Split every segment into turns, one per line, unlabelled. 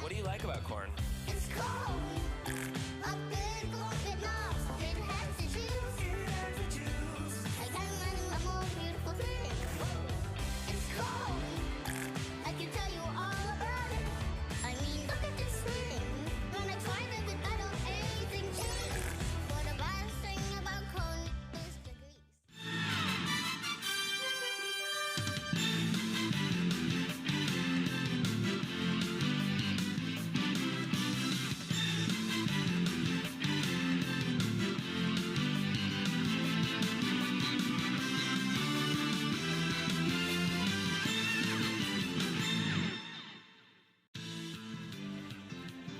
What do you like about corn?
It's cold. A big lump it knocks. It has to choose. It has to choose. I got a more beautiful thing. It's cold. I can tell you all about it. I mean, look at this thing. When I tried it, I don't anything change. But the best thing about corn is the grease.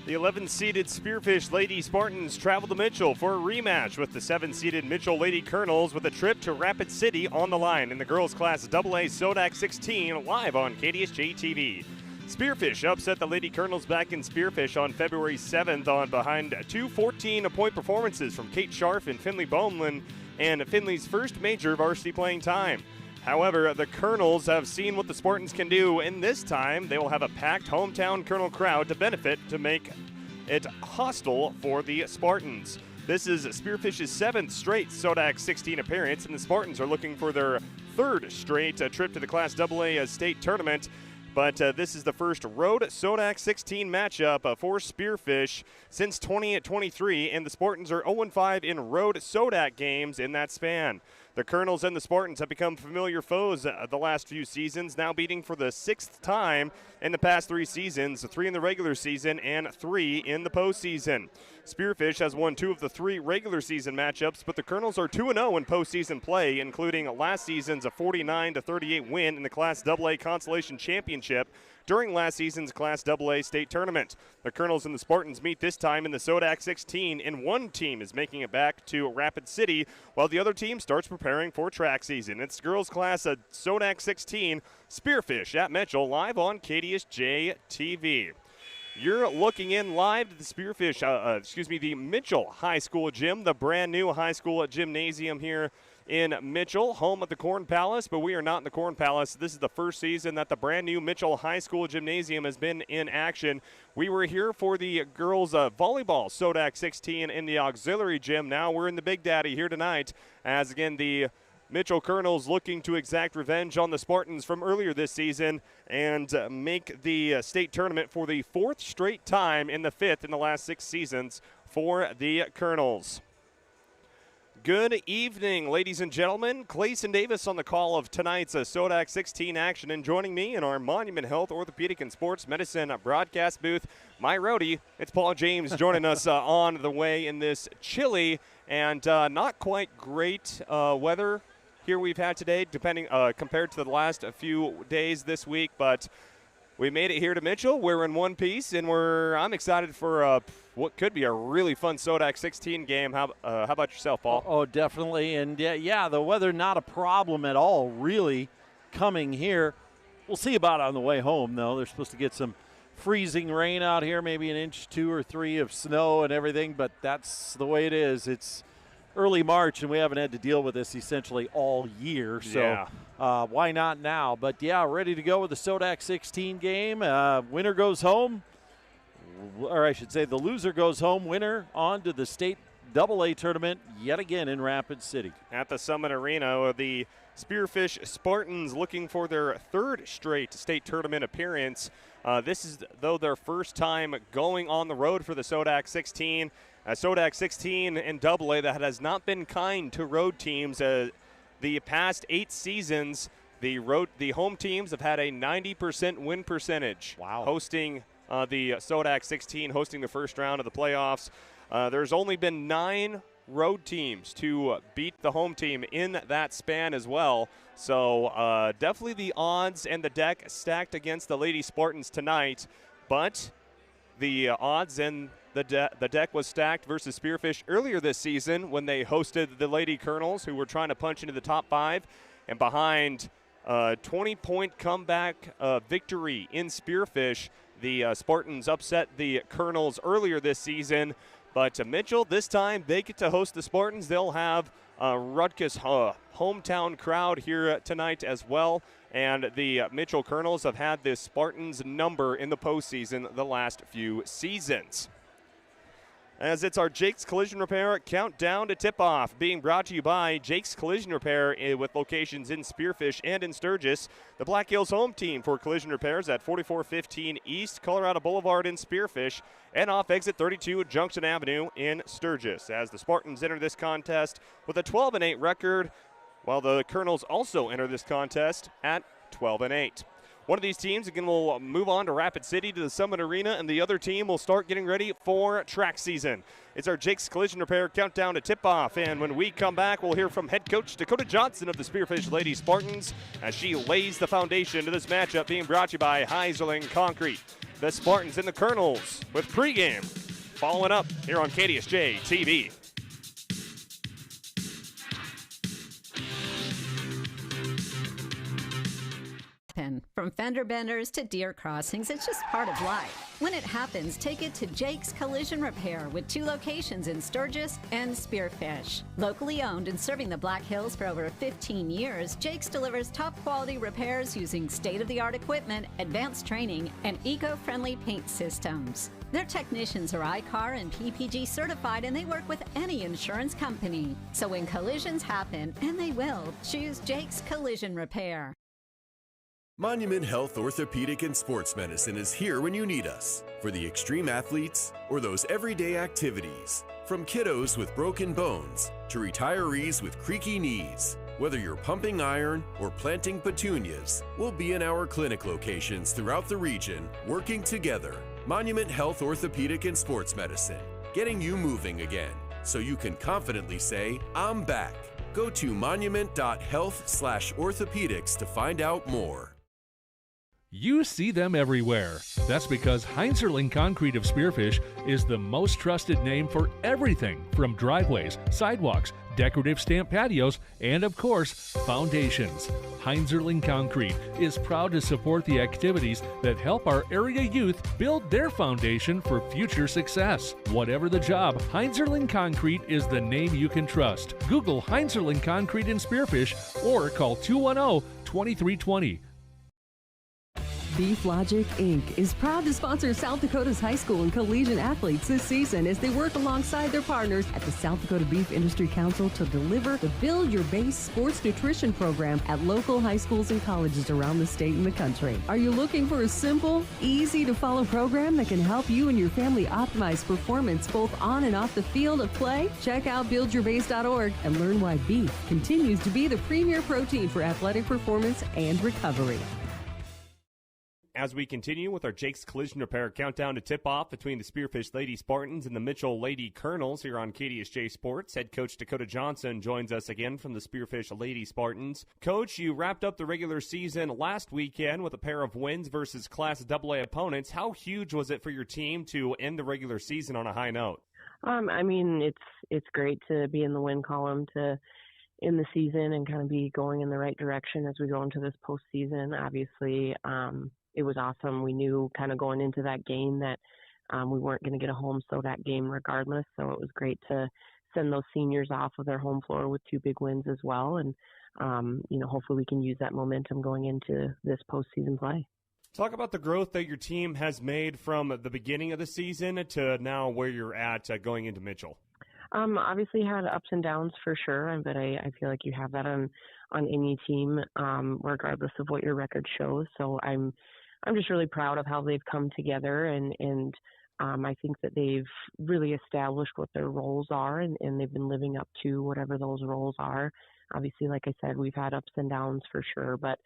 The 11th-seeded Spearfish Lady Spartans travel to Mitchell for a rematch with the 7th-seeded Mitchell Lady Kernels with a trip to Rapid City on the line in the girls' class AA SoDak 16 live on KDSJ-TV. Spearfish upset the Lady Kernels back in Spearfish on February 7th on behind two 14-point performances from Kate Scharf and Finley Boneland and Finley's first major varsity playing time. However, the Kernels have seen what the Spartans can do, and this time they will have a packed hometown Kernel crowd to benefit to make it hostile for the Spartans. This is Spearfish's 7th straight SoDak 16 appearance, and the Spartans are looking for their 3rd straight trip to the Class AA state tournament. But this is the first road SoDak 16 matchup for Spearfish since 2023, and the Spartans are 0-5 in road SoDak games in that span. The Kernels and the Spartans have become familiar foes the last few seasons, now beating for the 6th time in the past 3 seasons, 3 in the regular season and 3 in the postseason. Spearfish has won 2 of the 3 regular season matchups, but the Kernels are 2-0 in postseason play, including last season's 49-38 win in the Class AA Consolation Championship during last season's Class AA state tournament. The Kernels and the Spartans meet this time in the SoDak 16, and one team is making it back to Rapid City, while the other team starts preparing for track season. It's girls' class SoDak 16, Spearfish at Mitchell, live on KDSJ-TV. You're looking in live to the the Mitchell High School Gym, the brand new high school gymnasium here in Mitchell, home of the Corn Palace, but we are not in the Corn Palace. This is the first season that the brand new Mitchell High School Gymnasium has been in action. We were here for the girls' volleyball SoDak 16 in the auxiliary gym. Now we're in the Big Daddy here tonight, as again the Mitchell Kernels looking to exact revenge on the Spartans from earlier this season and make the state tournament for the 4th straight time in the 5th in the last 6 seasons for the Kernels. Good evening, ladies and gentlemen. Clayson Davis on the call of tonight's SoDak 16 action, and joining me in our Monument Health Orthopedic and Sports Medicine broadcast booth, my roadie, it's Paul James joining us on the way in this chilly and not quite great weather here we've had today, compared to the last few days this week, but we made it here to Mitchell. We're in one piece, and I'm excited for what could be a really fun SoDak 16 game. How about yourself, Paul?
Oh, definitely. And, yeah, the weather not a problem at all, really, coming here. We'll see about it on the way home, though. They're supposed to get some freezing rain out here, maybe 1 inch, 2 or 3 of snow and everything, but that's the way it is. It's early March, and we haven't had to deal with this essentially all year. So
yeah.
Why not now? But, yeah, ready to go with the SoDak 16 game. Winner goes home, or I should say the loser goes home. Winner on to the state AA tournament yet again in Rapid City.
At the Summit Arena, the Spearfish Spartans looking for their 3rd straight state tournament appearance. This is, though, their first time going on the road for the SoDak 16. SoDak 16 and AA that has not been kind to road teams. The past 8 seasons, the home teams have had a 90% win percentage.
Wow.
Hosting the SoDak 16, hosting the first round of the playoffs. There's only been 9 road teams to beat the home team in that span as well. So definitely the odds and the deck stacked against the Lady Spartans tonight, but the odds and the deck was stacked versus Spearfish earlier this season when they hosted the Lady Kernels, who were trying to punch into the top 5, and behind 20-point comeback victory in Spearfish, the Spartans upset the Kernels earlier this season. But Mitchell, this time they get to host the Spartans. They'll have Rutgers hometown crowd here tonight as well. And the Mitchell Kernels have had this Spartans number in the postseason the last few seasons. As it's our Jake's Collision Repair countdown to tip-off, being brought to you by Jake's Collision Repair with locations in Spearfish and in Sturgis. The Black Hills home team for collision repairs at 4415 East Colorado Boulevard in Spearfish and off exit 32 at Junction Avenue in Sturgis. As the Spartans enter this contest with a 12-8 record, while the Kernels also enter this contest at 12-8. One of these teams again will move on to Rapid City to the Summit Arena, and the other team will start getting ready for track season. It's our Jake's Collision Repair countdown to tip-off, and when we come back, we'll hear from head coach Dakota Johnson of the Spearfish Lady Spartans as she lays the foundation to this matchup, being brought to you by Heiserling Concrete. The Spartans and the Kernels with pregame. Following up here on KDSJ-TV.
From fender benders to deer crossings, it's just part of life. When it happens, take it to Jake's Collision Repair with 2 locations in Sturgis and Spearfish. Locally owned and serving the Black Hills for over 15 years, Jake's delivers top quality repairs using state-of-the-art equipment, advanced training, and eco-friendly paint systems. Their technicians are ICAR and PPG certified, and they work with any insurance company. So when collisions happen, and they will, choose Jake's Collision Repair.
Monument Health Orthopedic and Sports Medicine is here when you need us for the extreme athletes or those everyday activities. From kiddos with broken bones to retirees with creaky knees. Whether you're pumping iron or planting petunias, we'll be in our clinic locations throughout the region working together. Monument Health Orthopedic and Sports Medicine, getting you moving again so you can confidently say, I'm back. Go to monument.health/orthopedics to find out more.
You see them everywhere. That's because Heiserling Concrete of Spearfish is the most trusted name for everything from driveways, sidewalks, decorative stamp patios, and of course, foundations. Heiserling Concrete is proud to support the activities that help our area youth build their foundation for future success. Whatever the job, Heiserling Concrete is the name you can trust. Google Heiserling Concrete in Spearfish or call 210-2320.
Beef Logic, Inc. is proud to sponsor South Dakota's high school and collegiate athletes this season as they work alongside their partners at the South Dakota Beef Industry Council to deliver the Build Your Base Sports Nutrition Program at local high schools and colleges around the state and the country. Are you looking for a simple, easy-to-follow program that can help you and your family optimize performance both on and off the field of play? Check out buildyourbase.org and learn why beef continues to be the premier protein for athletic performance and recovery.
As we continue with our Jake's Collision Repair countdown to tip-off between the Spearfish Lady Spartans and the Mitchell Lady Kernels here on KDSJ Sports, head coach Dakota Johnson joins us again from the Spearfish Lady Spartans. Coach, you wrapped up the regular season last weekend with a pair of wins versus Class AA opponents. How huge was it for your team to end the regular season on a high note?
I mean, it's great to be in the win column to end the season and kind of be going in the right direction as we go into this postseason. Obviously, it was awesome. We knew kind of going into that game that we weren't going to get a home SoDak game regardless. So it was great to send those seniors off of their home floor with 2 big wins as well. And, hopefully we can use that momentum going into this postseason play.
Talk about the growth that your team has made from the beginning of the season to now where you're at going into Mitchell.
Obviously had ups and downs for sure, but I feel like you have that on any team, regardless of what your record shows. So I'm just really proud of how they've come together, and I think that they've really established what their roles are, and they've been living up to whatever those roles are. Obviously, like I said, we've had ups and downs for sure, but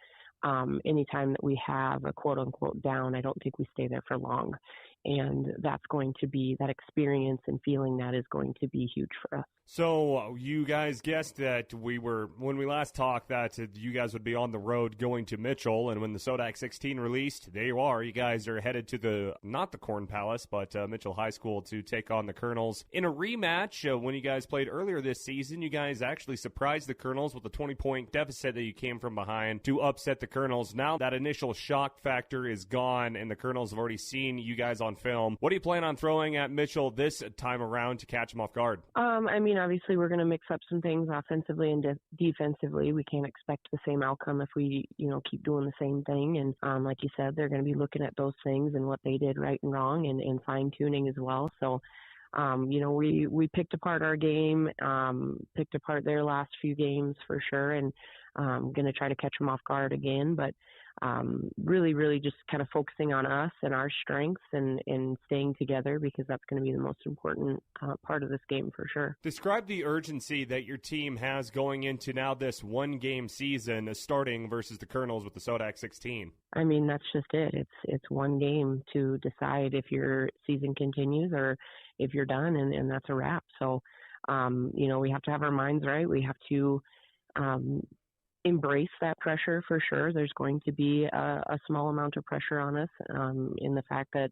anytime that we have a quote-unquote down, I don't think we stay there for long. And that's going to be, that experience and feeling that is going to be huge for us.
So you guys guessed that when we last talked, that you guys would be on the road going to Mitchell, and when the SoDak 16 released, there you are. You guys are headed to not the Corn Palace, but Mitchell High School to take on the Kernels. In a rematch, when you guys played earlier this season, you guys actually surprised the Kernels with a 20-point deficit that you came from behind to upset the Kernels. Now that initial shock factor is gone, and the Kernels have already seen you guys on on film. What do you plan on throwing at Mitchell this time around to catch him off guard?
I mean, obviously we're going to mix up some things offensively and defensively. We can't expect the same outcome if we, keep doing the same thing. And like you said, they're going to be looking at those things and what they did right and wrong and fine-tuning as well. So, we picked apart our game, picked apart their last few games for sure, and going to try to catch them off guard again. But really just kind of focusing on us and our strengths and staying together, because that's going to be the most important part of this game for sure.
Describe the urgency that your team has going into now this one-game season starting versus the Kernels with the SoDak 16.
I mean, that's just it. It's one game to decide if your season continues or if you're done, and that's a wrap. So, we have to have our minds right. We have to embrace that pressure for sure. There's going to be a small amount of pressure on us in the fact that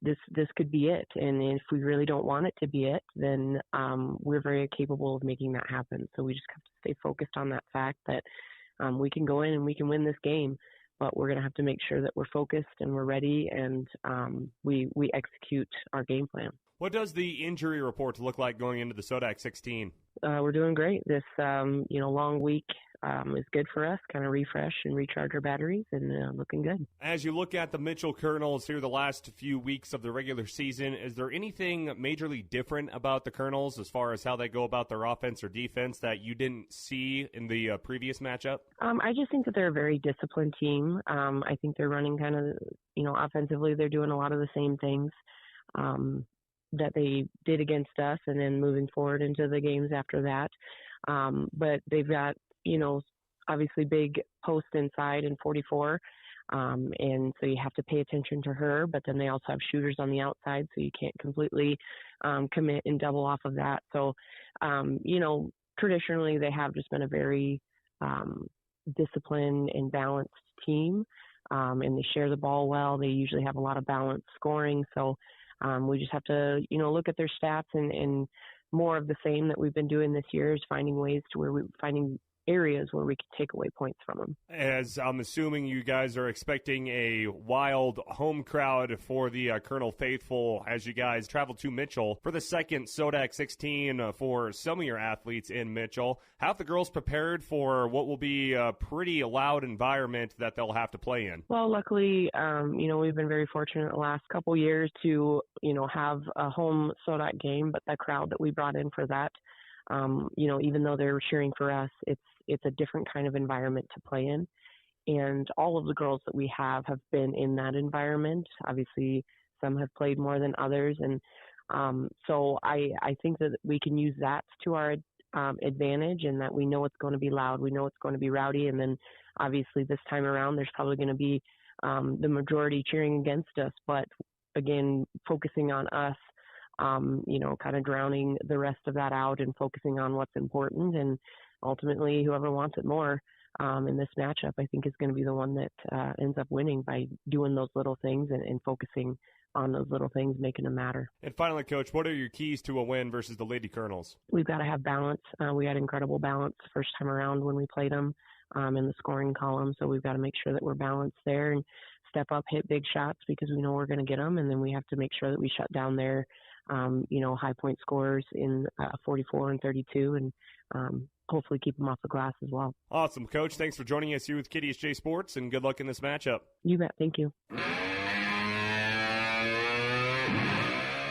this could be it. And if we really don't want it to be it, then we're very capable of making that happen. So we just have to stay focused on that fact that we can go in and we can win this game, but we're going to have to make sure that we're focused and we're ready and we execute our game plan.
What does the injury report look like going into the SoDak 16?
We're doing great. This, long week is good for us, kind of refresh and recharge our batteries, and looking good.
As you look at the Mitchell Kernels here the last few weeks of the regular season, is there anything majorly different about the Kernels as far as how they go about their offense or defense that you didn't see in the previous matchup?
I just think that they're a very disciplined team. I think they're running kind of, offensively, they're doing a lot of the same things that they did against us, and then moving forward into the games after that. But they've got, obviously big post inside in 44. And so you have to pay attention to her, but then they also have shooters on the outside, so you can't completely commit and double off of that. So, traditionally they have just been a very disciplined and balanced team, and they share the ball well. They usually have a lot of balanced scoring. So we just have to, look at their stats and more of the same that we've been doing this year is finding ways to where we're finding areas where we can take away points from them.
As I'm assuming you guys are expecting a wild home crowd for the Kernel faithful as you guys travel to Mitchell for the second SoDak 16 for some of your athletes in Mitchell. How have the girls prepared for what will be a pretty loud environment that they'll have to play in?
Well, luckily, we've been very fortunate the last couple years to, have a home SoDak game, but the crowd that we brought in for that, even though they're cheering for us, it's a different kind of environment to play in. And all of the girls that we have been in that environment. Obviously, some have played more than others. And so I think that we can use that to our advantage, and that we know it's going to be loud. We know it's going to be rowdy. And then obviously this time around, there's probably going to be the majority cheering against us. But again, focusing on us, kind of drowning the rest of that out and focusing on what's important. And ultimately, whoever wants it more in this matchup, I think is going to be the one that ends up winning by doing those little things and focusing on those little things, making them matter.
And finally, Coach, what are your keys to a win versus the Lady Kernels?
We've got to have balance. We had incredible balance first time around when we played them in the scoring column. So we've got to make sure that we're balanced there and step up, hit big shots because we know we're going to get them. And then we have to make sure that we shut down their, high point scores in 44 and 32 and hopefully keep them off the glass as well.
Awesome, Coach. Thanks for joining us here with KDSJ Sports, and good luck in this matchup.
You bet. Thank you.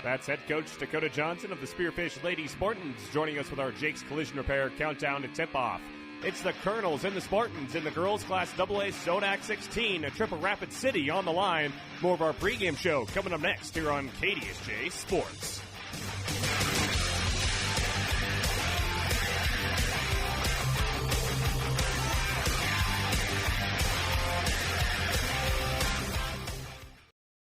That's head coach Dakota Johnson of the Spearfish Lady Spartans joining us with our Jake's Collision Repair countdown to tip-off. It's the Kernels and the Spartans in the girls' Class AA SoDak 16, a trip of Rapid City on the line. More of our pregame show coming up next here on KDSJ Sports.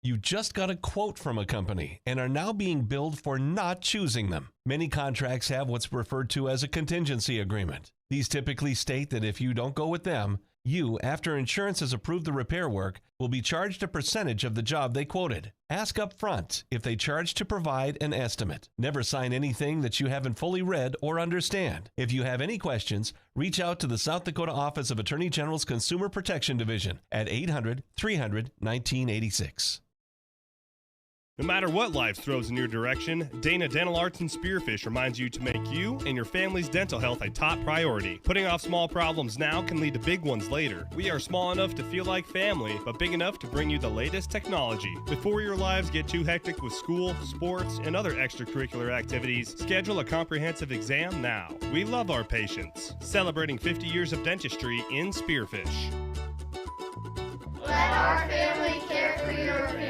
You just got a quote from a company and are now being billed for not choosing them. Many contracts have what's referred to as a contingency agreement. These typically state that if you don't go with them, you, after insurance has approved the repair work, will be charged a percentage of the job they quoted. Ask up front if they charge to provide an estimate. Never sign anything that you haven't fully read or understand. If you have any questions, reach out to the South Dakota Office of Attorney General's Consumer Protection Division at 800-300-1986.
No matter what life throws in your direction, Dana Dental Arts and Spearfish reminds you to make you and your family's dental health a top priority. Putting off small problems now can lead to big ones later. We are small enough to feel like family, but big enough to bring you the latest technology. Before your lives get too hectic with school, sports, and other extracurricular activities, schedule a comprehensive exam now. We love our patients. Celebrating 50 years of dentistry in Spearfish.
Let our family care for your family.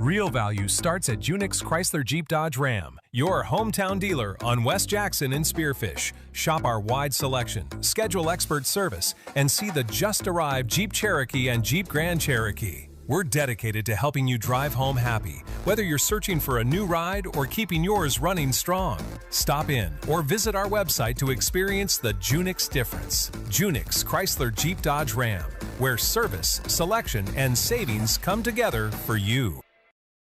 Real value starts at Junix Chrysler Jeep Dodge Ram, your hometown dealer on West Jackson and Spearfish. Shop our wide selection, schedule expert service, and see the just-arrived Jeep Cherokee and Jeep Grand Cherokee. We're dedicated to helping you drive home happy, whether you're searching for a new ride or keeping yours running strong. Stop in or visit our website to experience the Junix difference. Junix Chrysler Jeep Dodge Ram, where service, selection, and savings come together for you.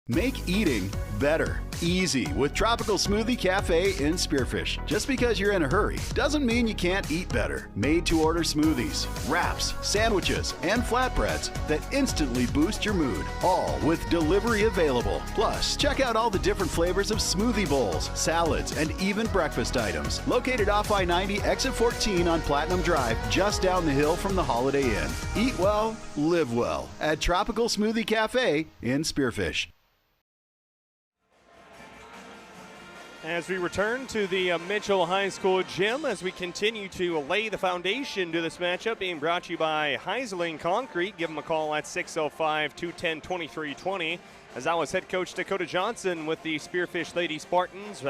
Make eating better, easy with Tropical Smoothie Cafe in Spearfish. Just because you're in a hurry doesn't mean you can't eat better. Made-to-order smoothies, wraps, sandwiches, and flatbreads that instantly boost your mood, all with delivery available. Plus, check out all the different flavors of smoothie bowls, salads, and even breakfast items. Located off I-90, exit 14 on Platinum Drive, just down the hill from the Holiday Inn. Eat well, live well at Tropical Smoothie Cafe in Spearfish.
As we return to the Mitchell High School gym, as we continue to lay the foundation to this matchup, being brought to you by Heisling Concrete. Give them a call at 605-210-2320. As I was head coach Dakota Johnson with the Spearfish Lady Spartans,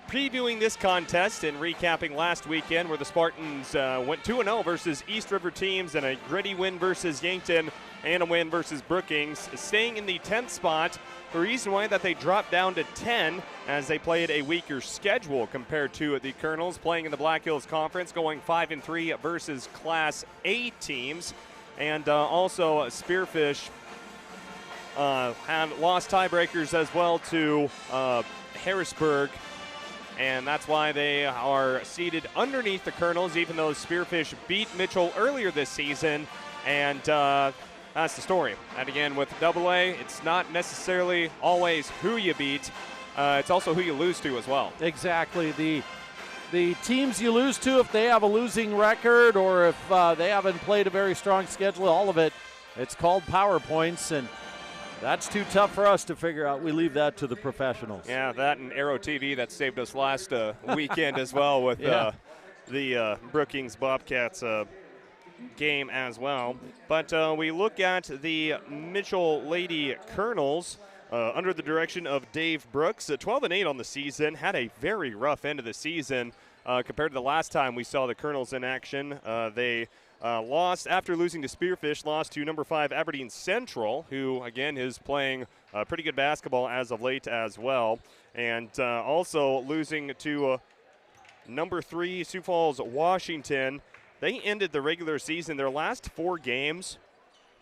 previewing this contest and recapping last weekend where the Spartans went 2-0 versus East River teams and a gritty win versus Yankton and a win versus Brookings, staying in the 10th spot. The reason why that they dropped down to 10 as they played a weaker schedule compared to the Kernels, playing in the Black Hills Conference, going 5-3 versus Class A teams. And also Spearfish had lost tiebreakers as well to Harrisburg, and that's why they are seated underneath the Kernels, even though Spearfish beat Mitchell earlier this season. And that's the story. And again, with AA, it's not necessarily always who you beat. It's also who you lose to as well.
Exactly. The teams you lose to, if they have a losing record or if they haven't played a very strong schedule, all of it, it's called PowerPoints, and that's too tough for us to figure out. We leave that to the professionals.
Yeah, that and Arrow TV that saved us last weekend as well with the Brookings Bobcats game as well. But we look at the Mitchell Lady Kernels under the direction of Dave Brooks. 12-8 on the season, had a very rough end of the season compared to the last time we saw the Kernels in action. They lost after losing to Spearfish, lost to number 5 Aberdeen Central, who again is playing pretty good basketball as of late as well, and also losing to number 3 Sioux Falls Washington. They ended the regular season, their last 4 games,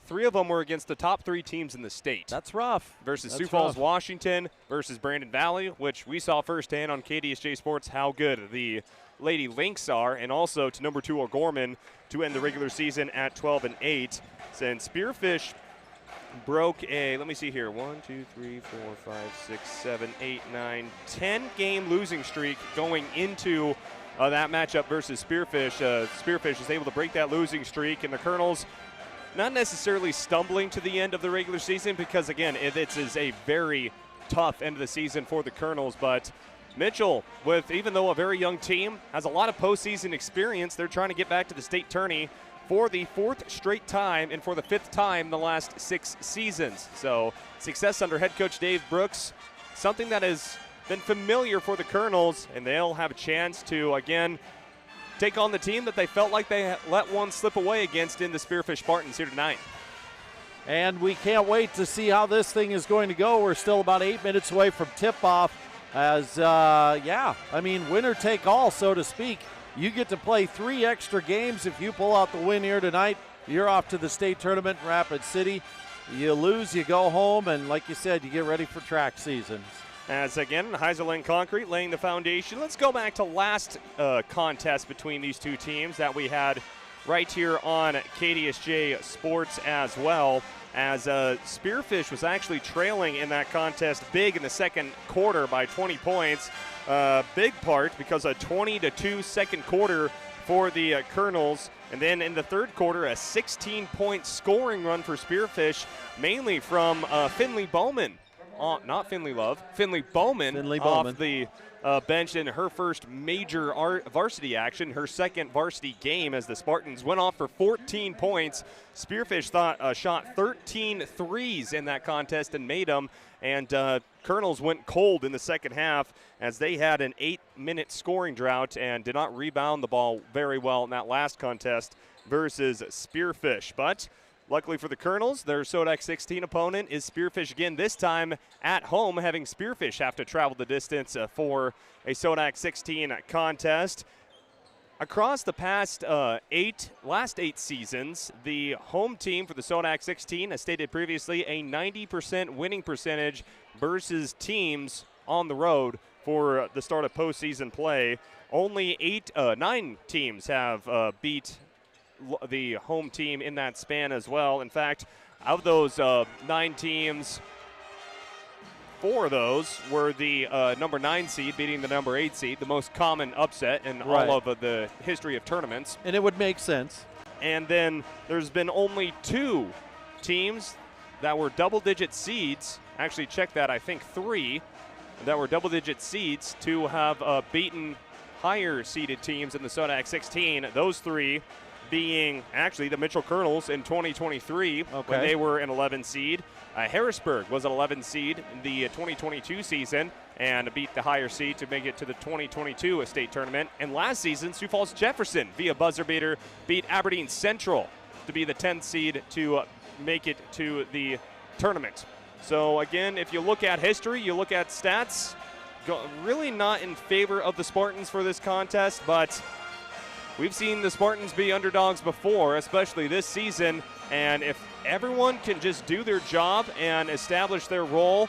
3 of them were against the top 3 teams in the state.
That's rough.
Versus Sioux Falls Washington versus Brandon Valley, which we saw firsthand on KDSJ Sports how good the Lady Lynx are, and also to number 2 O'Gorman to end the regular season at 12-8. Since Spearfish broke a, let me see here, 1, 2, 3, 4, 5, 6, 7, 8, 9, 10-game losing streak going into that matchup versus Spearfish. Spearfish is able to break that losing streak, and the Kernels not necessarily stumbling to the end of the regular season because, again, it is a very tough end of the season for the Kernels. But Mitchell, with even though a very young team, has a lot of postseason experience. They're trying to get back to the state tourney for the 4th straight time and for the 5th time in the last 6 seasons. So success under head coach Dave Brooks, something that has been familiar for the Kernels, and they'll have a chance to, again, take on the team that they felt like they let one slip away against in the Spearfish Spartans here tonight.
And we can't wait to see how this thing is going to go. We're still about 8 minutes away from tip-off as, winner take all, so to speak. You get to play 3 extra games. If you pull out the win here tonight, you're off to the state tournament in Rapid City. You lose, you go home, and like you said, you get ready for track seasons.
As again, Heisling Concrete laying the foundation. Let's go back to last contest between these two teams that we had right here on KDSJ Sports as well, as Spearfish was actually trailing in that contest big in the second quarter by 20 points. Big part because a 20-2 second quarter for the Kernels. And then in the third quarter, a 16-point scoring run for Spearfish, mainly from Finley Bowman. Not Finley Love, Finley Bowman off the bench in her first major varsity action, her second varsity game, as the Spartans went off for 14 points. Spearfish shot 13 threes in that contest and made them, and Kernels went cold in the second half as they had an 8-minute scoring drought and did not rebound the ball very well in that last contest versus Spearfish. But luckily for the Kernels, their SoDak 16 opponent is Spearfish again, this time at home, having Spearfish have to travel the distance for a SoDak 16 contest. Across the past last eight seasons, the home team for the SoDak 16 has stated previously a 90% winning percentage versus teams on the road for the start of postseason play. Only 9 teams have beat the home team in that span as well. In fact, of those 9 teams, 4 of those were the number 9 seed beating the number 8 seed, the most common upset in all of the history of tournaments.
And it would make sense.
And then there's been only 2 teams that were double-digit seeds. Actually, check that, I think 3 that were double-digit seeds to have beaten higher-seeded teams in the SoDak 16. Those 3 being actually the Mitchell Kernels in 2023 when they were an 11 seed. Harrisburg was an 11 seed in the 2022 season and beat the higher seed to make it to the 2022 state tournament. And last season, Sioux Falls Jefferson, via buzzer beater, beat Aberdeen Central to be the 10th seed to make it to the tournament. So again, if you look at history, you look at stats, really not in favor of the Spartans for this contest, but we've seen the Spartans be underdogs before, especially this season, and if everyone can just do their job and establish their role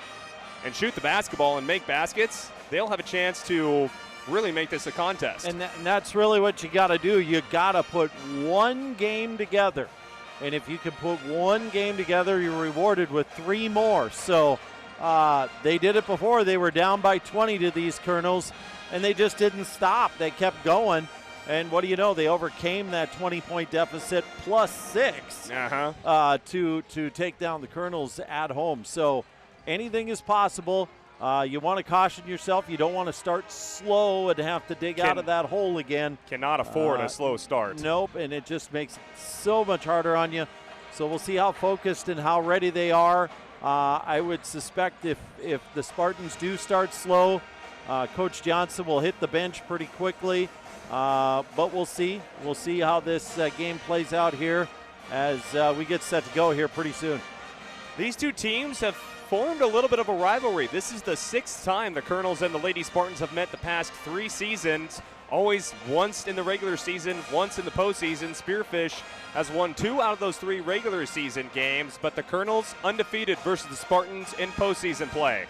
and shoot the basketball and make baskets, they'll have a chance to really make this a contest.
And that's really what you got to do. You got to put one game together. And if you can put one game together, you're rewarded with 3 more. So they did it before. They were down by 20 to these Kernels, and they just didn't stop. They kept going. And what do you know? They overcame that 20-point deficit plus 6 to take down the Kernels at home. So anything is possible. You want to caution yourself. You don't want to start slow and have to dig out of that hole again.
Cannot afford a slow start.
Nope, and it just makes it so much harder on you. So we'll see how focused and how ready they are. I would suspect if the Spartans do start slow, Coach Johnson will hit the bench pretty quickly. But we'll see. We'll see how this game plays out here as we get set to go here pretty soon.
These two teams have formed a little bit of a rivalry. This is the 6th time the Kernels and the Lady Spartans have met the past 3 seasons. Always once in the regular season, once in the postseason. Spearfish has won 2 out of those 3 regular season games, but the Kernels undefeated versus the Spartans in postseason play.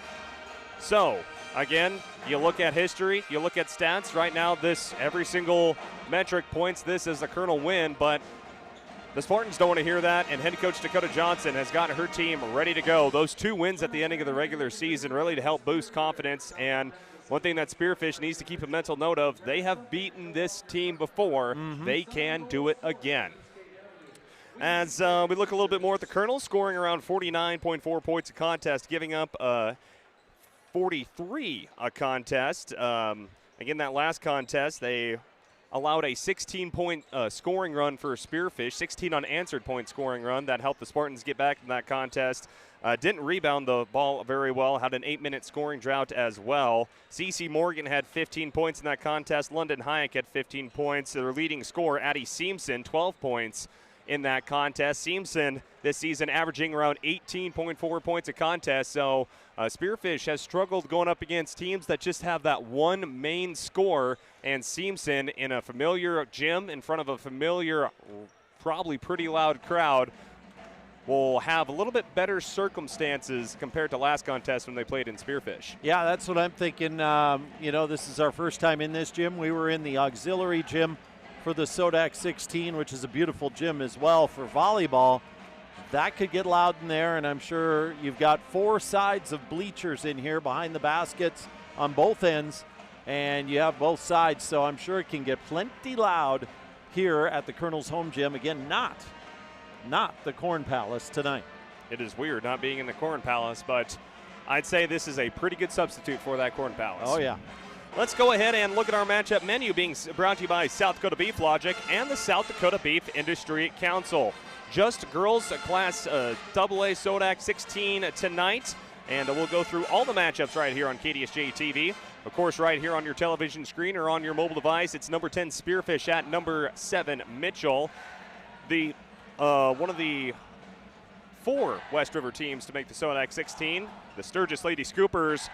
So, again, you look at history, you look at stats. Right now, every single metric points this as a Kernel win, but the Spartans don't want to hear that, and head coach Dakota Johnson has gotten her team ready to go. Those 2 wins at the ending of the regular season really to help boost confidence, and one thing that Spearfish needs to keep a mental note of, they have beaten this team before. They can do it again. As we look a little bit more at the Kernels, scoring around 49.4 points a contest, giving up 43 a contest. Again, that last contest, they allowed a 16-point scoring run for Spearfish, 16 unanswered point scoring run. That helped the Spartans get back in that contest. Didn't rebound the ball very well, had an 8-minute scoring drought as well. C.C. Morgan had 15 points in that contest. London Hayek had 15 points. Their leading scorer, Addie Seamson, 12 points in that contest. Seamson this season averaging around 18.4 points a contest. So Spearfish has struggled going up against teams that just have that one main scorer, and Seamson in a familiar gym in front of a familiar, probably pretty loud crowd, will have a little bit better circumstances compared to last contest when they played in Spearfish.
Yeah, that's what I'm thinking. This is our first time in this gym. We were in the auxiliary gym for the SoDak 16, which is a beautiful gym as well for volleyball. That could get loud in there, and I'm sure you've got 4 sides of bleachers in here behind the baskets on both ends, and you have both sides, so I'm sure it can get plenty loud here at the Kernels home gym. Again, not the Corn Palace tonight.
It is weird not being in the Corn Palace, but I'd say this is a pretty good substitute for that Corn Palace.
Oh, yeah.
Let's go ahead and look at our matchup menu being brought to you by South Dakota Beef Logic and the South Dakota Beef Industry Council. Just girls class AA SoDak 16 tonight, and we'll go through all the matchups right here on KDSJ-TV. Of course, right here on your television screen or on your mobile device, it's number 10 Spearfish at number 7 Mitchell. The one of the 4 West River teams to make the SoDak 16, the Sturgis Lady Scoopers,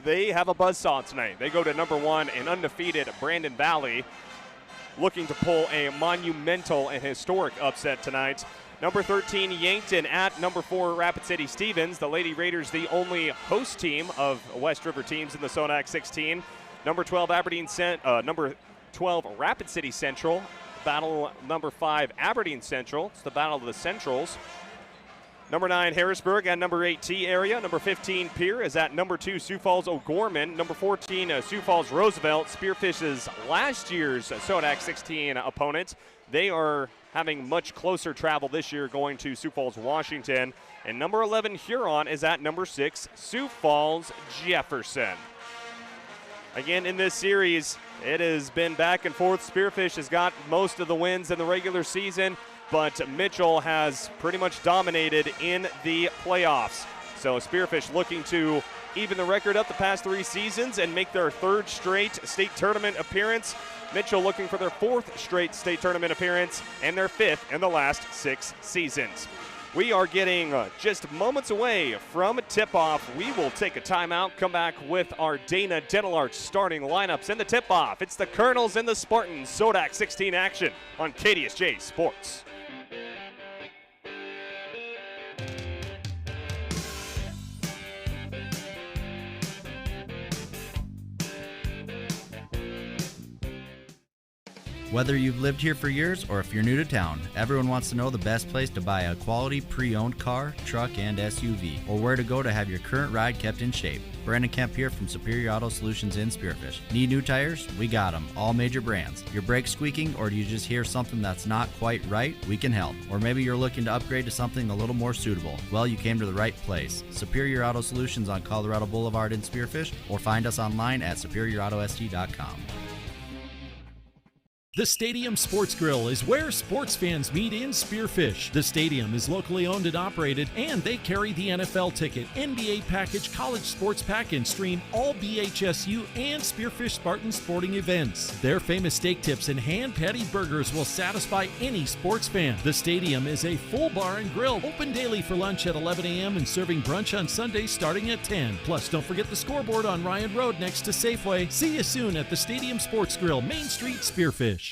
they have a buzzsaw tonight. They go to number 1 and undefeated Brandon Valley, looking to pull a monumental and historic upset tonight. Number 13 Yankton at number 4 Rapid City Stevens. The Lady Raiders, the only host team of West River teams in the SoDak 16. Number 12 number 12 Rapid City Central. Battle number 5 Aberdeen Central. It's the battle of the Centrals. Number 9, Harrisburg at number 8, T area. Number 15, Pierre is at number 2, Sioux Falls O'Gorman. Number 14, Sioux Falls Roosevelt. Spearfish's last year's SoDak 16 opponent. They are having much closer travel this year, going to Sioux Falls, Washington. And number 11, Huron, is at number 6, Sioux Falls Jefferson. Again, in this series, it has been back and forth. Spearfish has got most of the wins in the regular season, but Mitchell has pretty much dominated in the playoffs. So Spearfish looking to even the record up the past 3 seasons and make their 3rd straight state tournament appearance. Mitchell looking for their 4th straight state tournament appearance and their 5th in the last 6 seasons. We are getting just moments away from tip-off. We will take a timeout, come back with our Dana Dental Arts starting lineups and the tip-off. It's the Kernels and the Spartans SoDak 16 action on KDSJ Sports.
Whether you've lived here for years or if you're new to town, everyone wants to know the best place to buy a quality pre-owned car, truck, and SUV, or where to go to have your current ride kept in shape. Brandon Kemp here from Superior Auto Solutions in Spearfish. Need new tires? We got them, all major brands. Your brakes squeaking, or do you just hear something that's not quite right? We can help. Or maybe you're looking to upgrade to something a little more suitable. Well, you came to the right place. Superior Auto Solutions on Colorado Boulevard in Spearfish, or find us online at superiorautost.com.
The Stadium Sports Grill is where sports fans meet in Spearfish. The Stadium is locally owned and operated, and they carry the NFL ticket, NBA package, college sports pack, and stream all BHSU and Spearfish Spartan sporting events. Their famous steak tips and hand-patty burgers will satisfy any sports fan. The Stadium is a full bar and grill, open daily for lunch at 11 a.m. and serving brunch on Sundays starting at 10. Plus, don't forget the scoreboard on Ryan Road next to Safeway. See you soon at the Stadium Sports Grill, Main Street, Spearfish.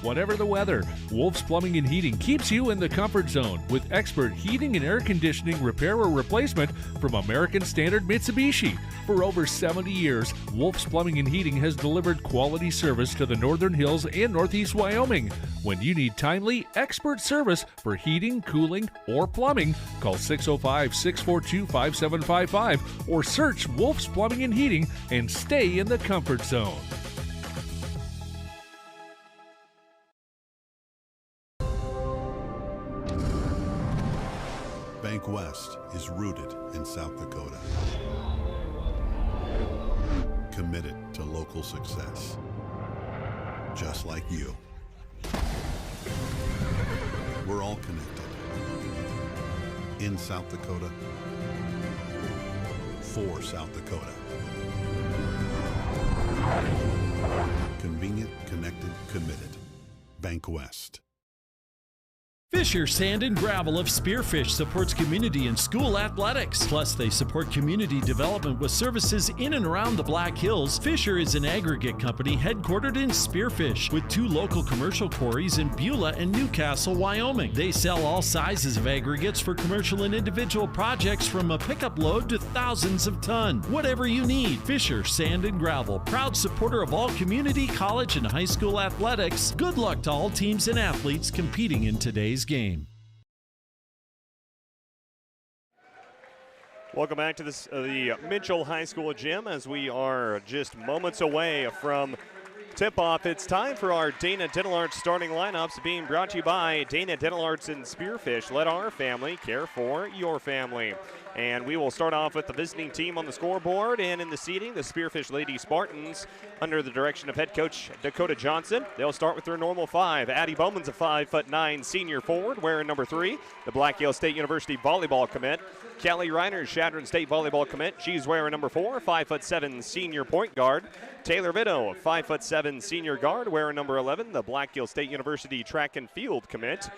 Whatever the weather, Wolf's Plumbing and Heating keeps you in the comfort zone with expert heating and air conditioning repair or replacement from American Standard Mitsubishi. For over 70 years, Wolf's Plumbing and Heating has delivered quality service to the Northern Hills and Northeast Wyoming. When you need timely, expert service for heating, cooling, or plumbing, call 605-642-5755 or search Wolf's Plumbing and Heating and stay in the comfort zone.
Bank West is rooted in South Dakota. Committed to local success. Just like you. We're all connected. In South Dakota. For South Dakota. Convenient, connected, committed. Bank West.
Fisher Sand and Gravel of Spearfish supports community and school athletics. Plus, they support community development with services in and around the Black Hills. Fisher is an aggregate company headquartered in Spearfish with 2 local commercial quarries in Beulah and Newcastle, Wyoming. They sell all sizes of aggregates for commercial and individual projects from a pickup load to thousands of tons. Whatever you need, Fisher Sand and Gravel, proud supporter of all community, college, and high school athletics. Good luck to all teams and athletes competing in today's game.
Welcome back to the Mitchell High School gym as we are just moments away from tip-off. It's time for our Dana Dental Arts starting lineups, being brought to you by Dana Dental Arts and Spearfish. Let our family care for your family. And we will start off with the visiting team on the scoreboard, and in the seating, the Spearfish Lady Spartans under the direction of head coach Dakota Johnson. They'll start with their normal 5. Addie Bowman's a 5'9" senior forward, wearing number 3. The Black Hills State University volleyball commit. Kelly Reiner, Shadron State volleyball commit. She's wearing number 4, 5'7" senior point guard. Taylor Bitto, 5'7" senior guard, wearing number 11. The Black Hills State University track and field commit.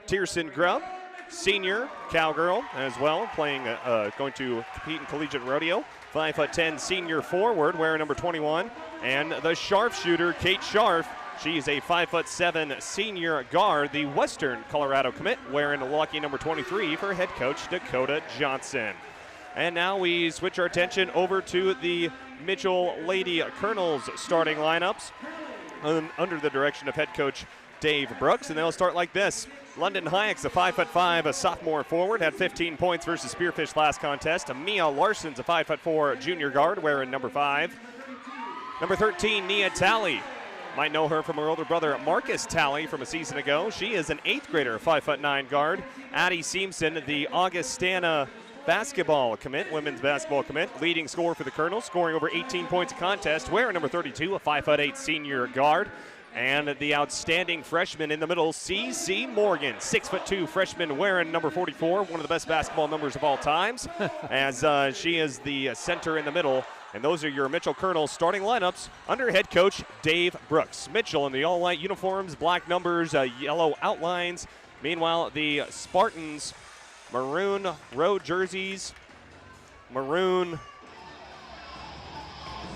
Tierson Grubb, senior cowgirl as well, playing going to compete in collegiate rodeo. 5'10" senior forward, wearing number 21. And the sharpshooter, Kate Scharf. She's a 5'7" senior guard, the Western Colorado commit, wearing lucky number 23 for head coach Dakota Johnson. And now we switch our attention over to the Mitchell Lady Kernels starting lineups under the direction of head coach Dave Brooks, and they'll start like this. London Hayek's a 5'5", a sophomore forward, had 15 points versus Spearfish last contest. Mia Larson's a 5'4" junior guard, wearing number 5. Number 13, Nia Talley. Might know her from her older brother, Marcus Talley, from a season ago. She is an 8th grader, 5'9" guard. Addie Seamson, the Augustana basketball commit, women's basketball commit, leading scorer for the Kernels, scoring over 18 points a contest, wearing number 32, a 5'8" senior guard. And the outstanding freshman in the middle, C.C. Morgan, 6'2" freshman, wearing number 44, one of the best basketball numbers of all times, as she is the center in the middle. And those are your Mitchell Kernels starting lineups under head coach Dave Brooks. Mitchell in the all-white uniforms, black numbers, yellow outlines. Meanwhile, the Spartans, maroon road jerseys, maroon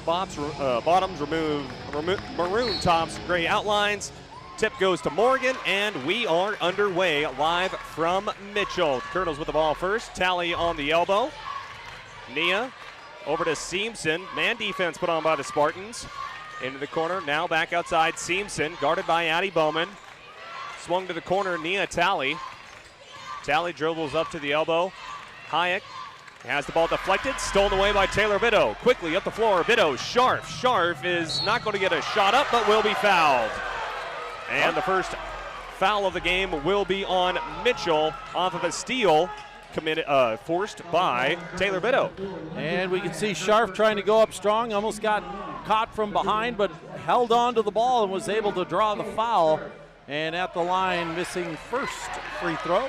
bottoms, maroon tops, gray outlines. Tip goes to Morgan, and we are underway live from Mitchell. Kernels with the ball first. Tally on the elbow. Nia over to Seamson. Man defense put on by the Spartans. Into the corner, now back outside Seamson, guarded by Addie Bowman. Swung to the corner, Nia Talley. Talley dribbles up to the elbow. Hayek has the ball deflected, stolen away by Taylor Bitto. Quickly up the floor, Bitto, Scharf. Scharf is not going to get a shot up, but will be fouled. And the first foul of the game will be on Mitchell off of a steal committed, forced by Taylor Bitto.
And we can see Scharf trying to go up strong, almost got caught from behind, but held on to the ball and was able to draw the foul. And at the line, missing first free throw.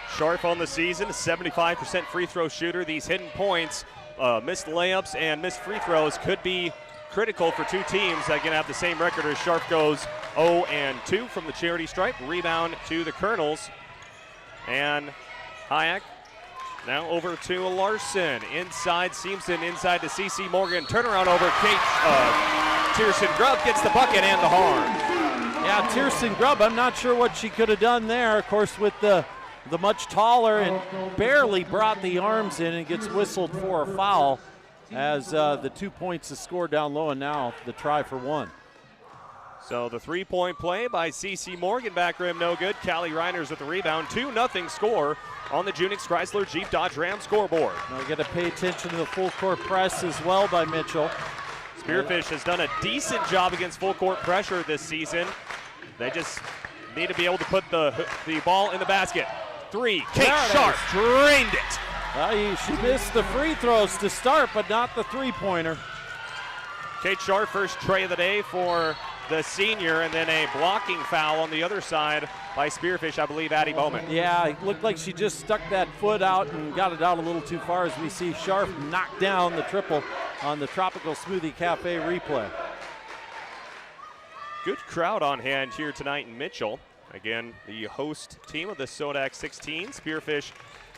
Scharf on the season, a 75% free throw shooter. These hidden points, missed layups and missed free throws could be critical for two teams that can have the same record as Scharf goes 0-2 from the charity stripe. Rebound to the Kernels. And Hayek now over to Larson. Inside Seamson, inside to C.C. Morgan. Turnaround over Kate. Tierson Grubb gets the bucket and the harm.
Yeah, Tierson Grubb, I'm not sure what she could have done there. Of course, with the much taller and barely brought the arms in and gets whistled for a foul as the 2 points is scored down low, and now the try for one.
So the three-point play by C.C. Morgan, back rim no good. Callie Reiners with the rebound. 2-0 score on the Junix Chrysler Jeep Dodge Ram scoreboard.
Now we got to pay attention to the full court press as well by Mitchell.
Spearfish has done a decent job against full court pressure this season. They just need to be able to put the ball in the basket. Three, Kate Scharf drained it.
Well, she missed the free throws to start, but not the three-pointer.
Kate Scharf, first tray of the day for the senior, and then a blocking foul on the other side by Spearfish, I believe, Addie Bowman.
Yeah, it looked like she just stuck that foot out and got it out a little too far as we see Scharf knock down the triple on the Tropical Smoothie Cafe replay.
Good crowd on hand here tonight in Mitchell. Again, the host team of the SoDak 16, Spearfish,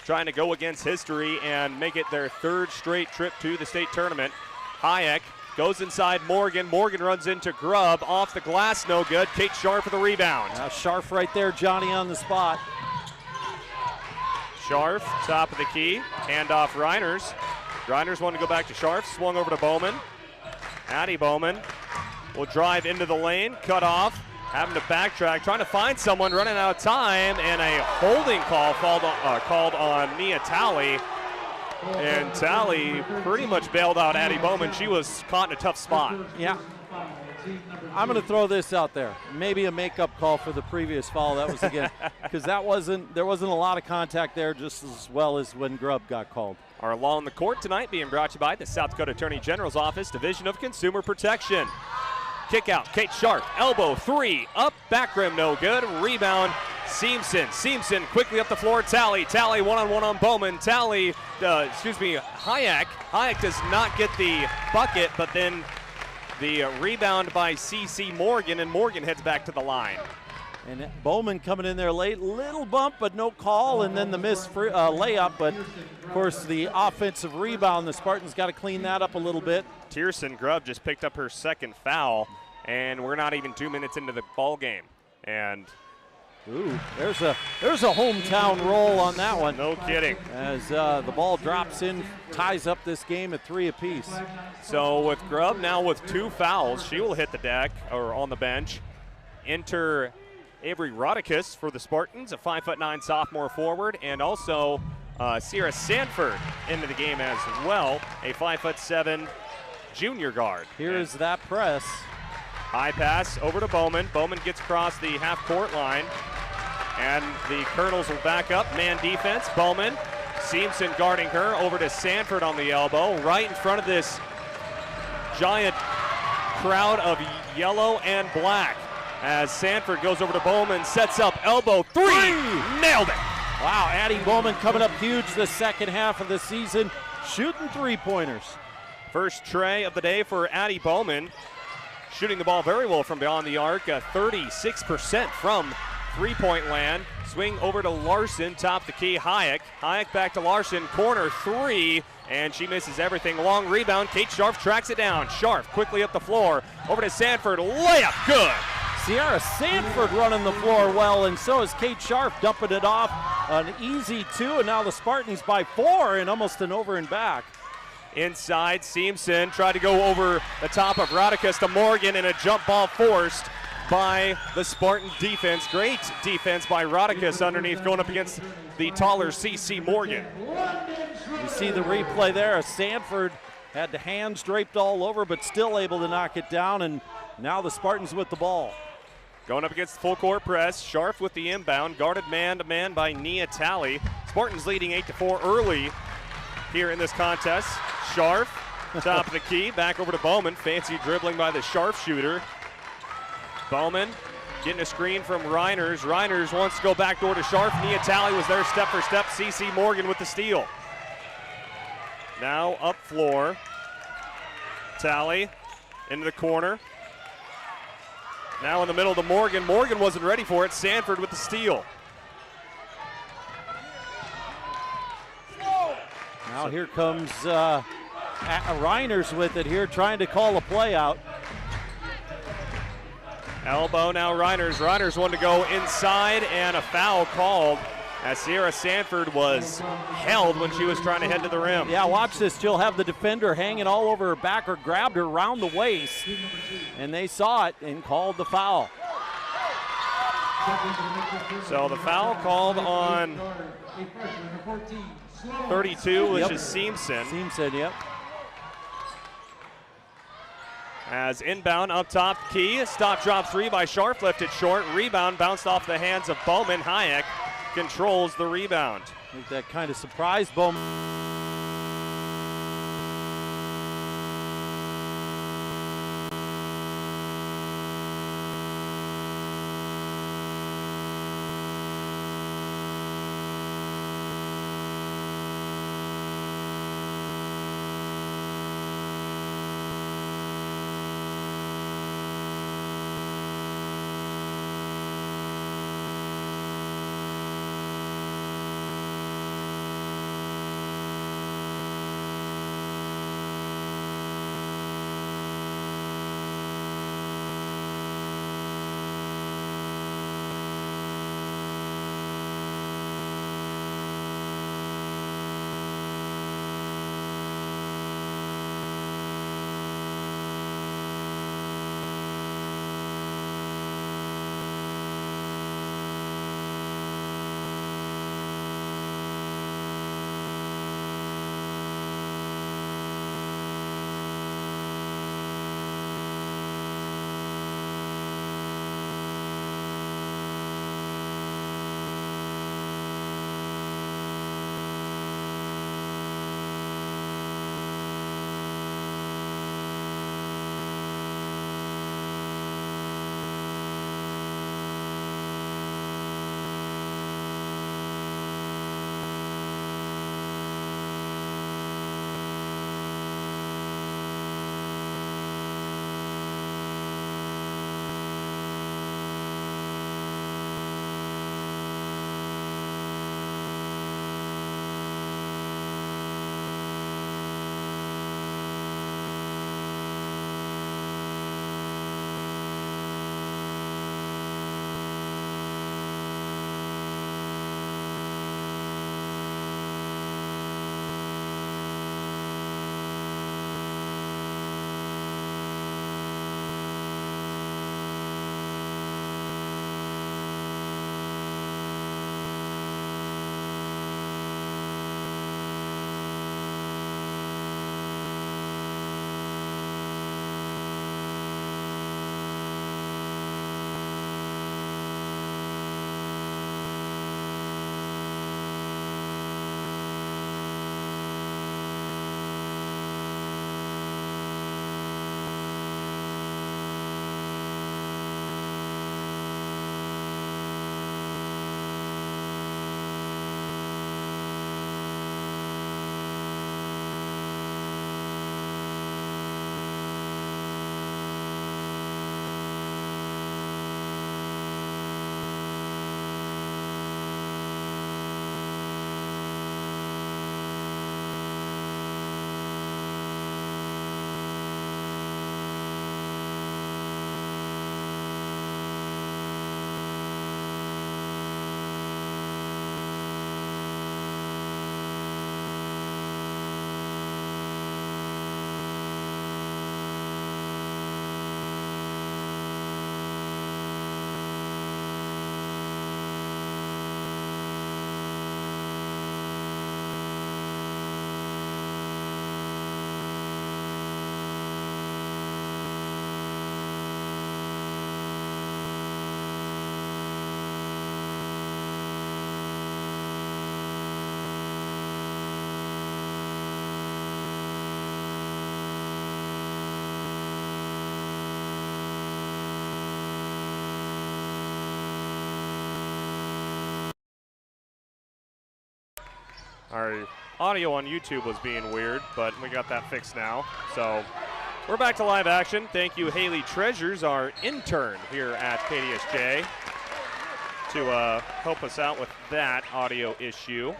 trying to go against history and make it their 3rd straight trip to the state tournament. Hayek goes inside Morgan. Morgan runs into Grubb. Off the glass, no good. Kate Scharf for the rebound.
Now Scharf right there, Johnny on the spot.
Scharf, top of the key. Hand off Reiners. Reiners wanted to go back to Scharf. Swung over to Bowman. Addie Bowman will drive into the lane. Cut off. Having to backtrack. Trying to find someone. Running out of time. And a holding call called on Nia Talley. And Talley pretty much bailed out Addie Bowman. She was caught in a tough spot.
Yeah. I'm going to throw this out there. Maybe a makeup call for the previous foul. That was again, because there wasn't a lot of contact there, just as well as when Grubb got called.
Our Law on the Court tonight being brought to you by the South Dakota Attorney General's Office, Division of Consumer Protection. Kick out, Kate Scharf, elbow, 3, up, back rim, no good. Rebound, Seamson. Seamson quickly up the floor, Talley. Talley one-on-one on Bowman. Hayek. Hayek does not get the bucket, but then the rebound by C.C. Morgan, and Morgan heads back to the line.
And Bowman coming in there late, little bump, but no call, and then the missed layup. But, of course, the offensive rebound, the Spartans got to clean that up a little bit.
Tierson Grubb just picked up her 2nd foul, and we're not even 2 minutes into the ball game. And
ooh, there's a hometown roll on that one.
No kidding.
As the ball drops in, ties up this game at 3 apiece.
So with Grubb now with 2 fouls, she will hit the deck or on the bench. Enter Avery Rodicus for the Spartans, a 5'9" sophomore forward, and also Sierra Sanford into the game as well, a 5'7" junior guard.
Here is that press.
High pass over to Bowman. Bowman gets across the half-court line, and the Kernels will back up. Man defense, Bowman. Seamson guarding her, over to Sanford on the elbow, right in front of this giant crowd of yellow and black. As Sanford goes over to Bowman, sets up, elbow, 3, nailed it.
Wow, Addie Bowman coming up huge the second half of the season, shooting 3-pointers.
First tray of the day for Addie Bowman. Shooting the ball very well from beyond the arc, 36% from 3-point land. Swing over to Larson, top the key, Hayek. Hayek back to Larson, corner 3, and she misses everything. Long rebound, Kate Scharf tracks it down. Scharf quickly up the floor, over to Sanford, layup, good.
Sierra Sanford running the floor well, and so is Kate Scharf dumping it off. An easy 2, and now the Spartans by 4 and almost an over and back.
Inside, Seamson tried to go over the top of Rodicus to Morgan, and a jump ball forced by the Spartan defense. Great defense by Rodicus underneath, going up against the taller C.C. Morgan.
You see the replay there. Sanford had the hands draped all over, but still able to knock it down, and now the Spartans with the ball.
Going up against the full court press, Scharf with the inbound, guarded man-to-man by Nia Talley. Spartans leading 8-4 early here in this contest. Scharf, top of the key, back over to Bowman. Fancy dribbling by the sharpshooter. Bowman getting a screen from Reiners. Reiners wants to go backdoor to Scharf. Nia Talley was there step for step. C.C. Morgan with the steal. Now up floor. Talley into the corner. Now in the middle to Morgan. Morgan wasn't ready for it. Sanford with the steal.
Now here comes Reiners with it here, trying to call a play out.
Elbow now Reiners. Reiners wanted to go inside, and a foul called as Sierra Sanford was held when she was trying to head to the rim.
Yeah, watch this. She'll have the defender hanging all over her back or grabbed her around the waist. And they saw it and called the foul.
So the foul called on 32, which is Seamson.
Seamson, yep.
As inbound up top, key. Stop drop 3 by Scharf, left it short. Rebound bounced off the hands of Bowman. Hayek controls the rebound.
I think that kind of surprised Bowman.
Our audio on YouTube was being weird, but we got that fixed now. So we're back to live action. Thank you, Haley Treasures, our intern here at KDSJ, to help us out with that audio issue.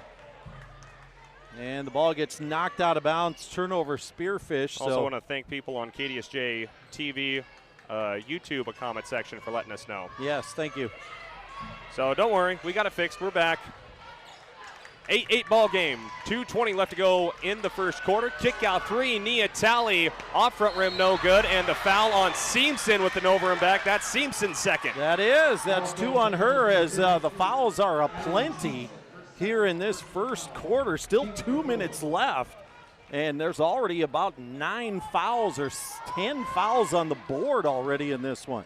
And the ball gets knocked out of bounds. Turnover, Spearfish.
Also want to thank people on KDSJ-TV YouTube comment section for letting us know.
Yes, thank you.
So don't worry, we got it fixed. We're back. 8-8 ball game. 2:20 left to go in the first quarter. Kick out three. Nia Talley off front rim, no good. And the foul on Seamson with an over and back. That's Seamson's second.
That is. That's 2 on her as the fouls are aplenty here in this first quarter. Still 2 minutes left. And there's already about 9 fouls or 10 fouls on the board already in this one.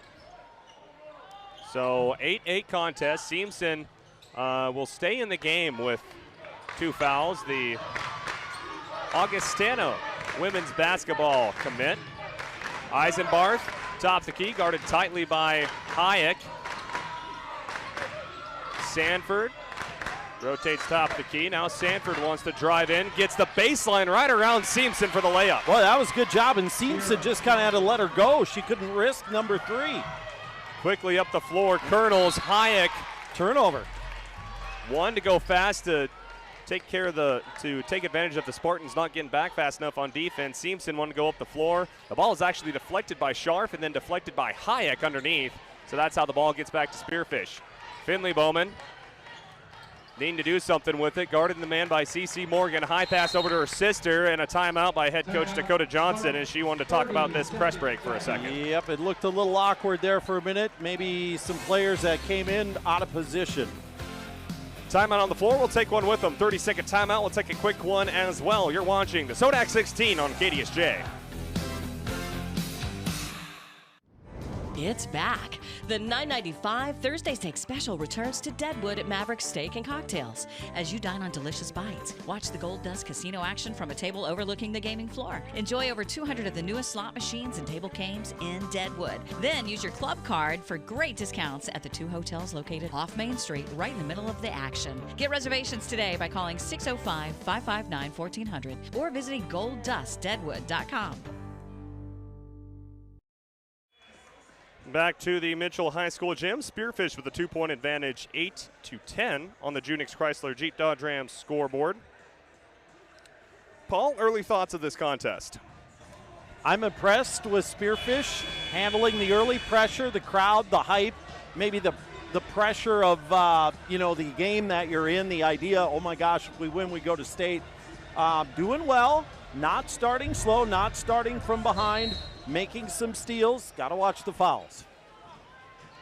So 8-8 contest. Seamson will stay in the game with 2 fouls. The Augustana women's basketball commit. Eisenbarth, top the key, guarded tightly by Hayek. Sanford rotates top the key. Now Sanford wants to drive in, gets the baseline right around Seamson for the layup.
Boy, that was a good job, and Seamson just kind of had to let her go. She couldn't risk number 3.
Quickly up the floor, Kernels, Hayek.
Turnover.
One to go fast to take advantage of the Spartans not getting back fast enough on defense. Seamson wanted to go up the floor. The ball is actually deflected by Scharf and then deflected by Hayek underneath. So that's how the ball gets back to Spearfish. Finley Bowman needing to do something with it. Guarded in the man by C.C. Morgan. High pass over to her sister, and a timeout by head coach Dakota Johnson as she wanted to talk about this press break for a second.
Yep, it looked a little awkward there for a minute. Maybe some players that came in out of position.
Timeout on the floor. We'll take one with them. 30-second timeout. We'll take a quick one as well. You're watching the SoDak 16 on KDSJ.
It's back. The $9.95 Thursday Steak Special returns to Deadwood at Maverick Steak and Cocktails. As you dine on delicious bites, watch the Gold Dust Casino action from a table overlooking the gaming floor. Enjoy over 200 of the newest slot machines and table games in Deadwood. Then use your club card for great discounts at the 2 hotels located off Main Street, right in the middle of the action. Get reservations today by calling 605-559-1400 or visiting golddustdeadwood.com.
Back to the Mitchell High School gym. Spearfish with a 2-point advantage, 8-10 on the Junix Chrysler Jeep Dodge Ram scoreboard. Paul, early thoughts of this contest?
I'm impressed with Spearfish handling the early pressure, the crowd, the hype, maybe the pressure of the game that you're in, the idea, oh my gosh, if we win, we go to state. Doing well, not starting slow, not starting from behind, making some steals. Got to watch the fouls.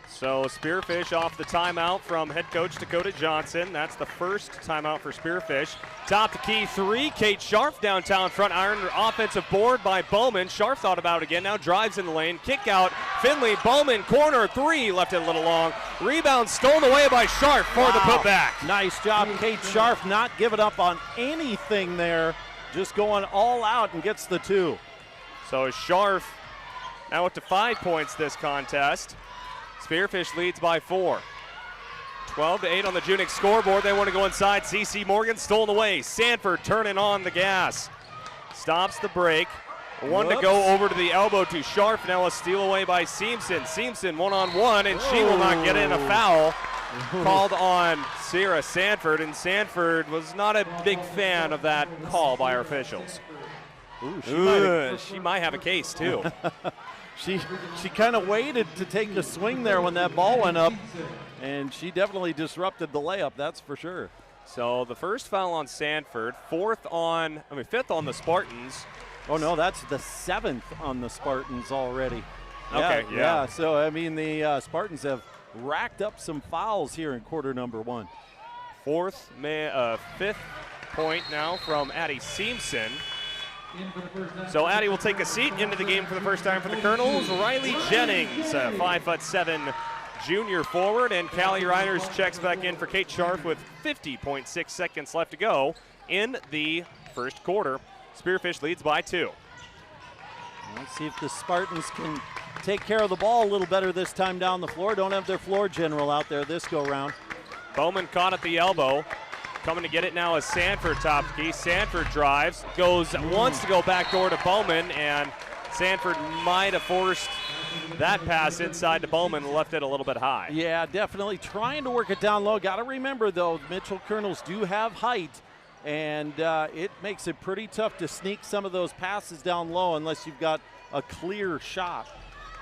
So Spearfish off the timeout from head coach Dakota Johnson. That's the first timeout for Spearfish. Top the key 3. Kate Scharf downtown front iron. Offensive board by Bowman. Scharf thought about it again. Now drives in the lane. Kick out. Finley Bowman corner 3. Left it a little long. Rebound stolen away by Scharf for the putback.
Nice job, Kate Scharf, not giving up on anything there. Just going all out and gets the 2.
So Scharf now up to 5 points this contest. Spearfish leads by 4. 12-8 on the Junix scoreboard. They want to go inside. C.C. Morgan stolen away. Sanford turning on the gas. Stops the break. One to go over to the elbow to Scharf. Now a steal away by Seamson. Seamson one-on-one, and she will not get in. A foul called on Sierra Sanford, and Sanford was not a big fan of that call by our officials. She might have a case, too.
She kind of waited to take a swing there when that ball went up, and she definitely disrupted the layup, that's for sure.
So the first foul on Sanford, fifth on the Spartans.
Oh, no, that's the 7th on the Spartans already.
Okay, yeah.
So, I mean, the Spartans have racked up some fouls here in quarter number 1.
5th point now from Addie Seamson. So Addie will take a seat into the game for the first time for the Kernels. Riley Jennings, 5'7" junior forward, and Callie Reiners checks back in for Kate Scharf with 50.6 seconds left to go in the first quarter. Spearfish leads by 2.
Let's see if the Spartans can take care of the ball a little better this time down the floor. Don't have their floor general out there this go round.
Bowman caught at the elbow. Coming to get it now is Sanford top of the key. Sanford drives, wants to go back door to Bowman, and Sanford might have forced that pass inside to Bowman and left it a little bit high.
Yeah, definitely trying to work it down low. Got to remember, though, Mitchell Kernels do have height, and it makes it pretty tough to sneak some of those passes down low unless you've got a clear shot.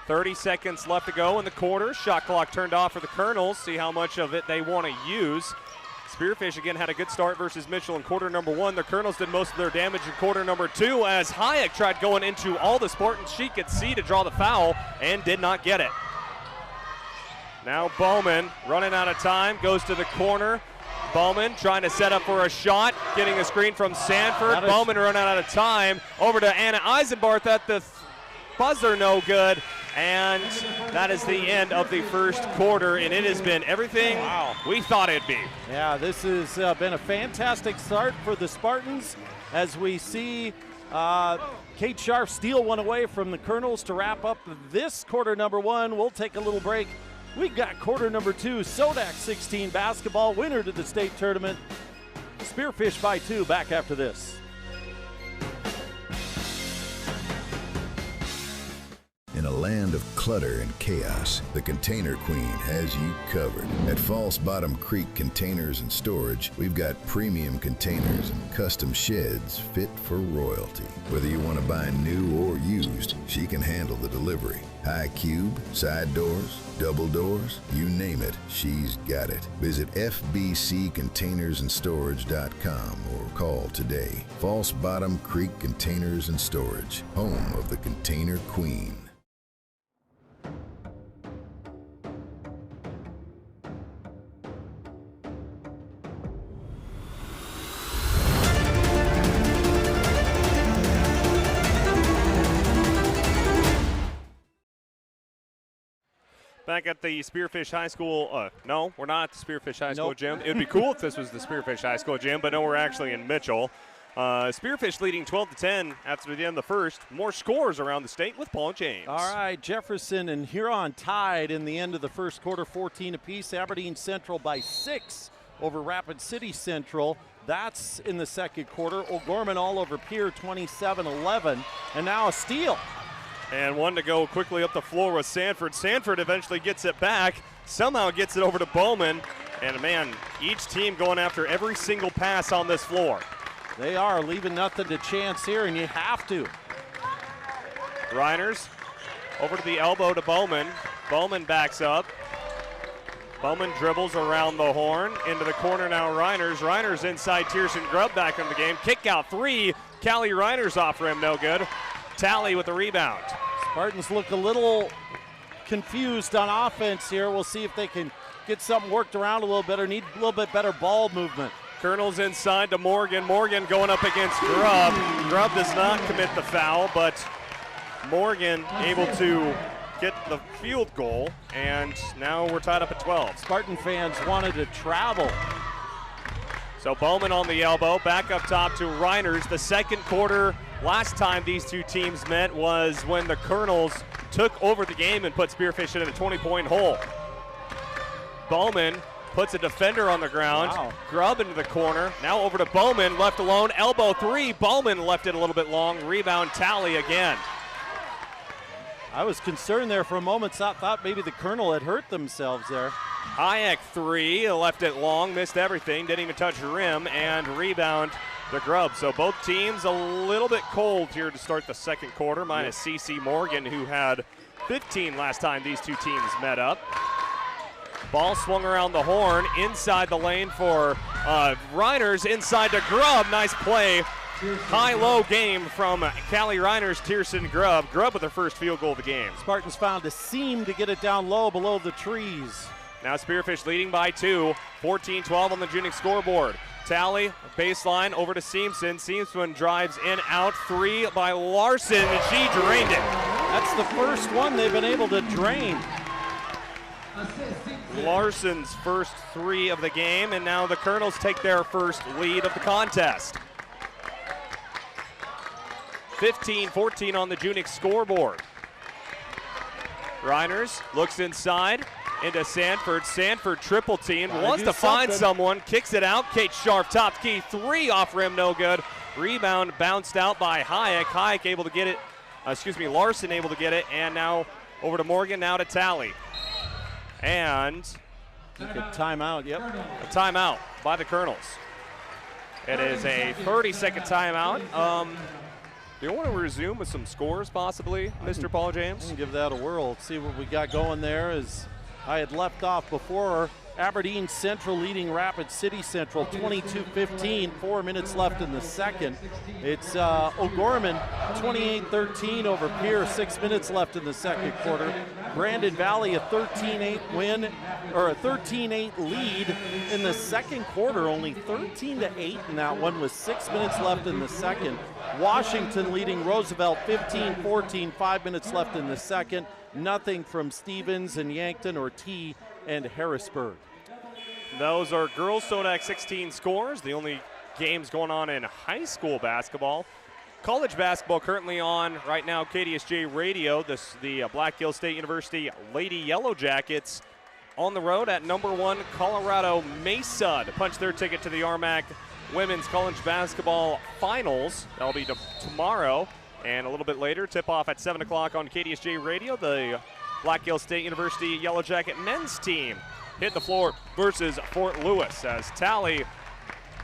30 seconds left to go in the quarter. Shot clock turned off for the Kernels. See how much of it they want to use. Spearfish again had a good start versus Mitchell in quarter number 1. The Kernels did most of their damage in quarter number 2 as Hayek tried going into all the Spartans she could see to draw the foul and did not get it. Now Bowman running out of time, goes to the corner. Bowman trying to set up for a shot, getting a screen from Sanford. Bowman running out of time. Over to Anna Eisenbarth at the buzzer, no good. And that is the end of the first quarter, and it has been everything we thought it'd be.
Yeah, this has been a fantastic start for the Spartans as we see Kate Scharf steal one away from the Kernels to wrap up this quarter number 1. We'll take a little break. We got quarter number 2, SoDak 16 basketball, winner to the state tournament. Spearfish by 2, back after this.
In a land of clutter and chaos, the Container Queen has you covered. At False Bottom Creek Containers and Storage, we've got premium containers and custom sheds fit for royalty. Whether you want to buy new or used, she can handle the delivery. High cube, side doors, double doors, you name it, she's got it. Visit fbccontainersandstorage.com or call today. False Bottom Creek Containers and Storage, home of the Container Queen.
Back at the Spearfish High School, no, we're not at the Spearfish High School gym. It would be cool if this was the Spearfish High School gym, but no, we're actually in Mitchell. Spearfish leading 12-10 after the end of the first. More scores around the state with Paul James.
All right, Jefferson and Huron tied in the end of the first quarter, 14 apiece. Aberdeen Central by 6 over Rapid City Central. That's in the second quarter. O'Gorman all over Pierre, 27-11, and now a steal.
And one to go quickly up the floor with Sanford. Sanford eventually gets it back, somehow gets it over to Bowman. And man, each team going after every single pass on this floor.
They are leaving nothing to chance here, and you have to.
Reiners over to the elbow to Bowman. Bowman backs up. Bowman dribbles around the horn. Into the corner now, Reiners. Reiners inside Tierson Grubb back in the game. Kick out 3. Callie Reiners off rim, no good. Tally with the rebound.
Spartans look a little confused on offense here. We'll see if they can get something worked around a little bit or need a little bit better ball movement.
Kernels inside to Morgan. Morgan going up against Grubb. Grubb does not commit the foul, but Morgan able to get the field goal, and now we're tied up at 12.
Spartan fans wanted to travel.
So Bowman on the elbow, back up top to Reiners. The second quarter, last time these two teams met was when the Kernels took over the game and put Spearfish in a 20-point hole. Bowman puts a defender on the ground.
Wow.
Grubb into the corner. Now over to Bowman, left alone. Elbow 3. Bowman left it a little bit long. Rebound Tally again.
I was concerned there for a moment. Thought maybe the Kernel had hurt themselves there.
Hayek 3, left it long, missed everything, didn't even touch the rim, and rebound the Grubb. So both teams a little bit cold here to start the second quarter, minus CC Morgan, who had 15 last time these two teams met up. Ball swung around the horn, inside the lane for Reiners, inside to Grubb. Nice play. High-low game from Callie Reiners, Tierson Grubb. Grubb with their first field goal of the game.
Spartans found a seam to get it down low below the trees.
Now Spearfish leading by 2, 14-12 on the Junic scoreboard. Tally, baseline, over to Seamson. Seamson drives in, out, 3 by Larson, and she drained it.
That's the first one they've been able to drain.
Larson's first 3 of the game, and now the Kernels take their first lead of the contest. 15-14 on the Junic scoreboard. Reiners looks inside, into Sanford. Sanford triple team, wants
do
to find
something.
someone, kicks it out. Kate Scharf, top key, 3 off rim, no good. Rebound bounced out by Hayek. Hayek able to get it, Larson able to get it, and now over to Morgan, now to Talley. And
Good timeout, yep.
a timeout by the Kernels. It is a 30-second timeout. Do you want to resume with some scores possibly, Mr. Paul James?
I can give that a whirl. See what we got going there. As I had left off before, Aberdeen Central leading Rapid City Central 22-15, 4 minutes left in the second. It's O'Gorman 28-13 over Pierce, 6 minutes left in the second quarter. Brandon Valley a 13-8 win, or a 13-8 lead in the second quarter, only 13-8 in that one with 6 minutes left in the second. Washington leading Roosevelt 15-14, 5 minutes left in the second. Nothing from Stevens and Yankton or T and Harrisburg.
Those are girls SoDak 16 scores. The only games going on in high school basketball. College basketball currently on right now, KDSJ Radio. The Black Hills State University Lady Yellow Jackets on the road at #1 Colorado Mesa to punch their ticket to the RMAC Women's College Basketball Finals. That'll be tomorrow. And a little bit later, tip-off at 7 o'clock on KDSJ Radio. The Black Hills State University Yellow Jacket men's team hit the floor versus Fort Lewis as Talley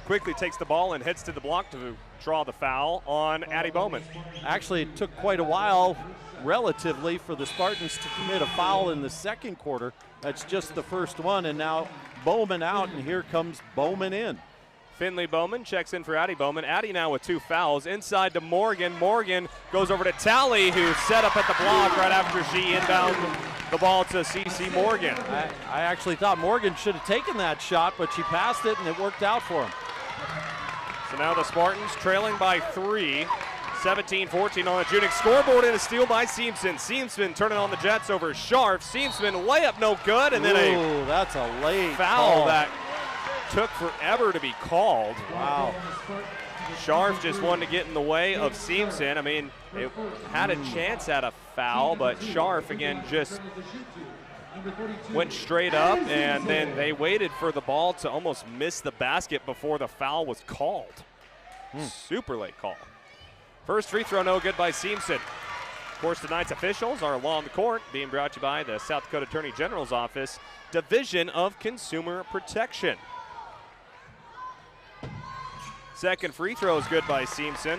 quickly takes the ball and hits to the block to draw the foul on Addie Bowman.
Actually, it took quite a while, relatively, for the Spartans to commit a foul in the second quarter. That's just the first one, and now Bowman out, and here comes Bowman in.
Finley Bowman checks in for Addie Bowman. Addie now with 2 fouls. Inside to Morgan. Morgan goes over to Talley, who's set up at the block right after she inbound the ball to CeCe Morgan.
I actually thought Morgan should have taken that shot, but she passed it, and it worked out for him.
So now the Spartans trailing by 3. 17-14 on the Junick scoreboard, and a steal by Seamson. Seamson turning on the Jets over Scharf. Seamson layup no good, and then
that's a late
foul
call.
that took forever to be called.
Wow.
Scharf just wanted to get in the way of Seamson. I mean, it had a chance at a foul, but Scharf again just went straight up, and then they waited for the ball to almost miss the basket before the foul was called. Super late call. First free throw no good by Seamson. Of course, tonight's officials are Law on the Court, being brought to you by the South Dakota Attorney General's Office, Division of Consumer Protection. Second free throw is good by Seamson.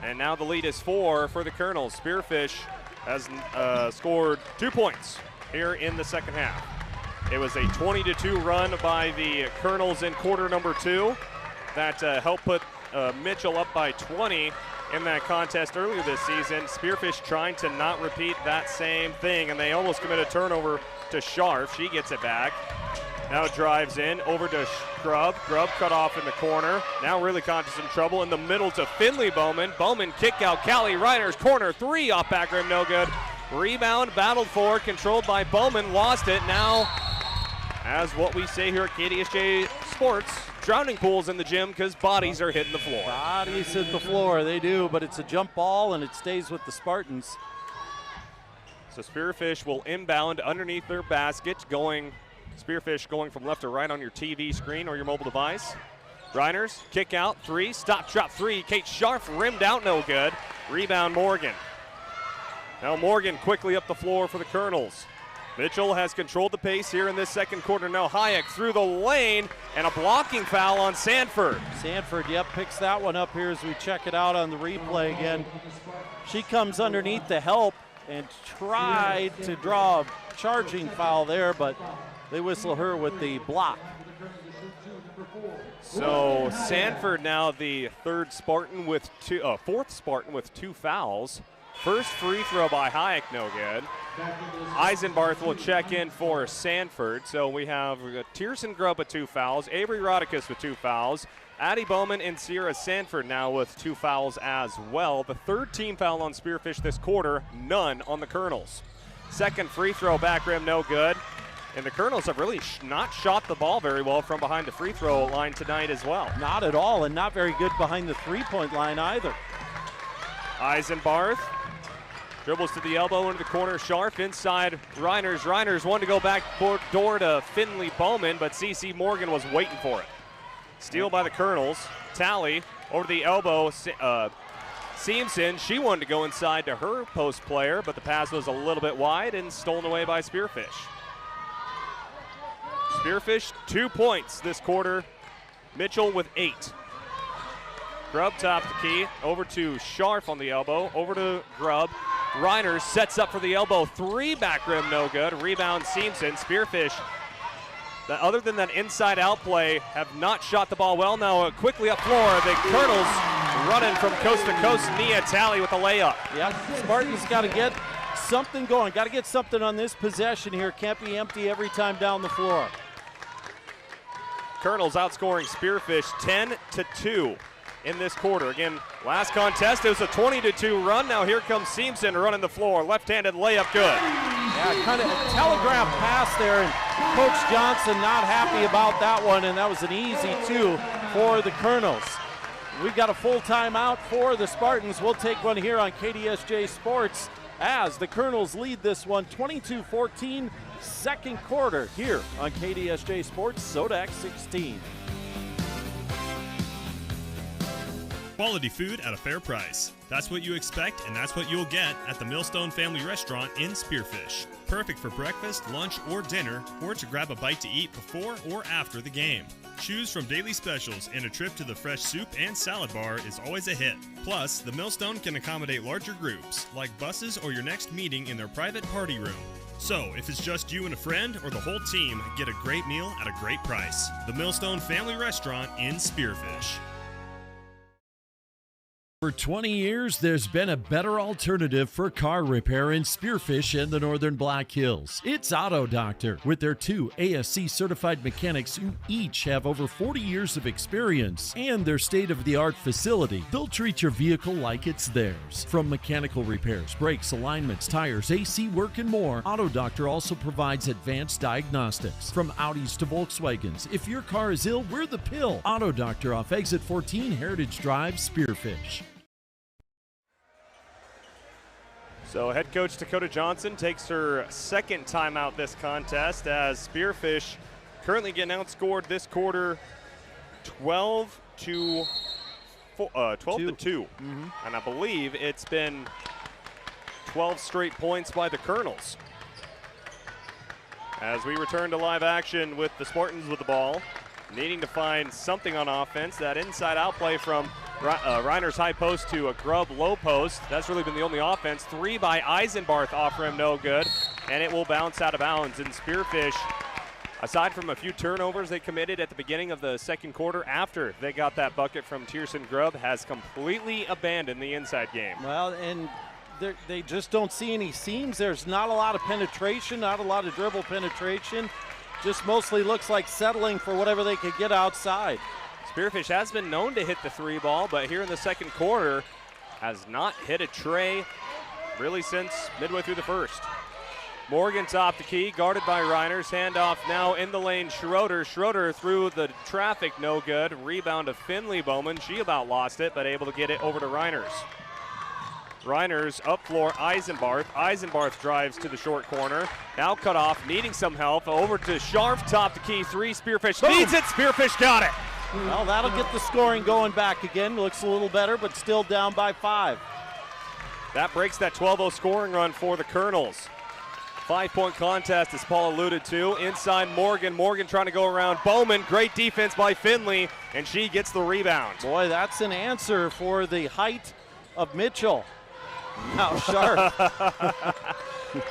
And now the lead is 4 for the Kernels. Spearfish has scored 2 points here in the second half. It was a 20-2 run by the Kernels in quarter number 2 that helped put Mitchell up by 20 in that contest earlier this season. Spearfish trying to not repeat that same thing, and they almost commit a turnover to Scharf. She gets it back. Now drives in, over to Grubb. Grubb cut off in the corner. Now really caught some trouble in the middle to Finley Bowman. Bowman kick out, Callie Reiner's corner 3 off back rim, no good. Rebound, battled for, controlled by Bowman, lost it. Now, as what we say here at KDSJ Sports, drowning pools in the gym because bodies are hitting the floor.
Bodies hit the floor, they do, but it's a jump ball and it stays with the Spartans.
So Spearfish will inbound underneath their basket, Spearfish going from left to right on your TV screen or your mobile device. Reiners, kick out, 3, stop, drop 3. Kate Scharf rimmed out, no good. Rebound Morgan. Now Morgan quickly up the floor for the Kernels. Mitchell has controlled the pace here in this second quarter. Now Hayek through the lane, and a blocking foul on Sanford.
Sanford, yep, picks that one up here as we check it out on the replay again. She comes underneath to help and tried to draw a charging foul there, but they whistle her with the block.
So Sanford now the fourth Spartan with 2 fouls. First free throw by Hayek, no good. Eisenbarth will check in for Sanford. So we have Tierson Grubb with 2 fouls, Avery Rodicus with 2 fouls, Addie Bowman and Sierra Sanford now with 2 fouls as well. The third team foul on Spearfish this quarter, none on the Kernels. Second free throw back rim, no good. And the Kernels have really not shot the ball very well from behind the free throw line tonight as well.
Not at all, and not very good behind the three-point line either.
Eisenbarth Dribbles to the elbow into the corner. Sharp inside Reiners. Reiners wanted to go back door to Finley Bowman, but CC Morgan was waiting for it. Steal by the Kernels. Tally over the elbow. Seamson, she wanted to go inside to her post player, but the pass was a little bit wide and stolen away by Spearfish. Spearfish 2 points this quarter. Mitchell with 8. Grubb top the key, over to Scharf on the elbow, over to Grubb. Reiners sets up for the elbow, 3 back rim, no good. Rebound Seamson. Spearfish, other than that inside out play, have not shot the ball well. Now quickly up floor, the Kernels running from coast to coast. Nia Talley with a layup.
Yeah, Spartans got to get something going. Got to get something on this possession here. Can't be empty every time down the floor.
Kernels outscoring Spearfish 10-2 in this quarter. Again, last contest, it was a 20-2 run. Now here comes Seamson running the floor. Left-handed layup, good.
Yeah, kind of a telegraph pass there, and Coach Johnson not happy about that one, and that was an easy 2 for the Kernels. We've got a full timeout for the Spartans. We'll take one here on KDSJ Sports as the Kernels lead this one 22-14, second quarter here on KDSJ Sports, SoDak 16.
Quality food at a fair price. That's what you expect, and that's what you'll get at the Millstone Family Restaurant in Spearfish. Perfect for breakfast, lunch, or dinner, or to grab a bite to eat before or after the game. Choose from daily specials, and a trip to the fresh soup and salad bar is always a hit. Plus, the Millstone can accommodate larger groups, like buses or your next meeting in their private party room. So, if it's just you and a friend or the whole team, get a great meal at a great price. The Millstone Family Restaurant in Spearfish.
For 20 years, there's been a better alternative for car repair in Spearfish and the Northern Black Hills. It's Auto Doctor, with their 2 ASC-certified mechanics who each have over 40 years of experience and their state-of-the-art facility. They'll treat your vehicle like it's theirs. From mechanical repairs, brakes, alignments, tires, AC work, and more, Auto Doctor also provides advanced diagnostics. From Audis to Volkswagens, if your car is ill, we're the pill. Auto Doctor off Exit 14 Heritage Drive, Spearfish.
So head coach Dakota Johnson takes her second timeout this contest as Spearfish currently getting outscored this quarter 12-2. Mm-hmm. And I believe it's been 12 straight points by the Kernels. As we return to live action with the Spartans with the ball, needing to find something on offense. That inside out play from Reiner's high post to a Grubb low post. That's really been the only offense. 3 by Eisenbarth off rim, no good. And it will bounce out of bounds. And Spearfish, aside from a few turnovers they committed at the beginning of the second quarter after they got that bucket from Tierson Grubb, has completely abandoned the inside game.
Well, and they just don't see any seams. There's not a lot of penetration, not a lot of dribble penetration. Just mostly looks like settling for whatever they could get outside.
Spearfish has been known to hit the 3 ball, but here in the second quarter has not hit a tray really since midway through the first. Morgan top the key, guarded by Reiners. Handoff now in the lane, Schroeder. Schroeder through the traffic, no good. Rebound to Finley Bowman. She about lost it, but able to get it over to Reiners. Reiners up floor, Eisenbarth. Eisenbarth drives to the short corner. Now cut off, needing some help. Over to Scharf, top the key, 3. Spearfish needs it. Spearfish got it.
Well, that'll get the scoring going back again. Looks a little better, but still down by 5.
That breaks that 12-0 scoring run for the Kernels. 5-point contest, as Paul alluded to. Inside Morgan. Morgan trying to go around Bowman. Great defense by Finley, and she gets the rebound.
Boy, that's an answer for the height of Mitchell. Now sharp.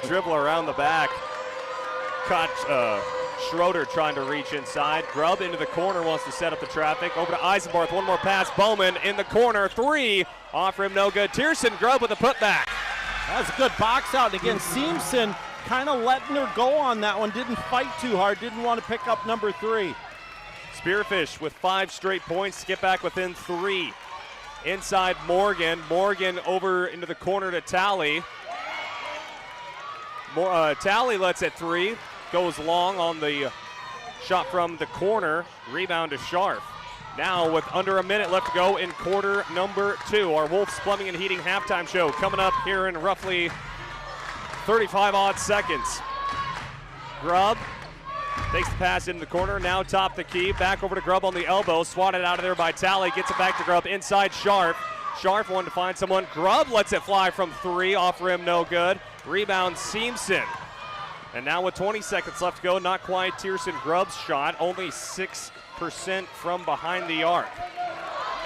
Dribble around the back. Caught Schroeder trying to reach inside. Grubb into the corner, wants to set up the traffic. Over to Eisenbarth, one more pass. Bowman in the corner, 3. Off rim, no good. Tierson Grubb with a putback.
That was a good box out. And again, Seamson kind of letting her go on that one. Didn't fight too hard. Didn't want to pick up number 3.
Spearfish with 5 straight points to get back within 3. Inside Morgan. Morgan over into the corner to Tally. Tally lets it 3. Goes long on the shot from the corner. Rebound to Scharf. Now with under a minute left to go in quarter number 2. Our Wolves Plumbing and Heating halftime show coming up here in roughly 35 odd seconds. Grubb takes the pass into the corner, now top the key, back over to Grubb on the elbow, swatted out of there by Talley, gets it back to Grubb, inside Sharp. Sharp wanted to find someone, Grubb lets it fly from 3, off rim, no good. Rebound Seamson. And now with 20 seconds left to go, not quite Tierson Grubb's shot, only 6% from behind the arc.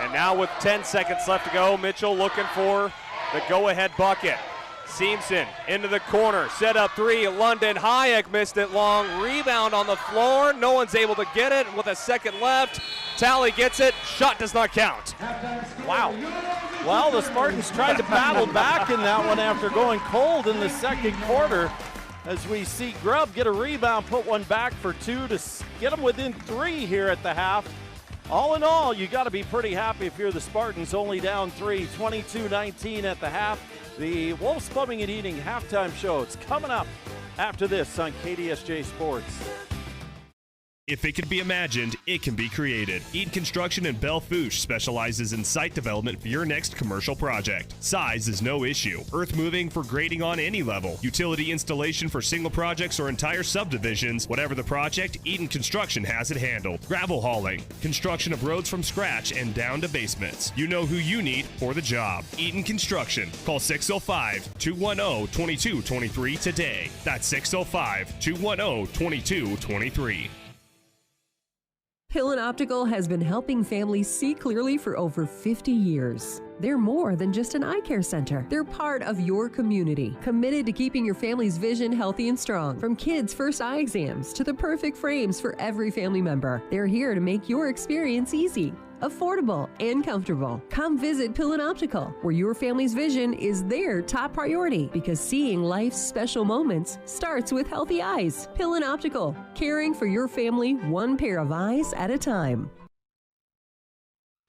And now with 10 seconds left to go, Mitchell looking for the go-ahead bucket. Seamson into the corner, set up 3, London, Hayek missed it long, rebound on the floor, no one's able to get it with a second left. Talley gets it, shot does not count.
Wow. Well, the Spartans tried to battle back in that one after going cold in the second quarter, as we see Grubb get a rebound, put one back for 2 to get them within 3 here at the half. All in all, you got to be pretty happy if you're the Spartans, only down 3, 22-19 at the half. The Wolves Plumbing and Heating halftime show, it's coming up after this on KDSJ Sports.
If it can be imagined, it can be created. Eaton Construction in Belle-Fourche specializes in site development for your next commercial project. Size is no issue. Earth moving for grading on any level. Utility installation for single projects or entire subdivisions. Whatever the project, Eaton Construction has it handled. Gravel hauling. Construction of roads from scratch and down to basements. You know who you need for the job. Eaton Construction. Call 605-210-2223 today. That's 605-210-2223.
Pillen Optical has been helping families see clearly for over 50 years. They're more than just an eye care center. They're part of your community, committed to keeping your family's vision healthy and strong. From kids' first eye exams to the perfect frames for every family member, they're here to make your experience easy, affordable, and comfortable. Come visit Pillen Optical, where your family's vision is their top priority, because seeing life's special moments starts with healthy eyes. Pillen Optical, caring for your family one pair of eyes at a time.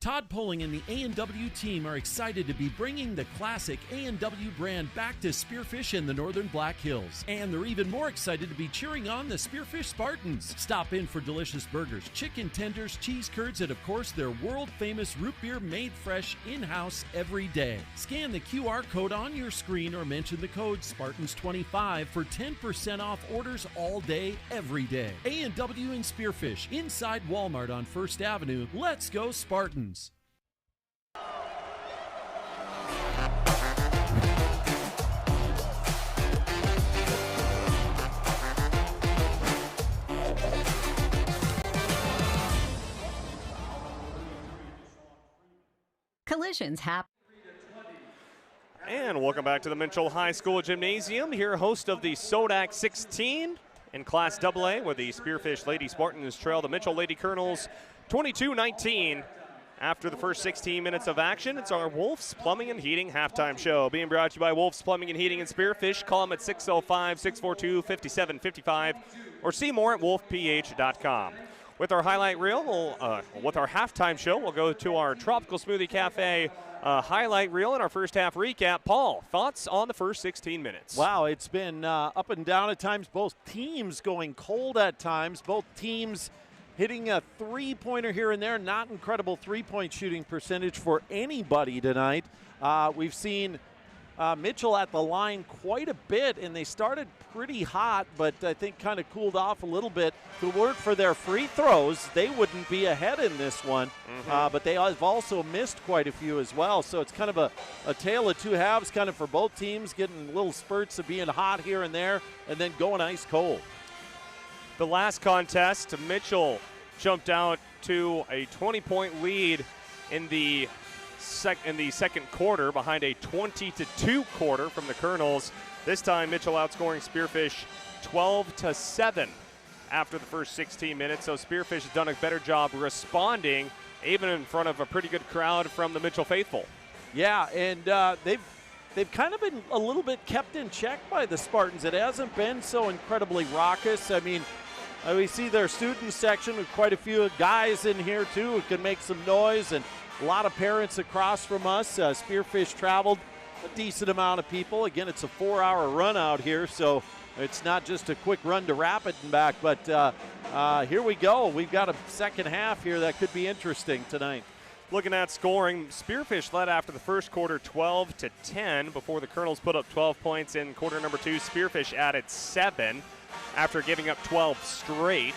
Todd Poling and the A&W team are excited to be bringing the classic A&W brand back to Spearfish in the Northern Black Hills. And they're even more excited to be cheering on the Spearfish Spartans. Stop in for delicious burgers, chicken tenders, cheese curds, and of course their world-famous root beer made fresh in-house every day. Scan the QR code on your screen or mention the code Spartans25 for 10% off orders all day, every day. A&W and Spearfish, inside Walmart on 1st Avenue. Let's go Spartans!
Collisions happen.
And welcome back to the Mitchell High School Gymnasium. Here, host of the SoDak 16 in Class AA, where the Spearfish Lady Spartans trail the Mitchell Lady Kernels 22-19. After the first 16 minutes of action, it's our Wolves Plumbing and Heating halftime show. Being brought to you by Wolves Plumbing and Heating and Spearfish. Call them at 605-642-5755 or see more at wolfph.com. With our highlight reel, with our halftime show, we'll go to our Tropical Smoothie Cafe highlight reel in our first half recap. Paul, thoughts on the first 16 minutes?
Wow, it's been up and down at times. Both teams going cold at times. Both teams hitting a three-pointer here and there. Not incredible three-point shooting percentage for anybody tonight. We've seen Mitchell at the line quite a bit, and they started pretty hot, but I think kind of cooled off a little bit. The word for their free throws, they wouldn't be ahead in this one, but they have also missed quite a few as well. So it's kind of a tale of two halves kind of for both teams, getting little spurts of being hot here and there, and then going ice cold.
The last contest, Mitchell jumped out to a 20-point lead in the second quarter behind a 20-2 quarter from the Kernels. This time Mitchell outscoring Spearfish 12-7 after the first 16 minutes. So Spearfish has done a better job responding, even in front of a pretty good crowd from the Mitchell faithful.
Yeah, and they've kind of been a little bit kept in check by the Spartans. It hasn't been so incredibly raucous. I mean, we see their student section with quite a few guys in here too who can make some noise, and a lot of parents across from us. Spearfish traveled a decent amount of people. Again, it's a 4-hour run out here, so it's not just a quick run to Rapid and back, but Here we go. We've got a second half here that could be interesting tonight.
Looking at scoring, Spearfish led after the first quarter 12-10 before the Kernels put up 12 points in quarter number 2. Spearfish added 7 after giving up 12 straight.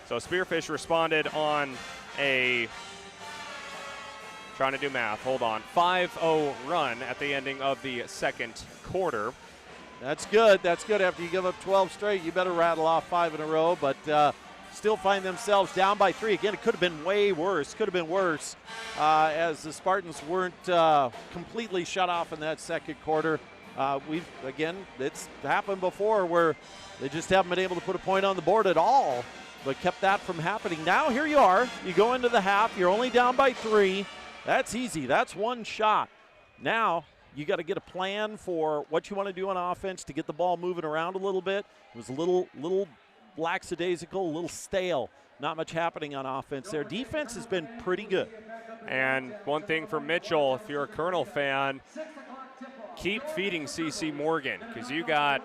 So Spearfish responded on a, trying to do math, hold on, 5-0 run at the ending of the second quarter.
That's good. That's good. After you give up 12 straight, you better rattle off 5 in a row, but still find themselves down by 3. Again, it could have been way worse. Could have been worse as the Spartans weren't completely shut off in that second quarter. It's happened before where they just haven't been able to put a point on the board at all, but kept that from happening. Now here you are. You go into the half. You're only down by 3. That's easy. That's one shot. Now you got to get a plan for what you want to do on offense to get the ball moving around a little bit. It was a little lackadaisical, a little stale. Not much happening on offense there. Defense has been pretty good.
And one thing for Mitchell, if you're a Kernel fan, keep feeding CC Morgan, because you got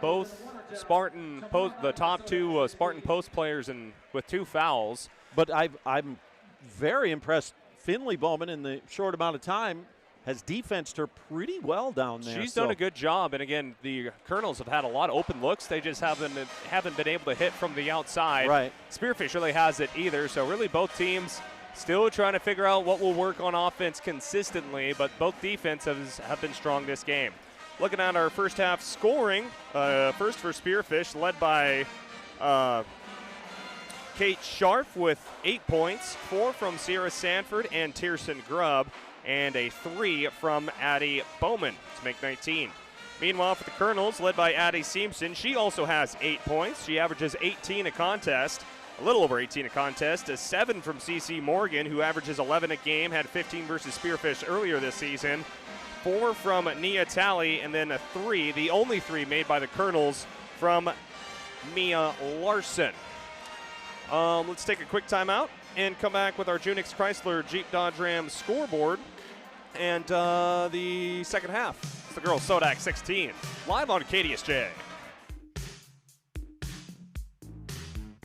both Spartan the top 2 Spartan post players with 2 fouls.
But I'm very impressed. Finley Bowman, in the short amount of time, has defensed her pretty well down there.
She's done a good job, and again, the Kernels have had a lot of open looks. They just haven't been able to hit from the outside.
Right.
Spearfish really has it either, so really both teams still trying to figure out what will work on offense consistently, but both defenses have been strong this game. Looking at our first half scoring, first for Spearfish, led by Kate Scharf with 8 points, 4 from Sierra Sanford and Tierson Grubb, and a 3 from Addie Bowman to make 19. Meanwhile, for the Kernels, led by Addie Simpson, she also has 8 points. She averages 18 a contest, a little over 18 a contest. A 7 from CC Morgan, who averages 11 a game, had 15 versus Spearfish earlier this season. 4 from Nia Talley, and then a 3, the only 3 made by the Kernels, from Mia Larson. Let's take a quick timeout and come back with our Junix Chrysler Jeep Dodge Ram scoreboard and the second half. It's the girls SoDak 16, live on KDSJ.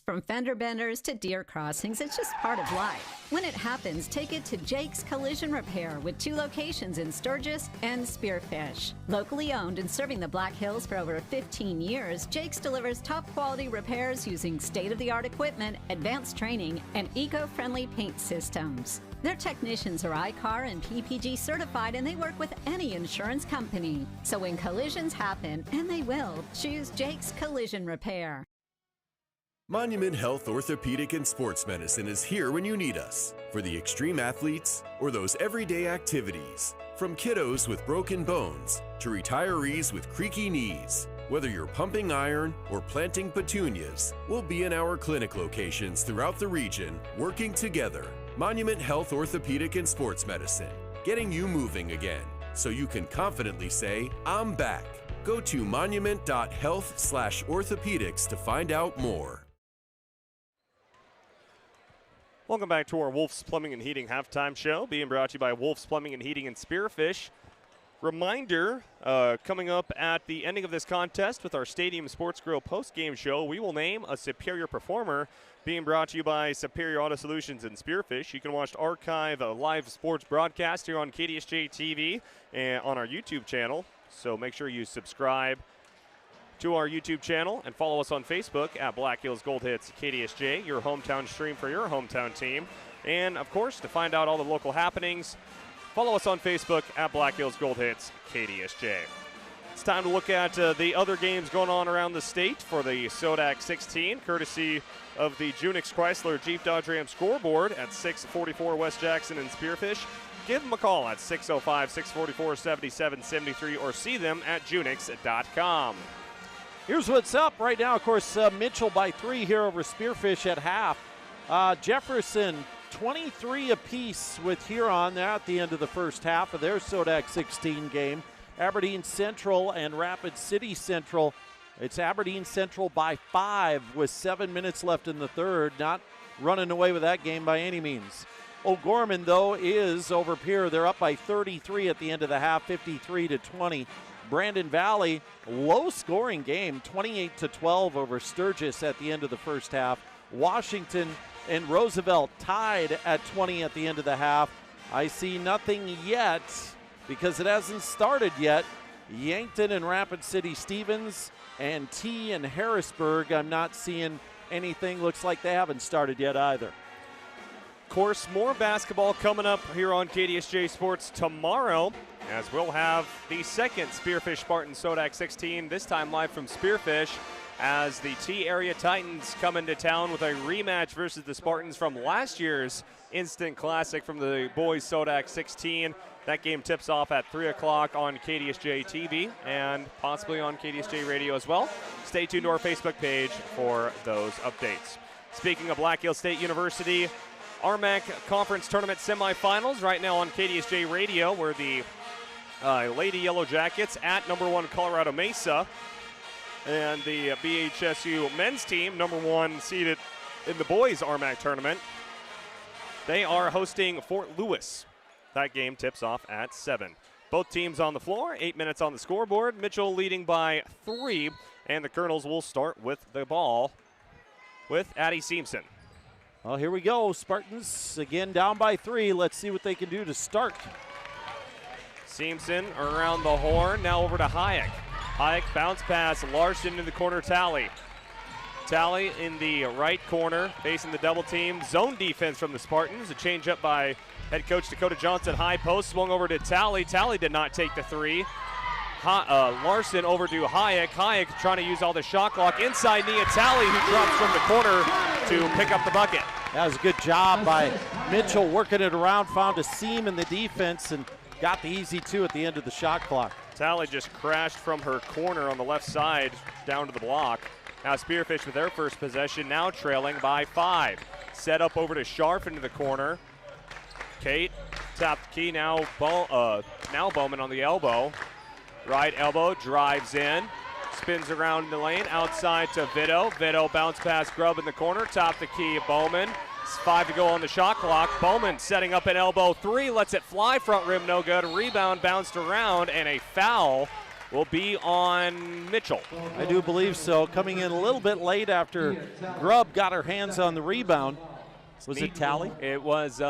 From fender benders to deer crossings, it's just part of life. When it happens, take it to Jake's Collision Repair with 2 locations in Sturgis and Spearfish. Locally owned and serving the Black Hills for over 15 years, Jake's delivers top-quality repairs using state-of-the-art equipment, advanced training, and eco-friendly paint systems. Their technicians are ICAR and PPG certified, and they work with any insurance company. So when collisions happen, and they will, choose Jake's Collision Repair.
Monument Health Orthopedic and Sports Medicine is here when you need us for the extreme athletes or those everyday activities. From kiddos with broken bones to retirees with creaky knees. Whether you're pumping iron or planting petunias, we'll be in our clinic locations throughout the region working together. Monument Health Orthopedic and Sports Medicine, getting you moving again so you can confidently say, I'm back. Go to monument.health/orthopedics to find out more.
Welcome back to our Wolf's Plumbing and Heating halftime show, being brought to you by Wolf's Plumbing and Heating and Spearfish. Reminder, coming up at the ending of this contest with our Stadium Sports Grill post-game show, we will name a superior performer, being brought to you by Superior Auto Solutions and Spearfish. You can watch archive live sports broadcast here on KDSJ-TV and on our YouTube channel, so make sure you subscribe to our YouTube channel and follow us on Facebook at Black Hills Gold Hits KDSJ, your hometown stream for your hometown team. And, of course, to find out all the local happenings, follow us on Facebook at Black Hills Gold Hits KDSJ. It's time to look at the other games going on around the state for the SoDak 16, courtesy of the Junix Chrysler Jeep Dodge Ram scoreboard at 644 West Jackson and Spearfish. Give them a call at 605-644-7773 or see them at junix.com.
Here's what's up right now. Of course, Mitchell by 3 here over Spearfish at half. Jefferson 23 apiece with Huron there at the end of the first half of their SoDak 16 game. Aberdeen Central and Rapid City Central. It's Aberdeen Central by 5 with 7 minutes left in the third. Not running away with that game by any means. O'Gorman, though, is over Pierre. They're up by 33 at the end of the half, 53-20. Brandon Valley, low-scoring game, 28-12 over Sturgis at the end of the first half. Washington and Roosevelt tied at 20 at the end of the half. I see nothing yet because it hasn't started yet. Yankton and Rapid City Stevens and T and Harrisburg, I'm not seeing anything. Looks like they haven't started yet either.
Of course, more basketball coming up here on KDSJ Sports tomorrow, as we'll have the second Spearfish Spartan SoDak 16, this time live from Spearfish, as the T-Area Titans come into town with a rematch versus the Spartans from last year's Instant Classic from the boys SoDak 16. That game tips off at 3 o'clock on KDSJ-TV and possibly on KDSJ Radio as well. Stay tuned to our Facebook page for those updates. Speaking of Black Hill State University, RMAC Conference Tournament semifinals right now on KDSJ Radio, where the Lady Yellow Jackets at number 1 Colorado Mesa and the BHSU men's team, number 1 seeded in the boys RMAC tournament, they are hosting Fort Lewis. That game tips off at 7. Both teams on the floor, 8 minutes on the scoreboard. Mitchell leading by 3, and the Kernels will start with the ball with Addie Seamson.
Well, here we go. Spartans again down by 3. Let's see what they can do to start.
Seamson around the horn, now over to Hayek. Hayek bounce pass, Larson in the corner, Talley. Talley in the right corner, facing the double team. Zone defense from the Spartans. A change up by head coach Dakota Johnson. High post, swung over to Talley. Talley did not take the 3. Larson over to Hayek. Hayek trying to use all the shot clock. Inside Nia Talley, who drops from the corner to pick up the bucket.
That was a good job by Mitchell working it around, found a seam in the defense, and got the easy 2 at the end of the shot clock.
Talley just crashed from her corner on the left side down to the block. Now Spearfish with their first possession, now trailing by 5. Set up over to Scharf into the corner. Kate tapped the key, now Bowman on the elbow. Right elbow, drives in, spins around the lane, outside to Vito. Vito bounce pass Grubb in the corner, top the key, Bowman. 5 to go on the shot clock. Bowman setting up an elbow 3, lets it fly, front rim no good. Rebound bounced around, and a foul will be on Mitchell.
I do believe so. Coming in a little bit late after Grubb got her hands on the rebound. Was it Talley?
It was,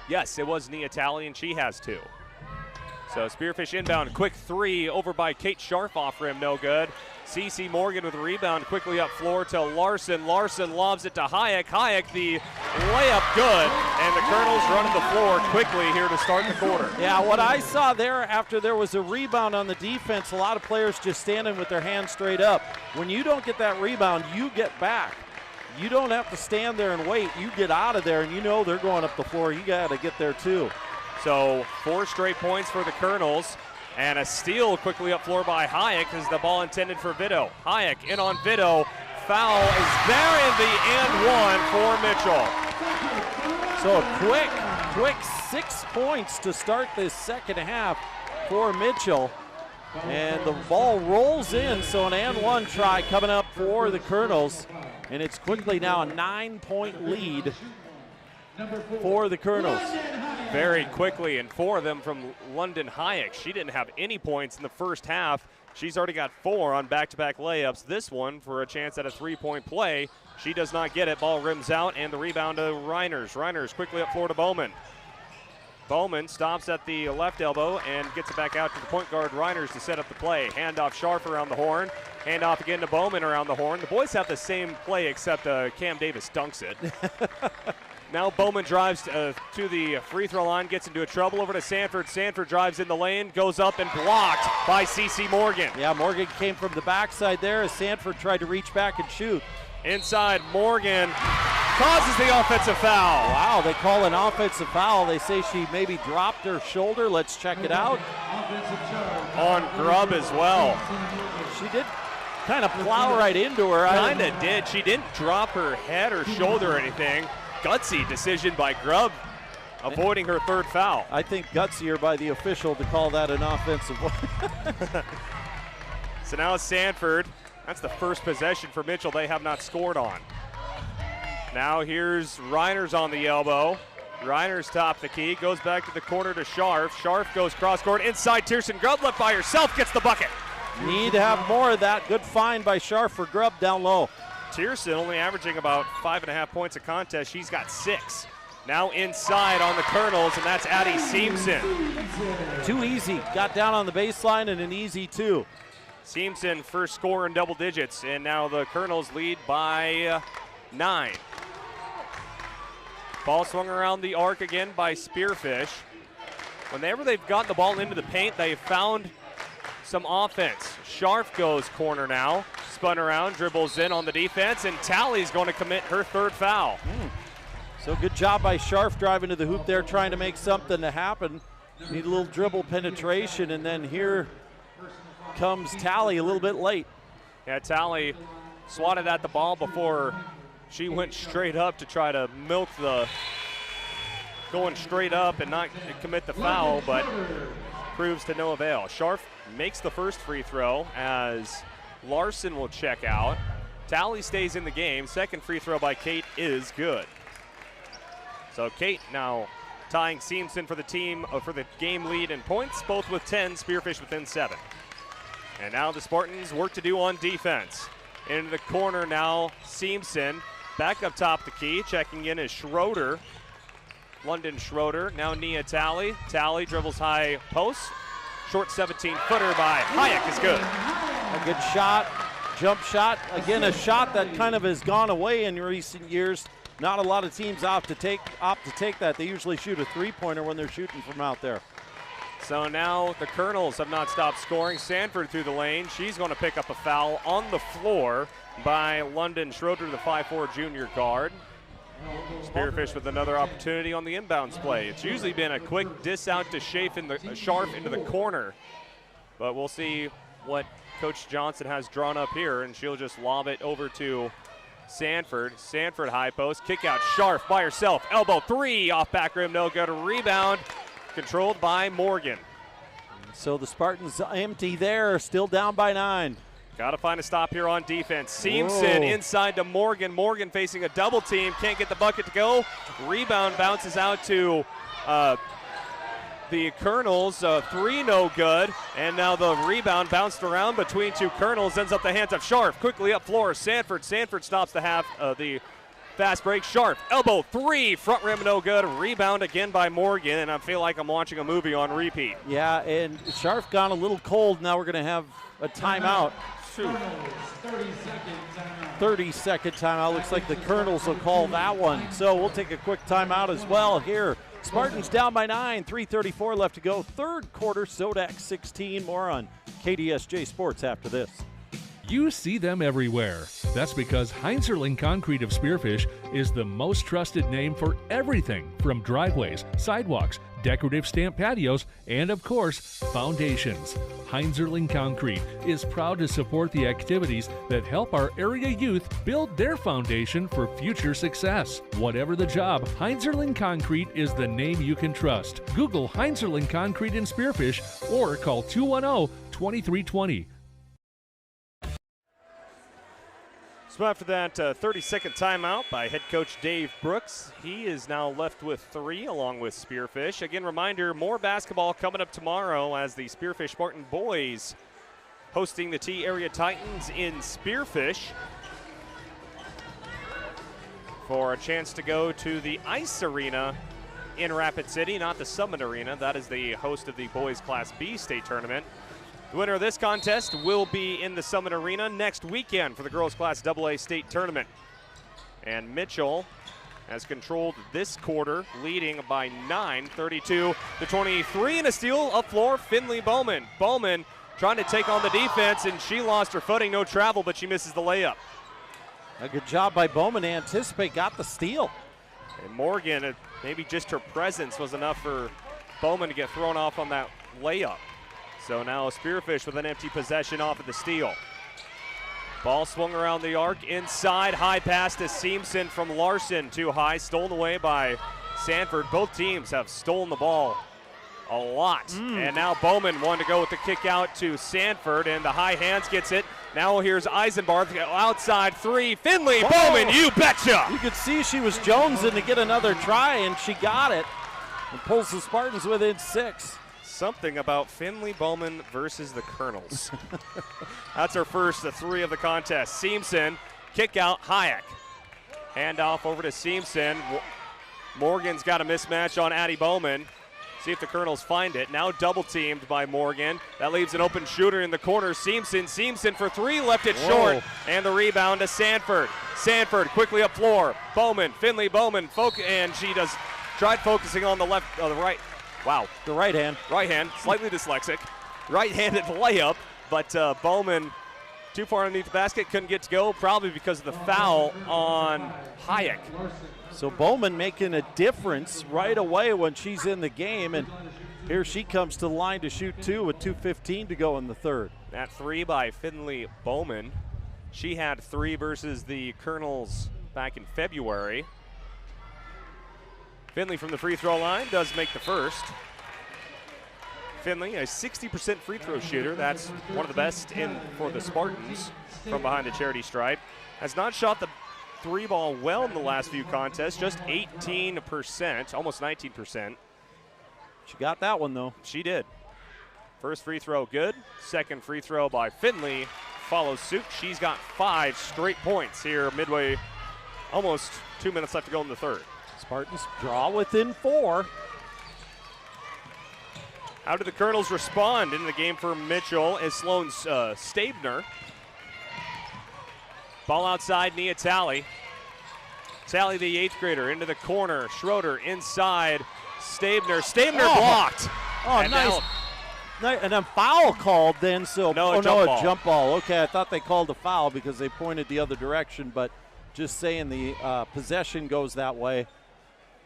yes, it was Nia Talley, and she has 2. So Spearfish inbound, quick 3 over by Kate Scharf off rim, no good. CeCe Morgan with a rebound quickly up floor to Larson. Larson lobs it to Hayek. Hayek, the layup good, and the Kernels running the floor quickly here to start the quarter.
Yeah, what I saw there after there was a rebound on the defense, a lot of players just standing with their hands straight up. When you don't get that rebound, you get back. You don't have to stand there and wait. You get out of there, and you know they're going up the floor. You got to get there too.
So 4 straight points for the Kernels. And a steal quickly up floor by Hayek is the ball intended for Vito. Hayek in on Vito. Foul is there in the and 1 for Mitchell.
So a quick 6 points to start this second half for Mitchell. And the ball rolls in, so an and 1 try coming up for the Kernels. And it's quickly now a 9-point lead for the Kernels.
Very quickly, and 4 of them from London Hayek. She didn't have any points in the first half. She's already got 4 on back-to-back layups. This one for a chance at a 3-point play. She does not get it. Ball rims out, and the rebound to Reiners. Reiners quickly up floor to Bowman. Bowman stops at the left elbow and gets it back out to the point guard Reiners to set up the play. Handoff Scharf around the horn. Handoff again to Bowman around the horn. The boys have the same play except Cam Davis dunks it. Now Bowman drives to the free throw line, gets into a trouble over to Sanford. Sanford drives in the lane, goes up and blocked by CeCe Morgan.
Yeah, Morgan came from the backside there as Sanford tried to reach back and shoot.
Inside, Morgan causes the offensive foul.
Wow, they call an offensive foul. They say she maybe dropped her shoulder. Let's check it out.
On Grubb as well.
She did kind of plow right into her.
Kind of did. She didn't drop her head or shoulder or anything. Gutsy decision by Grubb, avoiding her 3rd foul.
I think gutsier by the official to call that an offensive one.
So now Sanford. That's the first possession for Mitchell they have not scored on. Now here's Reiners on the elbow. Reiners top the key, goes back to the corner to Scharf. Scharf goes cross court inside. Tiersten Grubb left by herself, gets the bucket.
Need to have more of that. Good find by Scharf for Grubb down low.
Tierson only averaging about 5.5 points a contest. She's got 6. Now inside on the Kernels, and that's Addie Seamson.
Too easy. Got down on the baseline and an easy 2.
Seamson first score in double digits, and now the Kernels lead by 9. Ball swung around the arc again by Spearfish. Whenever they've gotten the ball into the paint, they've found some offense. Scharf goes corner now, spun around, dribbles in on the defense, and Tally's going to commit her 3rd foul.
So good job by Scharf driving to the hoop there, trying to make something to happen. Need a little dribble penetration, and then here comes Tally a little bit late.
Yeah, Tally swatted at the ball before she went straight up to try to milk the going straight up and not commit the foul, but proves to no avail. Scharf makes the first free throw as Larson will check out. Tally stays in the game. Second free throw by Kate is good. So Kate now tying Seamson for the game lead in points, both with 10, Spearfish within 7. And now the Spartans work to do on defense. Into the corner now, Seamson. Back up top the key, checking in is Schroeder. London Schroeder, now Nia Tally. Tally dribbles high post. Short 17-footer by Hayek is good.
A good shot, jump shot. Again, a shot that kind of has gone away in recent years. Not a lot of teams opt to take that. They usually shoot a 3-pointer when they're shooting from out there.
So now the Kernels have not stopped scoring. Sanford through the lane. She's going to pick up a foul on the floor by London Schroeder, the 5'4" junior guard. Spearfish with another opportunity on the inbounds play. It's usually been a quick diss out to Scharf into the corner. But we'll see what Coach Johnson has drawn up here, and she'll just lob it over to Sanford. Sanford high post, kick out Scharf by herself. Elbow 3 off back rim, no good. Rebound controlled by Morgan.
So the Spartans empty there, still down by 9.
Got to find a stop here on defense. Seamson inside to Morgan. Morgan facing a double team. Can't get the bucket to go. Rebound bounces out to the Kernels. 3 no good. And now the rebound bounced around between 2 Kernels. Ends up the hands of Scharf. Quickly up floor. Sanford. Sanford stops the the fast break. Scharf. Elbow 3. Front rim no good. Rebound again by Morgan. And I feel like I'm watching a movie on repeat.
Yeah, and Scharf gone a little cold. Now we're going to have a timeout. 30-second timeout. Looks like the Kernels will call that one. So we'll take a quick timeout as well here. Spartans down by 9, 3:34 left to go. Third quarter, SoDak 16. More on KDSJ Sports after this.
You see them everywhere. That's because Heinzerling Concrete of Spearfish is the most trusted name for everything from driveways, sidewalks, decorative stamp patios, and of course, foundations. Heinzerling Concrete is proud to support the activities that help our area youth build their foundation for future success. Whatever the job, Heinzerling Concrete is the name you can trust. Google Heinzerling Concrete in Spearfish or call 210-2320.
So after that 30-second timeout by head coach Dave Brooks, he is now left with 3 along with Spearfish. Again, reminder, more basketball coming up tomorrow as the Spearfish Spartan boys hosting the T-Area Titans in Spearfish for a chance to go to the Ice Arena in Rapid City, not the Summit Arena. That is the host of the boys Class B state tournament. The winner of this contest will be in the Summit Arena next weekend for the girls Class AA state tournament. And Mitchell has controlled this quarter, leading by 9, 32-23, and a steal up floor, Finley Bowman. Bowman trying to take on the defense, and she lost her footing, no travel, but she misses the layup.
A good job by Bowman to anticipate, got the steal.
And Morgan, maybe just her presence was enough for Bowman to get thrown off on that layup. So now Spearfish with an empty possession off of the steal. Ball swung around the arc, inside, high pass to Seamson from Larson, too high, stolen away by Sanford. Both teams have stolen the ball a lot. And now Bowman wanted to go with the kick out to Sanford, and the high hands gets it. Now here's Eisenbarth, outside 3, Finley Bowman, you betcha!
You could see she was jonesing to get another try, and she got it. And pulls the Spartans within 6.
Something about Finley Bowman versus the Kernels. That's our first 3 of the contest. Seamson Kick out, Hayek. Handoff over to Seamson. Morgan's got a mismatch on Addie Bowman. See if the Kernels find it. Now double teamed by Morgan. That leaves an open shooter in the corner. Seamson for three, left it short. And the rebound to Sanford. Sanford quickly up floor. Bowman, Finley Bowman, and she tried focusing on the right. Wow.
The right hand.
Right hand, slightly dyslexic. Right-handed layup, but Bowman too far underneath the basket, couldn't get to go, probably because of the foul on Hayek.
So Bowman making a difference right away when she's in the game, and here she comes to the line to shoot two with 2:15 to go in the third.
That three by Finley Bowman. She had three versus the Kernels back in February. Finley from the free throw line does make the first. Finley, a 60% free throw shooter. That's one of the best for the Spartans from behind the charity stripe. Has not shot the three ball well in the last few contests, just 18%, almost 19%.
She got that one, though.
She did. First free throw good. Second free throw by Finley follows suit. She's got 5 straight points here midway, almost 2 minutes left to go in the third.
Spartans draw within 4.
How did the Kernels respond in the game for Mitchell is Sloan Stabner. Ball outside, Nia Talley. Talley, the 8th grader, into the corner. Schroeder inside. Stabner blocked.
Oh, and nice. And then foul called then. So
a
jump ball. Okay, I thought they called a foul because they pointed the other direction, but just saying the possession goes that way.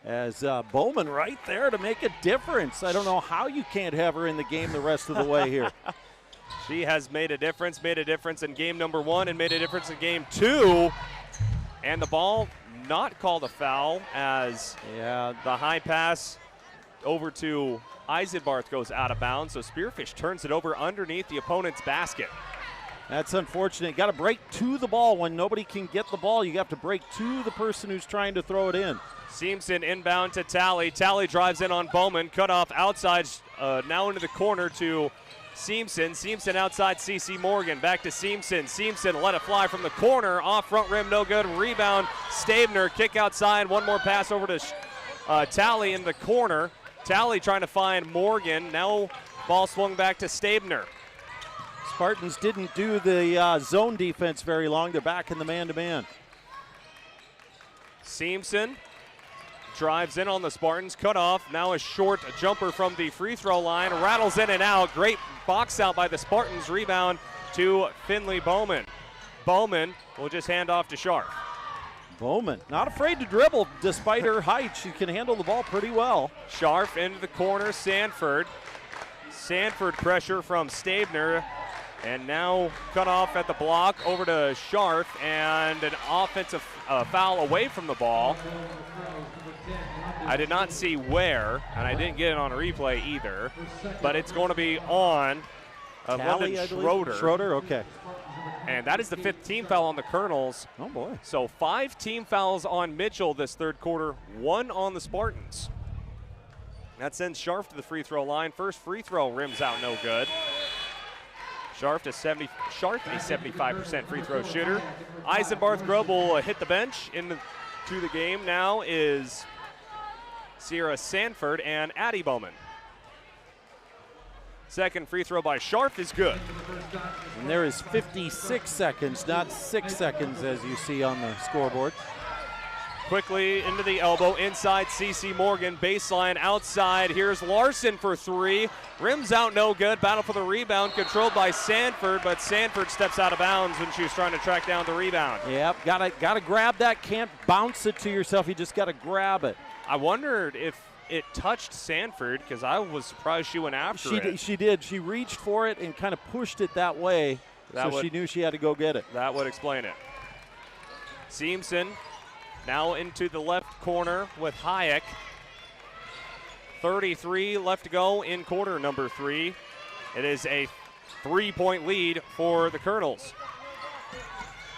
As Bowman right there to make a difference. I don't know how you can't have her in the game the rest of the way here.
She has made a difference in game number 1 and made a difference in game 2. And the ball not called a foul as the high pass over to Eisenbarth goes out of bounds. So Spearfish turns it over underneath the opponent's basket.
That's unfortunate. Got to break to the ball when nobody can get the ball. You have to break to the person who's trying to throw it in.
Seamson inbound to Talley. Talley drives in on Bowman. Cut off outside, now into the corner to Seamson. Seamson outside CC Morgan. Back to Seamson. Seamson let it fly from the corner. Off front rim, no good. Rebound, Stabner. Kick outside. One more pass over to Talley in the corner. Talley trying to find Morgan. Now ball swung back to Stabner.
Spartans didn't do the zone defense very long. They're back in the man-to-man.
Seamson drives in on the Spartans, cut off. Now a short jumper from the free throw line, rattles in and out. Great box out by the Spartans. Rebound to Finley Bowman. Bowman will just hand off to Sharp.
Bowman, not afraid to dribble despite her height. She can handle the ball pretty well.
Sharp into the corner, Sanford. Sanford pressure from Stabner. And now cut off at the block over to Sharp, and an offensive foul away from the ball. I did not see where, and I didn't get it on a replay either, but it's going to be on London Schroeder.
Schroeder, okay.
And that is the 5th team foul on the Kernels.
Oh, boy.
So 5 team fouls on Mitchell this third quarter, 1 on the Spartans. That sends Sharp to the free throw line. First free throw rims out no good. Sharp, a 75% free throw shooter. Eisenbarth Grubb will hit the bench. Into the game now is Sierra Sanford and Addie Bowman. Second free throw by Sharp is good.
And there is 56 seconds, not 6 seconds as you see on the scoreboard.
Quickly into the elbow, inside CC Morgan, baseline outside. Here's Larson for 3. Rims out no good. Battle for the rebound, controlled by Sanford, but Sanford steps out of bounds when she was trying to track down the rebound.
Yep, gotta grab that. Can't bounce it to yourself. You just gotta grab it.
I wondered if it touched Sanford because I was surprised she went after it.
She did. She reached for it and kind of pushed it that way, she knew she had to go get it.
That would explain it. Seamson now into the left corner with Hayek. 33 left to go in quarter number 3. It is a 3-point lead for the Kernels.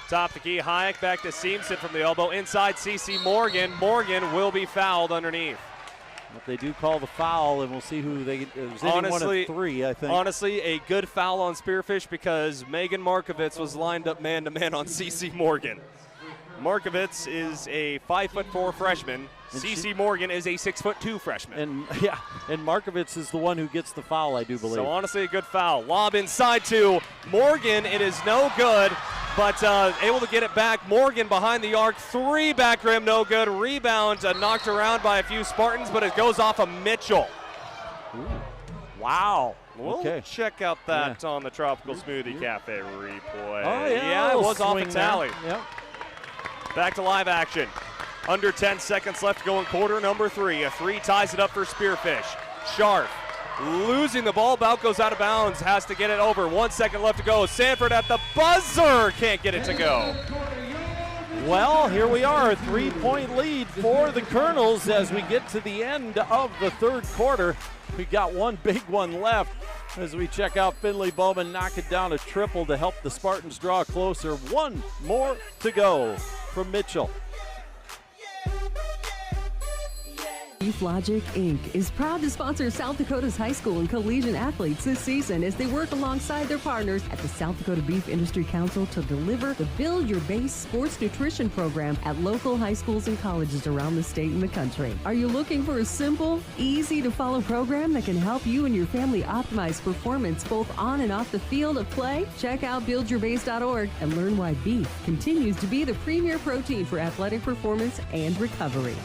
Top the key, Hayek back to Seamson from the elbow. Inside CC Morgan. Morgan will be fouled underneath.
But they do call the foul, and we'll see who they get. There's one of three, I think.
Honestly, a good foul on Spearfish because Megan Markovitz was lined up man-to-man on CeCe Morgan. Markovitz is a 5'4" freshman. CeCe Morgan is a 6'2" freshman.
And Markovitz is the one who gets the foul, I do believe.
So honestly, a good foul. Lob inside to Morgan. It is no good, but able to get it back. Morgan behind the arc. 3 back rim, no good. Rebound knocked around by a few Spartans, but it goes off of Mitchell.
Ooh. Wow.
We'll check out that on the Tropical Smoothie Cafe replay.
Oh,
yeah, it was off a tally.
Yep.
Back to live action. Under 10 seconds left to go in quarter number 3. A 3 ties it up for Spearfish. Sharp losing the ball. Bout goes out of bounds. Has to get it over. 1 second left to go. Sanford at the buzzer. Can't get it to go.
Well, here we are. A 3-point lead for the Kernels as we get to the end of the third quarter. We got one big one left as we check out Finley Bowman knock it down a triple to help the Spartans draw closer. One more to go from Mitchell.
Beef Logic Inc. is proud to sponsor South Dakota's high school and collegiate athletes this season as they work alongside their partners at the South Dakota Beef Industry Council to deliver the Build Your Base Sports Nutrition Program at local high schools and colleges around the state and the country. Are you looking for a simple, easy-to-follow program that can help you and your family optimize performance both on and off the field of play? Check out buildyourbase.org and learn why beef continues to be the premier protein for athletic performance and recovery.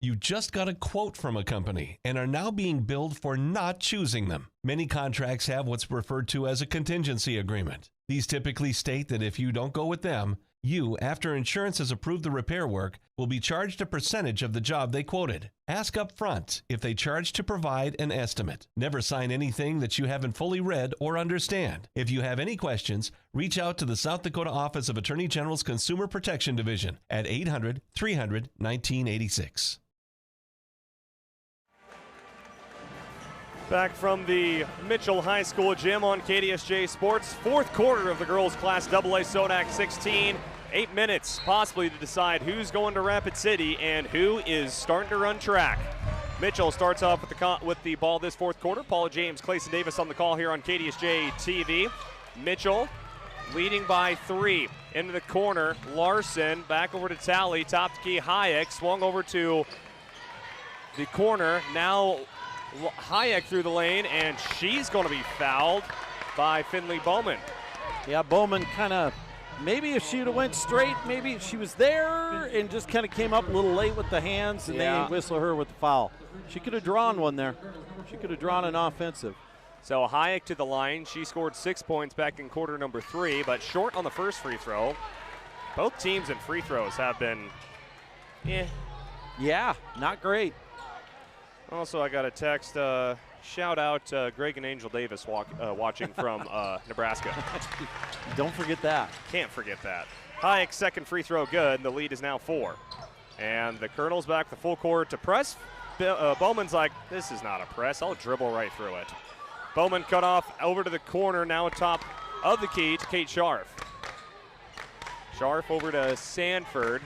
You just got a quote from a company and are now being billed for not choosing them. Many contracts have what's referred to as a contingency agreement. These typically state that if you don't go with them, you, after insurance has approved the repair work, will be charged a percentage of the job they quoted. Ask up front if they charge to provide an estimate. Never sign anything that you haven't fully read or understand. If you have any questions, reach out to the South Dakota Office of Attorney General's Consumer Protection Division at 800-300-1986.
Back from the Mitchell High School gym on KDSJ Sports. Fourth quarter of the girls' Class AA SoDak 16. 8 minutes possibly to decide who's going to Rapid City and who is starting to run track. Mitchell starts off with the ball this fourth quarter. Paula James, Clayson Davis on the call here on KDSJ-TV. Mitchell leading by 3. Into the corner, Larson back over to Tally. Top to key, Hayek swung over to the corner. Now Hayek through the lane, and she's going to be fouled by Finley Bowman.
Yeah, Bowman kind of, maybe if she would have went straight, maybe she was there and just kind of came up a little late with the hands, and they whistle her with the foul. She could have drawn one there. She could have drawn an offensive.
So Hayek to the line. She scored 6 points back in quarter number 3, but short on the first free throw. Both teams in free throws have been,
Yeah, not great.
Also, I got a text, shout out Greg and Angel Davis watching from Nebraska.
Don't forget that.
Can't forget that. Hayek's second free throw good, and the lead is now 4. And the Kernels back the full court to press. Bowman's like, this is not a press. I'll dribble right through it. Bowman cut off over to the corner, now atop of the key to Kate Scharf. Scharf over to Sanford.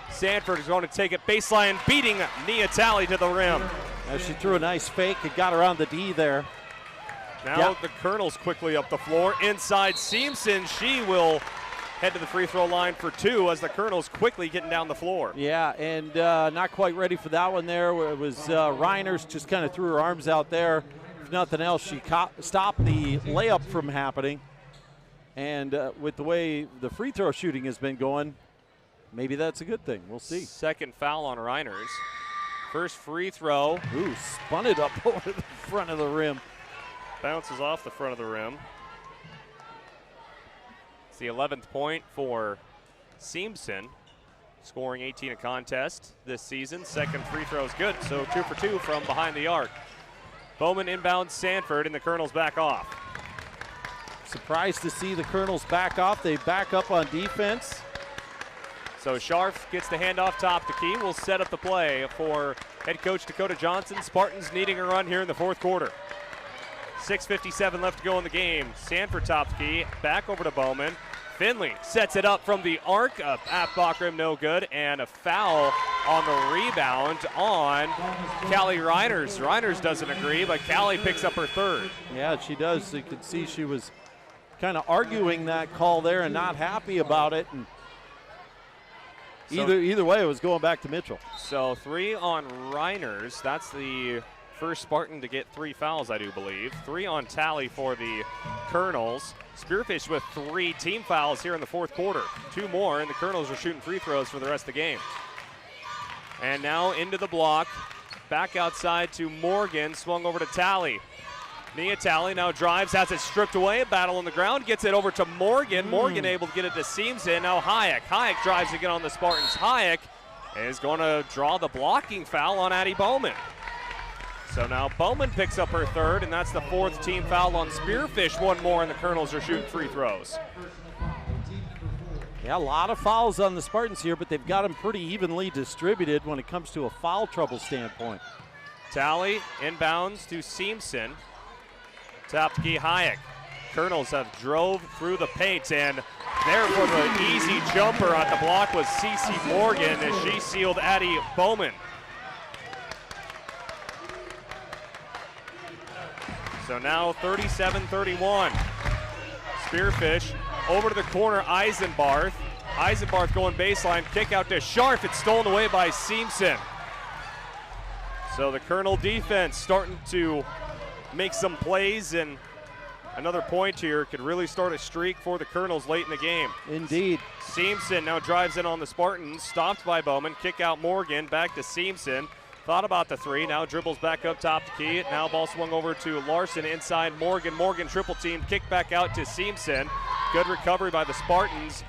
Sanford is going to take it baseline, beating Nia Talley to the rim.
As she threw a nice fake, it got around the D there.
Now the Kernels quickly up the floor. Inside Seamson, she will head to the free throw line for 2 as the Kernels quickly getting down the floor.
Yeah, and not quite ready for that one there. It was Reiners just kind of threw her arms out there. If nothing else, she stopped the layup from happening. And with the way the free throw shooting has been going, maybe that's a good thing. We'll see.
Second foul on Reiners. First free throw.
Ooh, spun it up over the front of the rim.
Bounces off the front of the rim. It's the 11th point for Seamson, scoring 18 a contest this season. Second free throw is good, so 2 for 2 from behind the arc. Bowman inbounds Sanford, and the Kernels back off.
Surprised to see the Kernels back off. They back up on defense.
So Scharf gets the handoff top to key. Will set up the play for head coach Dakota Johnson. Spartans needing a run here in the fourth quarter. 6:57 left to go in the game. Sanford top to key. Back over to Bowman. Finley sets it up from the arc. At block rim, no good. And a foul on the rebound on Callie Reiners. Reiners doesn't agree, but Callie picks up her third.
Yeah, she does. You could see she was kind of arguing that call there and not happy about it. And either way, it was going back to Mitchell.
So 3 on Reiners. That's the first Spartan to get 3 fouls, I do believe. 3 on Tally for the Kernels. Spearfish with 3 team fouls here in the fourth quarter. 2 more, and the Kernels are shooting free throws for the rest of the game. And now into the block. Back outside to Morgan. Swung over to Tally. Nia Tally now drives, has it stripped away. Battle on the ground, gets it over to Morgan. Morgan able to get it to Seamson. Now Hayek. Hayek drives again on the Spartans. Hayek is going to draw the blocking foul on Addie Bowman. So now Bowman picks up her third, and that's the 4th team foul on Spearfish. 1 more, and the Kernels are shooting free throws.
Yeah, a lot of fouls on the Spartans here, but they've got them pretty evenly distributed when it comes to a foul trouble standpoint.
Tally inbounds to Seamson. Top to Key Hayek. Kernels have drove through the paint, and there for the easy jumper at the block was Cece Morgan as she sealed Addie Bowman. So now 37-31. Spearfish over to the corner, Eisenbarth. Eisenbarth going baseline, kick out to Scharf. It's stolen away by Seamson. So the Kernel defense starting to make some plays, and another point here could really start a streak for the Kernels late in the game.
Indeed.
Seamson now drives in on the Spartans, stopped by Bowman, kick out Morgan, back to Seamson. Thought about the 3, now dribbles back up top to Key. Now ball swung over to Larson inside Morgan. Morgan triple team, kick back out to Seamson. Good recovery by the Spartans.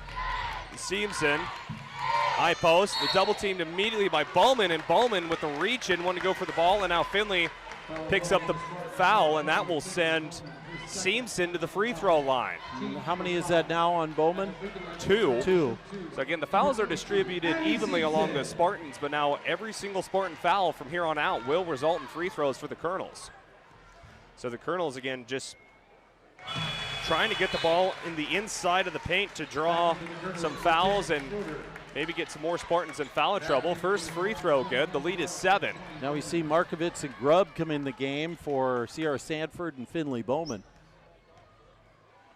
Seamson, high post, the double teamed immediately by Bowman, and Bowman with the reach in, wanted to go for the ball, and now Finley picks up the foul, and that will send Seamson to the free throw line.
How many is that now on Bowman?
2.
2.
So again, the fouls are distributed evenly along the Spartans, but now every single Spartan foul from here on out will result in free throws for the Kernels. So the Kernels, again, just trying to get the ball in the inside of the paint to draw some fouls and maybe get some more Spartans in foul trouble. First free throw good. The lead is 7.
Now we see Markovitz and Grubb come in the game for Sierra Sanford and Finley Bowman.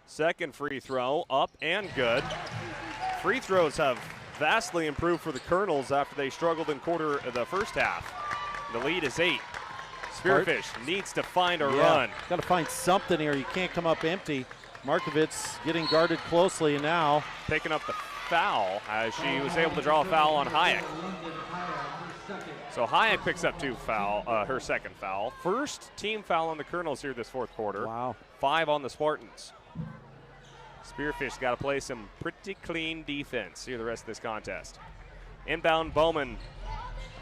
Second free throw up and good. Free throws have vastly improved for the Kernels after they struggled in the first half. The lead is 8. Spearfish needs to find a run.
Got to find something here. You can't come up empty. Markovitz getting guarded closely, and now
picking up the foul as she was able to draw a foul on Hayek. So Hayek picks up her second foul. First team foul on the Kernels here this fourth quarter.
Wow.
5 on the Spartans. Spearfish got to play some pretty clean defense here the rest of this contest. Inbound Bowman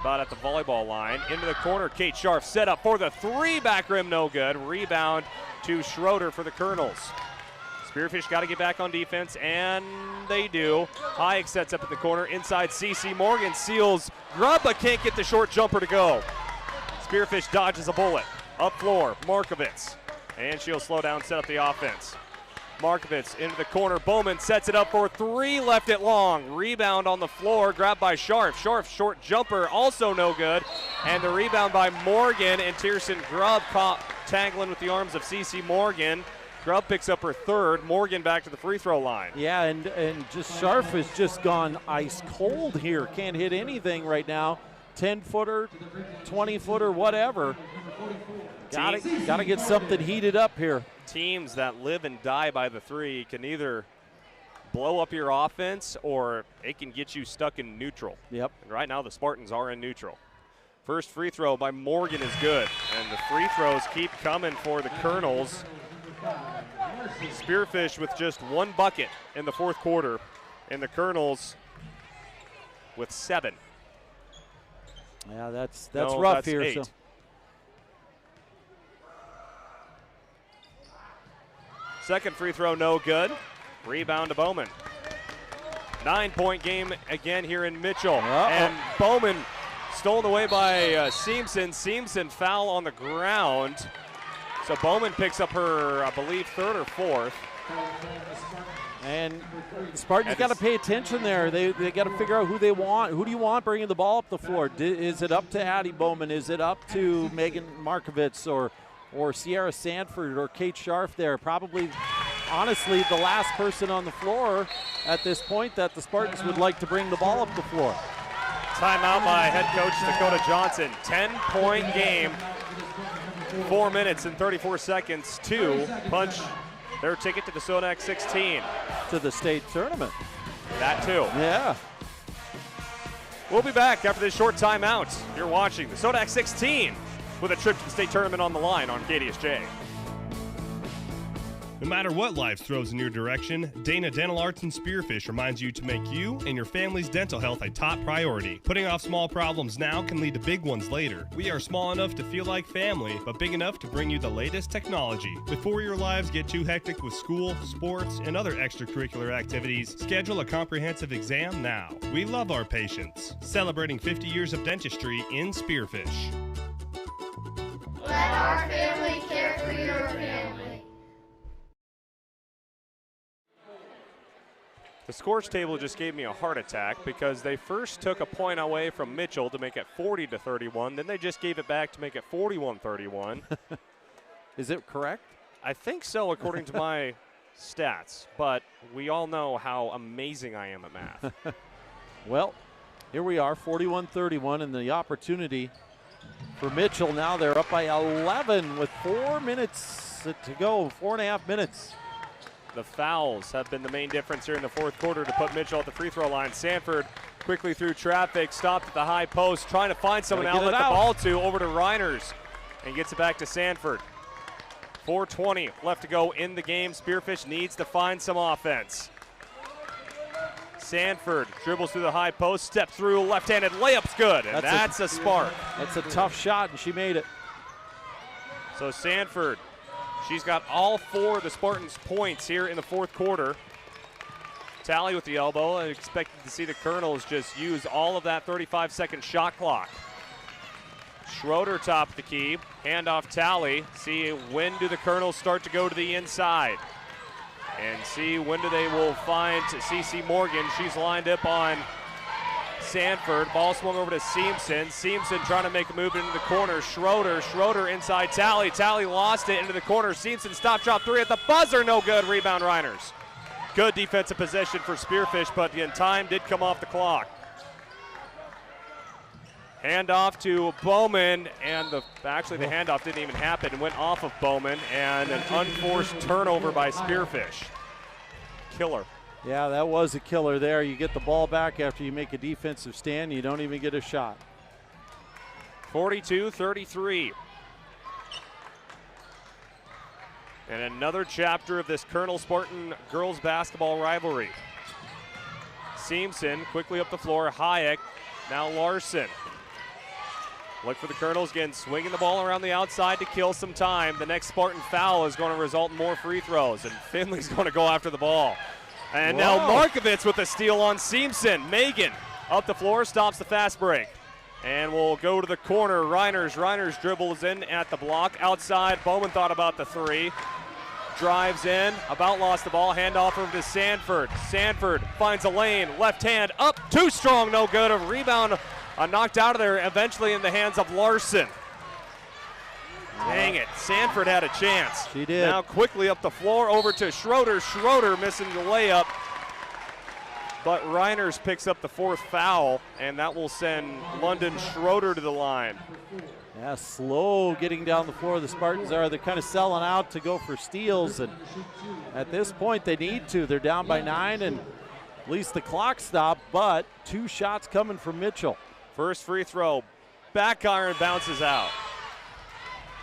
about at the volleyball line. Into the corner, Kate Scharf set up for the 3, back rim no good. Rebound to Schroeder for the Kernels. Spearfish got to get back on defense, and they do. Hayek sets up in the corner. Inside, CC Morgan seals Grubb, but can't get the short jumper to go. Spearfish dodges a bullet. Up floor, Markovitz. And she'll slow down, set up the offense. Markovitz into the corner. Bowman sets it up for 3, left it long. Rebound on the floor, grabbed by Scharf. Scharf, short jumper, also no good. And the rebound by Morgan, and Tierson Grubb caught tangling with the arms of CC Morgan. Grubb picks up her third. Morgan back to the free throw line.
Yeah, and just Scharf has just gone ice cold here. Can't hit anything right now. 10-footer, 20-footer, whatever. Got to get something heated up here.
Teams that live and die by the 3 can either blow up your offense or it can get you stuck in neutral.
Yep.
And right now the Spartans are in neutral. First free throw by Morgan is good, and the free throws keep coming for the Kernels. Spearfish with just 1 bucket in the fourth quarter, and the Kernels with 7.
Yeah, that's rough
that's
here.
8.
So.
Second free throw, no good. Rebound to Bowman. 9-point game again here in Mitchell. And Bowman stolen away by Seamson. Seamson foul on the ground. So Bowman picks up her, I believe, 3rd or 4th.
And the Spartans got to pay attention there. They got to figure out who they want. Who do you want bringing the ball up the floor? Is it up to Addie Bowman? Is it up to Megan Markovitz or Sierra Sanford or Kate Scharf there? Probably, honestly, the last person on the floor at this point that the Spartans would like to bring the ball up the floor.
Timeout by head coach Dakota Johnson. 10-point game. 4 minutes and 34 seconds to punch their ticket to the SoDak 16.
To the state tournament.
That too.
Yeah.
We'll be back after this short timeout. You're watching the SoDak 16 with a trip to the state tournament on the line on KDSJ.
No matter what life throws in your direction, Dana Dental Arts and Spearfish reminds you to make you and your family's dental health a top priority. Putting off small problems now can lead to big ones later. We are small enough to feel like family, but big enough to bring you the latest technology. Before your lives get too hectic with school, sports, and other extracurricular activities, schedule a comprehensive exam now. We love our patients. Celebrating 50 years of dentistry in Spearfish.
Let our family care for your family.
The scores table just gave me a heart attack because they first took a point away from Mitchell to make it 40-31. Then they just gave it back to make it 41-31.
Is it correct?
I think so, according to my stats. But we all know how amazing I am at math.
Well, here we are, 41-31, and the opportunity for Mitchell. Now they're up by 11 with 4 minutes to go, 4.5 minutes.
The fouls have been the main difference here in the fourth quarter to put Mitchell at the free throw line. Sanford quickly through traffic, stopped at the high post, trying to find someone to outlet the ball to, over to Reiners, and gets it back to Sanford. 4:20 left to go in the game. Spearfish needs to find some offense. Sanford dribbles through the high post, steps through, left-handed layup's good, and that's a spark.
That's a tough shot, and she made it.
So Sanford, she's got all 4 of the Spartans' points here in the fourth quarter. Tally with the elbow. I expected to see the Kernels just use all of that 35-second shot clock. Schroeder top of the key. Handoff Tally. See when do the Kernels start to go to the inside. And see when do they will find CeCe Morgan. She's lined up on Sanford. Ball swung over to Seamson. Seamson trying to make a move into the corner. Schroeder inside Tally. Tally lost it into the corner. Seamson stop, drop 3 at the buzzer. No good. Rebound Reiners. Good defensive possession for Spearfish, but again, time did come off the clock. Handoff to Bowman, and the handoff didn't even happen. It went off of Bowman, and an unforced turnover by Spearfish. Killer.
Yeah, that was a killer there. You get the ball back after you make a defensive stand. You don't even get a shot.
42-33. And another chapter of this Colonel Spartan girls basketball rivalry. Seamson quickly up the floor. Hayek, now Larson. Look for the Kernels again, swinging the ball around the outside to kill some time. The next Spartan foul is going to result in more free throws, and Finley's going to go after the ball. And now Markovitz with a steal on Seamson. Megan up the floor, stops the fast break. And we'll go to the corner. Reiners dribbles in at the block. Outside, Bowman thought about the 3. Drives in, about lost the ball. Handoff over to Sanford. Sanford finds a lane, left hand up, too strong, no good. A rebound knocked out of there, eventually in the hands of Larson. Dang it, Sanford had a chance.
She did.
Now quickly up the floor over to Schroeder. Schroeder missing the layup. But Reiners picks up the 4th foul, and that will send London Schroeder to the line.
Yeah, slow getting down the floor. The Spartans are. They're kind of selling out to go for steals, and at this point they need to. They're down by 9, and at least the clock stopped, but 2 shots coming from Mitchell.
First free throw, back iron bounces out.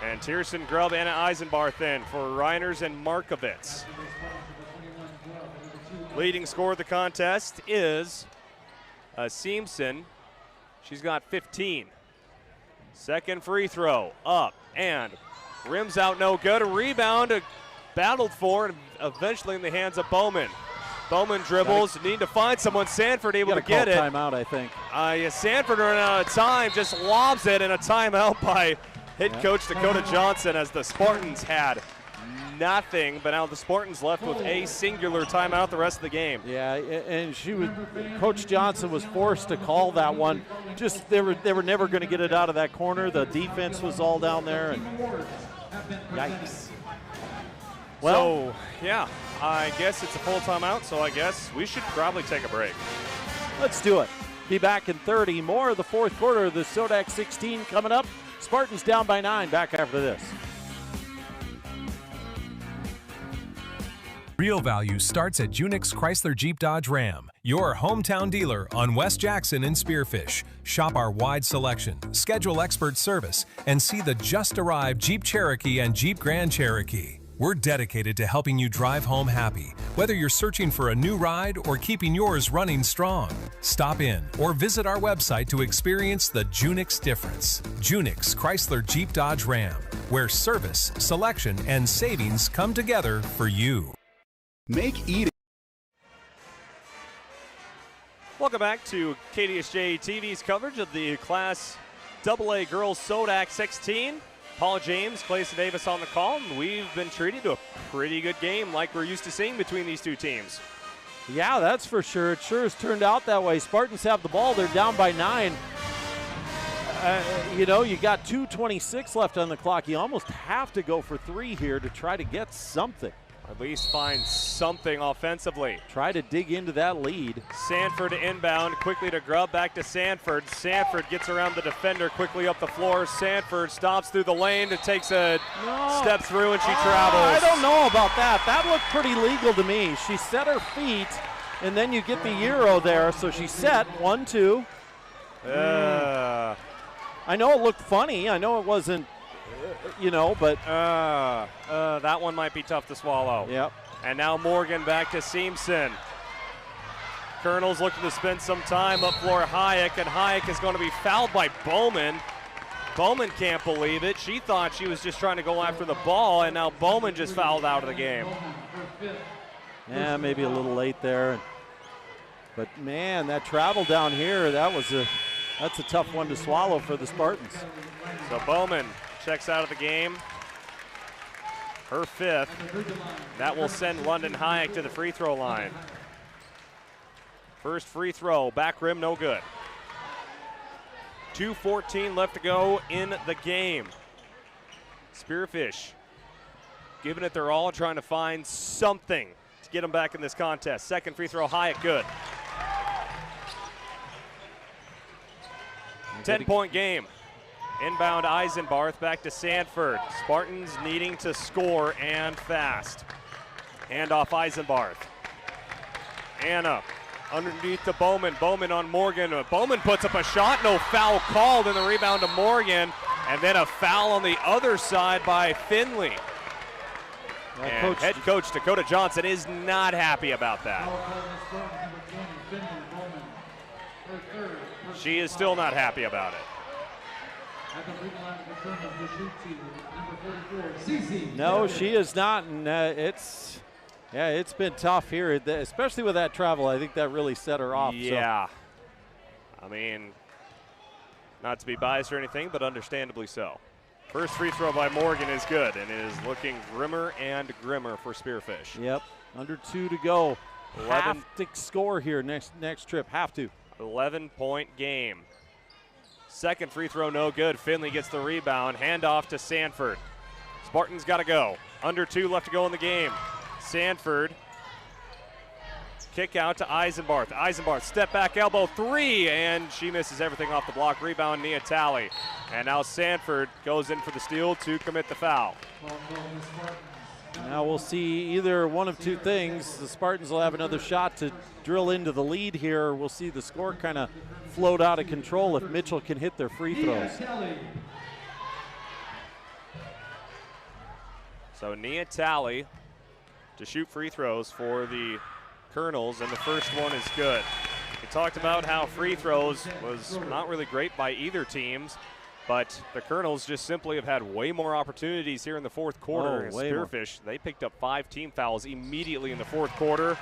And Tierson, Grubb, and Eisenbarth in for Reiners and Markovitz. Leading scorer of the contest is Seamson. She's got 15. Second free throw, up and rims out, no good. A rebound, battled for, and eventually in the hands of Bowman. Bowman dribbles, need to find someone. Sanford able to get it.
Timeout, I think.
Sanford running out of time, just lobs it, and a timeout by head coach Dakota Johnson, as the Spartans had nothing, but now the Spartans left with a singular timeout the rest of the game.
Yeah, and Coach Johnson was forced to call that one. Just they were never going to get it out of that corner. The defense was all down there, and yikes.
Well, so, yeah, I guess it's a full timeout, so I guess we should probably take a break.
Let's do it. Be back in 30. More of the fourth quarter of the SoDak 16 coming up. Spartans down by 9. Back after this.
Real value starts at Unix Chrysler Jeep Dodge Ram, your hometown dealer on West Jackson and Spearfish. Shop our wide selection, schedule expert service, and see the just-arrived Jeep Cherokee and Jeep Grand Cherokee. We're dedicated to helping you drive home happy, whether you're searching for a new ride or keeping yours running strong. Stop in or visit our website to experience the Junix difference. Junix Chrysler Jeep Dodge Ram, where service, selection, and savings come together for you.
Make eating.
Welcome back to KDSJ-TV's coverage of the Class AA Girls SoDak 16. Paul James, Clayson Davis on the call, and we've been treated to a pretty good game like we're used to seeing between these two teams.
Yeah, that's for sure. It sure has turned out that way. Spartans have the ball. They're down by 9. You got 2:26 left on the clock. You almost have to go for 3 here to try to get something.
At least find something offensively.
Try to dig into that lead.
Sanford inbound, quickly to Grubb, back to Sanford. Sanford gets around the defender, quickly up the floor. Sanford stops through the lane. It takes a step through and she travels.
I don't know about that. That looked pretty legal to me. She set her feet, and then you get the Euro there. So she set 1, 2. I know it looked funny. I know it wasn't, but
that one might be tough to swallow.
Yep.
And now Morgan back to Seamson. Kernels looking to spend some time up floor Hayek, and Hayek is going to be fouled by Bowman. Bowman can't believe it. She thought she was just trying to go after the ball, and now Bowman just fouled out of the game.
Yeah, maybe a little late there. But man, that travel down here, that's a tough one to swallow for the Spartans.
So Bowman checks out of the game. Her 5th. That will send London Hayek to the free throw line. First free throw, back rim, no good. 2:14 left to go in the game. Spearfish giving it their all, trying to find something to get them back in this contest. Second free throw, Hayek, good. 10-point game. Inbound Eisenbarth back to Sanford. Spartans needing to score and fast. Hand off Eisenbarth. Anna underneath to Bowman. Bowman on Morgan. Bowman puts up a shot. No foul called, and the rebound to Morgan. And then a foul on the other side by Finley. And head coach Dakota Johnson is not happy about that. She is still not happy about it.
No, she is not, and it's been tough here, especially with that travel. I think that really set her off.
Yeah, I mean, not to be biased or anything, but understandably so. First free throw by Morgan is good, and it is looking grimmer and grimmer for Spearfish.
Yep, under 2 to go. 11. Have to score here next trip, have to.
11-point game. Second free throw, no good. Finley gets the rebound. Handoff to Sanford. Spartans got to go. Under 2 left to go in the game. Sanford. Kick out to Eisenbarth. Eisenbarth, step back elbow 3, and she misses everything off the block. Rebound, Nia Talley. And now Sanford goes in for the steal to commit the foul.
Now we'll see either one of 2 things. The Spartans will have another shot to drill into the lead here. We'll see the score kind of float out of control if Mitchell can hit their free throws.
So Nia Talley to shoot free throws for the Kernels, and the first one is good. We talked about how free throws was not really great by either teams, but the Kernels just simply have had way more opportunities here in the fourth quarter. Spearfish, they picked up 5 team fouls immediately in the fourth quarter.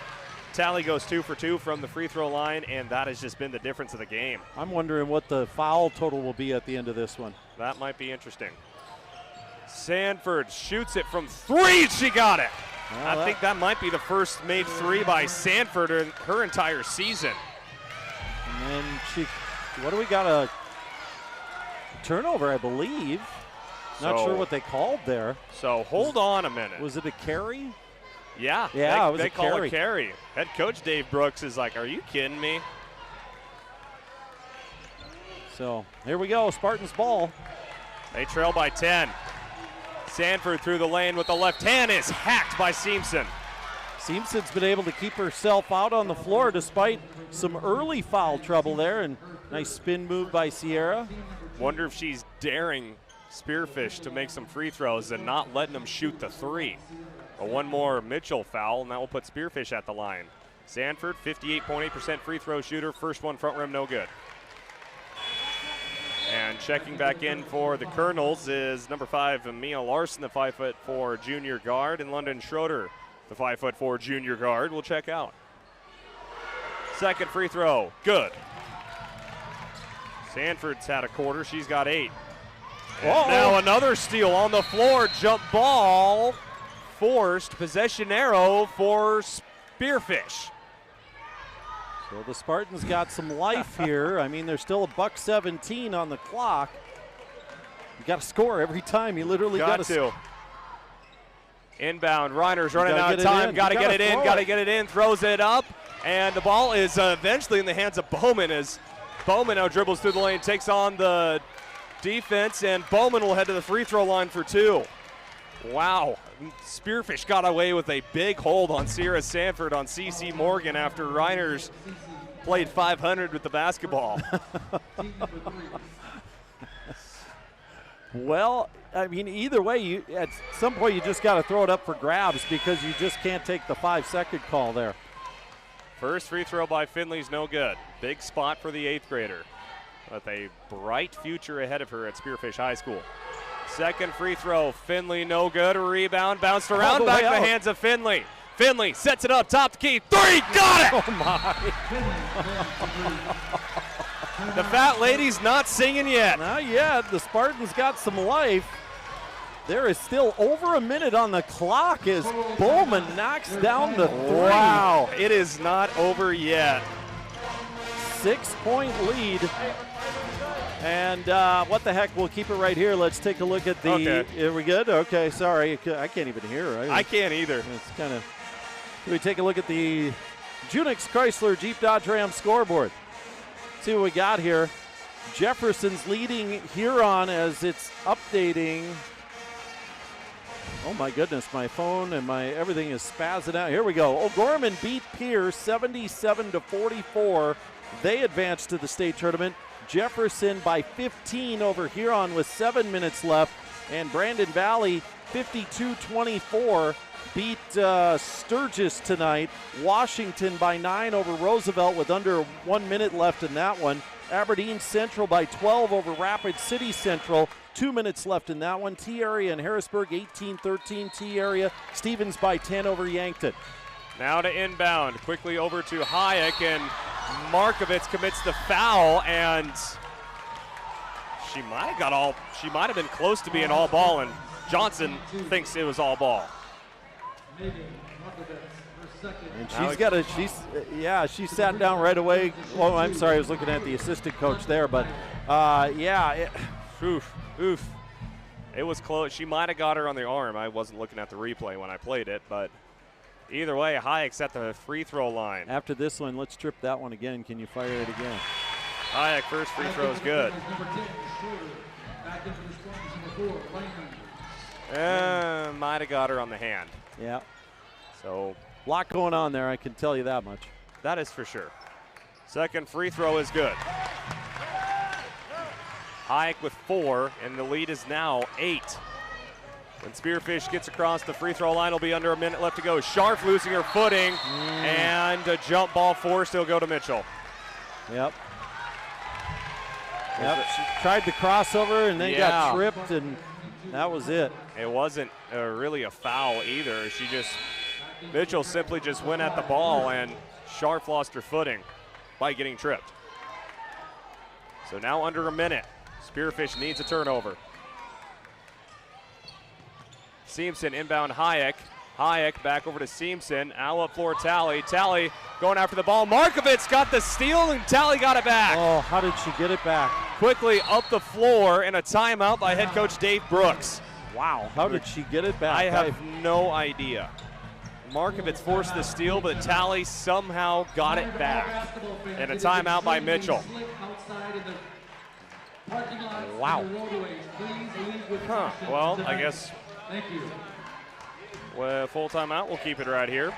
Tally goes 2 for 2 from the free throw line, and that has just been the difference of the game.
I'm wondering what the foul total will be at the end of this one.
That might be interesting. Sanford shoots it from 3. She got it.
Well,
I think that might be the first made 3 by Sanford in her entire season.
And then what do we got? A turnover, I believe. Not sure what they called there.
So hold on a minute.
Was it a carry?
Yeah.
Yeah, it was
they
a
call
carry.
a carry. Head coach Dave Brooks is like, are you kidding me?
So here we go, Spartans ball.
They trail by 10. Sanford through the lane with the left hand is hacked by Seamson.
Seamson's been able to keep herself out on the floor despite some early foul trouble there, and nice spin move by Sierra.
Wonder if she's daring Spearfish to make some free throws and not letting them shoot the 3. But one more Mitchell foul, and that will put Spearfish at the line. Sanford, 58.8% free throw shooter. First one front rim, no good. And checking back in for the Kernels is number 5, Mia Larson, the 5'4" junior guard, and London Schroeder, the 5'4" junior guard. We'll check out. Second free throw, good. Sanford's had a quarter, she's got 8. And now another steal on the floor, jump ball, forced, possession arrow for Spearfish.
So the Spartans got some life here. I mean, there's still $1:17 on the clock. You got to score every time. You literally got to.
Inbound, Reiner's running out of time. Got to get it in, got to get it in, throws it up, and the ball is eventually in the hands of Bowman as Bowman now dribbles through the lane, takes on the defense, and Bowman will head to the free throw line for 2. Wow, Spearfish got away with a big hold on Sierra Sanford on C.C. Morgan after Reiner's played 500 with the basketball.
Well, I mean, either way, at some point you just got to throw it up for grabs because you just can't take the 5-second call there.
First free throw by Finley's no good. Big spot for the 8th grader with a bright future ahead of her at Spearfish High School. Second free throw, Finley no good. Rebound, bounced around, back in the hands of Finley. Finley sets it up, top the key, 3, got it!
Oh my.
The fat lady's not singing yet.
Not yet, the Spartans got some life. There is still over a minute on the clock as Bowman knocks down the 3.
Wow, it is not over yet.
6-point lead. And what the heck, we'll keep it right here. Let's take a look at the,
Okay.
Are we good? Okay, sorry, I can't even hear. Right?
I can't either.
It's kind of, can we take a look at the Junix Chrysler Jeep Dodge Ram scoreboard? See what we got here. Jefferson's leading Huron as it's updating. Oh my goodness, my phone and my everything is spazzing out. Here we go. O'Gorman beat Pierce 77-44. They advanced to the state tournament. Jefferson by 15 over Huron with 7 minutes left. And Brandon Valley 52-24 beat Sturgis tonight. Washington by 9 over Roosevelt with under 1 minute left in that one. Aberdeen Central by 12 over Rapid City Central. 2 minutes left in that one. T-Area and Harrisburg 18-13 T-Area. Stevens by 10 over Yankton.
Now to inbound, quickly over to Hayek, and Markovitz commits the foul, and she might have been close to being all ball, and Johnson thinks it was all ball.
And she sat down right away. Oh, I'm sorry, I was looking at the assistant coach there, but
Oof. It was close. She might have got her on the arm. I wasn't looking at the replay when I played it, but either way, Hayek's at the free throw line.
After this one, let's trip that one again. Can you fire it again?
Hayek, first free throw is good. Might have got her on the hand.
Yeah.
So,
a lot going on there, I can tell you that much.
That is for sure. Second free throw is good. Hayek with 4, and the lead is now 8. When Spearfish gets across the free throw line, it'll be under a minute left to go. Scharf losing her footing, and a jump ball forced. It'll go to Mitchell.
Yep. She tried the crossover and then got tripped, and that was it.
It wasn't really a foul either. Mitchell simply just went at the ball, and Scharf lost her footing by getting tripped. So now under a minute. Spearfish needs a turnover. Seamson inbound Hayek. Hayek back over to Seamson. Now up floor Tally. Tally going after the ball. Markovitz got the steal and Tally got it back.
Oh, how did she get it back?
Quickly up the floor and a timeout by head coach Dave Brooks.
Wow, how did she get it back?
I have no idea. Markovitz forced the steal, but Tally somehow got it back. And a timeout by Mitchell.
Wow.
Huh. Well, I guess with full timeout, we'll keep it right here.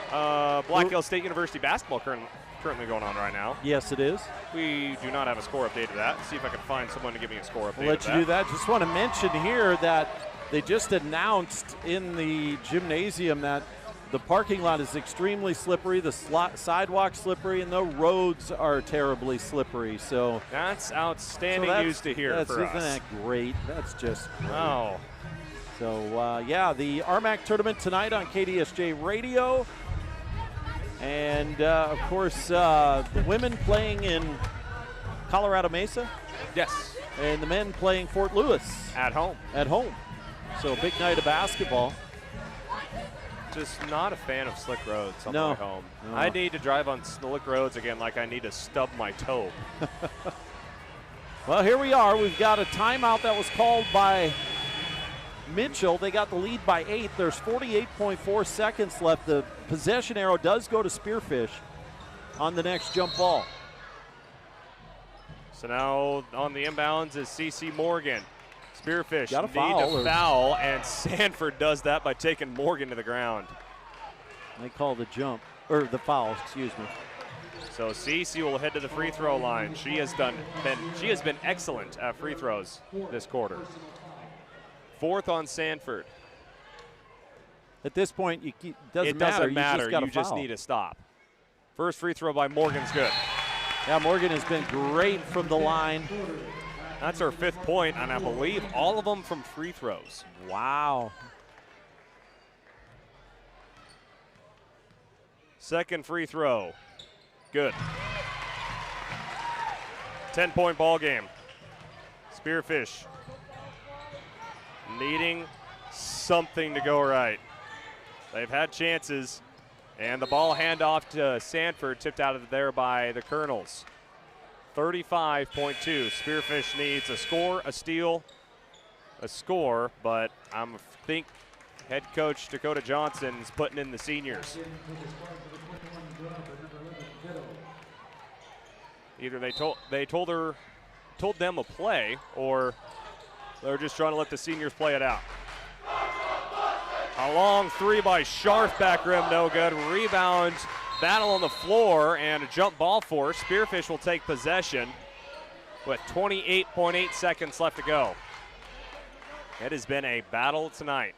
Black Hills State University basketball currently going on right now.
Yes, it is.
We do not have a score update of that. See if I can find someone to give me a score update.
I'll let you do that. Just want to mention here that they just announced in the gymnasium that the parking lot is extremely slippery, the sidewalk slippery, and the roads are terribly slippery. So
that's outstanding news to hear for us.
Isn't that great? That's just great.
Wow.
So, yeah, the RMAC tournament tonight on KDSJ Radio. And, of course, the women playing in Colorado Mesa.
Yes.
And the men playing Fort Lewis.
At home.
At home. So, big night of basketball.
Just not a fan of slick roads on the way home.
No.
I need to drive on slick roads again like I need to stub my toe.
Well, here we are. We've got a timeout that was called by Mitchell. They got the lead by 8. There's 48.4 seconds left. The possession arrow does go to Spearfish on the next jump ball.
So now on the inbounds is C.C. Morgan. Spearfish
got a
need to foul, and Sanford does that by taking Morgan to the ground.
They call the jump, or the foul, excuse me.
So Cece will head to the free throw line. She has been excellent at free throws this quarter. 4th on Sanford.
At this point, it doesn't
matter.
You
just need to stop. First free throw by Morgan's good.
Yeah, Morgan has been great from the line.
That's her 5th point, and I believe all of them from free throws.
Wow.
Second free throw. Good. 10-point ball game. Spearfish needing something to go right. They've had chances, and the ball handoff to Sanford tipped out of there by the Kernels. 35.2. Spearfish needs a score, a steal, a score, but I think head coach Dakota Johnson is putting in the seniors. Either they told them a play, or they're just trying to let the seniors play it out. A long 3 by Scharf, back rim, no good. Rebound, battle on the floor, and a jump ball force. Spearfish will take possession with 28.8 seconds left to go. It has been a battle tonight.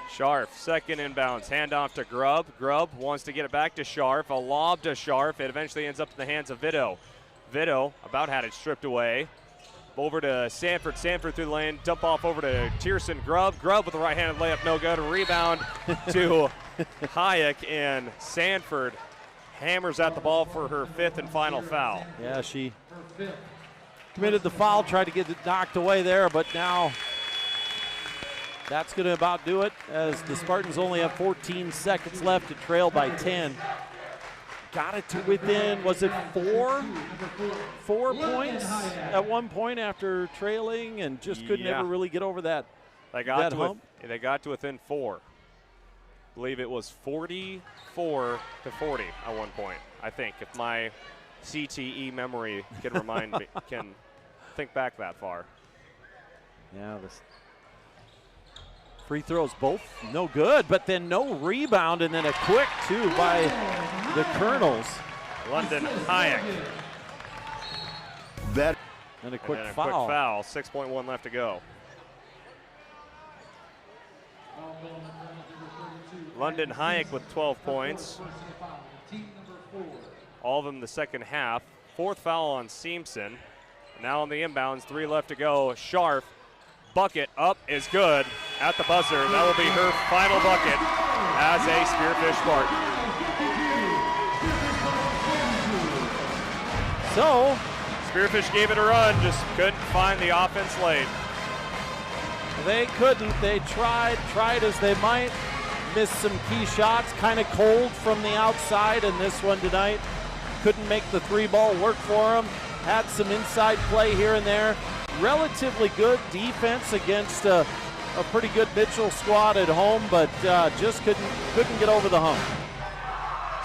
Scharf, second inbounds, handoff to Grubb. Grubb wants to get it back to Scharf. A lob to Scharf. It eventually ends up in the hands of Vito. Vito about had it stripped away. Over to Sanford. Sanford through the lane. Dump off over to Tierson. Grubb. Grubb with a right-handed layup. No good. A rebound to Hayek, and Sanford hammers at the ball for her 5th and final foul.
Yeah, she committed the foul, tried to get it knocked away there, but now that's going to about do it, as the Spartans only have 14 seconds left to trail by 10. Got it to within, was it 4 points at one point after trailing, and just couldn't ever really get over that hump?
They got to within 4. I believe it was 44 to 40 at one point, I think, if my CTE memory can remind me, can think back that far.
Yeah, this free throws both no good, but then no rebound, and then a quick 2 by the Kernels.
London Hayek.
And a quick foul.
6.1 left to go. London Hayek with 12 points. All of them the second half. 4th foul on Seamson. Now on the inbounds, 3 left to go. Scharf, bucket up is good at the buzzer. That will be her final bucket as a Spearfish Spartan. So, Spearfish gave it a run, just couldn't find the offense late.
They couldn't. They tried as they might. Missed some key shots, kind of cold from the outside, and this one tonight couldn't make the three ball work for them. Had some inside play here and there. Relatively good defense against a pretty good Mitchell squad at home, but just couldn't get over the hump.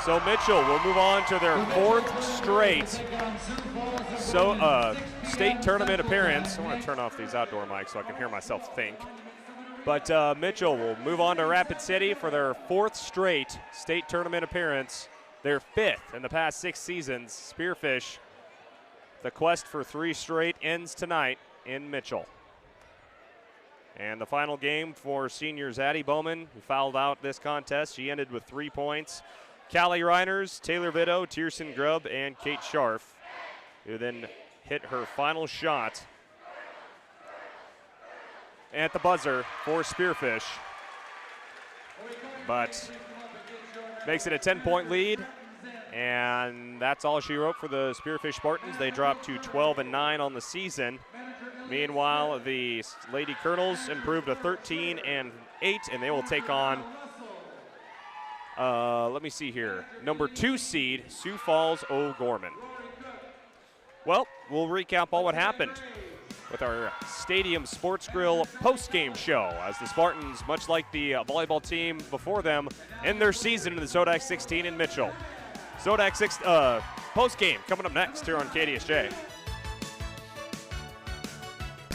So Mitchell will move on to their fourth straight state tournament appearance. I want to turn off these outdoor mics so I can hear myself think. But Mitchell will move on to Rapid City for their fourth straight state tournament appearance, their fifth in the past 6 seasons. Spearfish, the quest for 3 straight ends tonight in Mitchell. And the final game for seniors Addie Bowman, who fouled out this contest. She ended with 3 points. Callie Reiners, Taylor Vito, Tierson Grubb, and Kate Scharf, who then hit her final shot at the buzzer for Spearfish. But makes it a 10-point lead, and that's all she wrote for the Spearfish Spartans. They dropped to 12-9 on the season. Meanwhile, the Lady Kernels improved to 13-8, and they will take on, let me see here, number 2 seed, Sioux Falls O'Gorman. Well, we'll recap all what happened with our Stadium Sports Grill post-game show as the Spartans, much like the volleyball team before them, end their season in the SoDak 16 in Mitchell. SoDak 6 post-game coming up next here on KDSJ.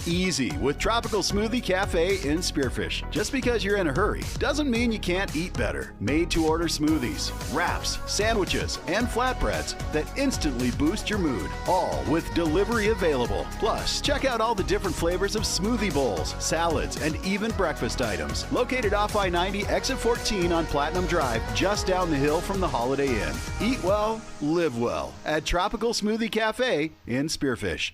Easy with Tropical Smoothie Cafe in Spearfish. Just because you're in a hurry doesn't mean you can't eat better. Made to order smoothies, wraps, sandwiches, and flatbreads that instantly boost your mood. All with delivery available. Plus, check out all the different flavors of smoothie bowls, salads, and even breakfast items. Located off I-90, exit 14 on Platinum Drive, just down the hill from the Holiday Inn. Eat well, live well at Tropical Smoothie Cafe in Spearfish.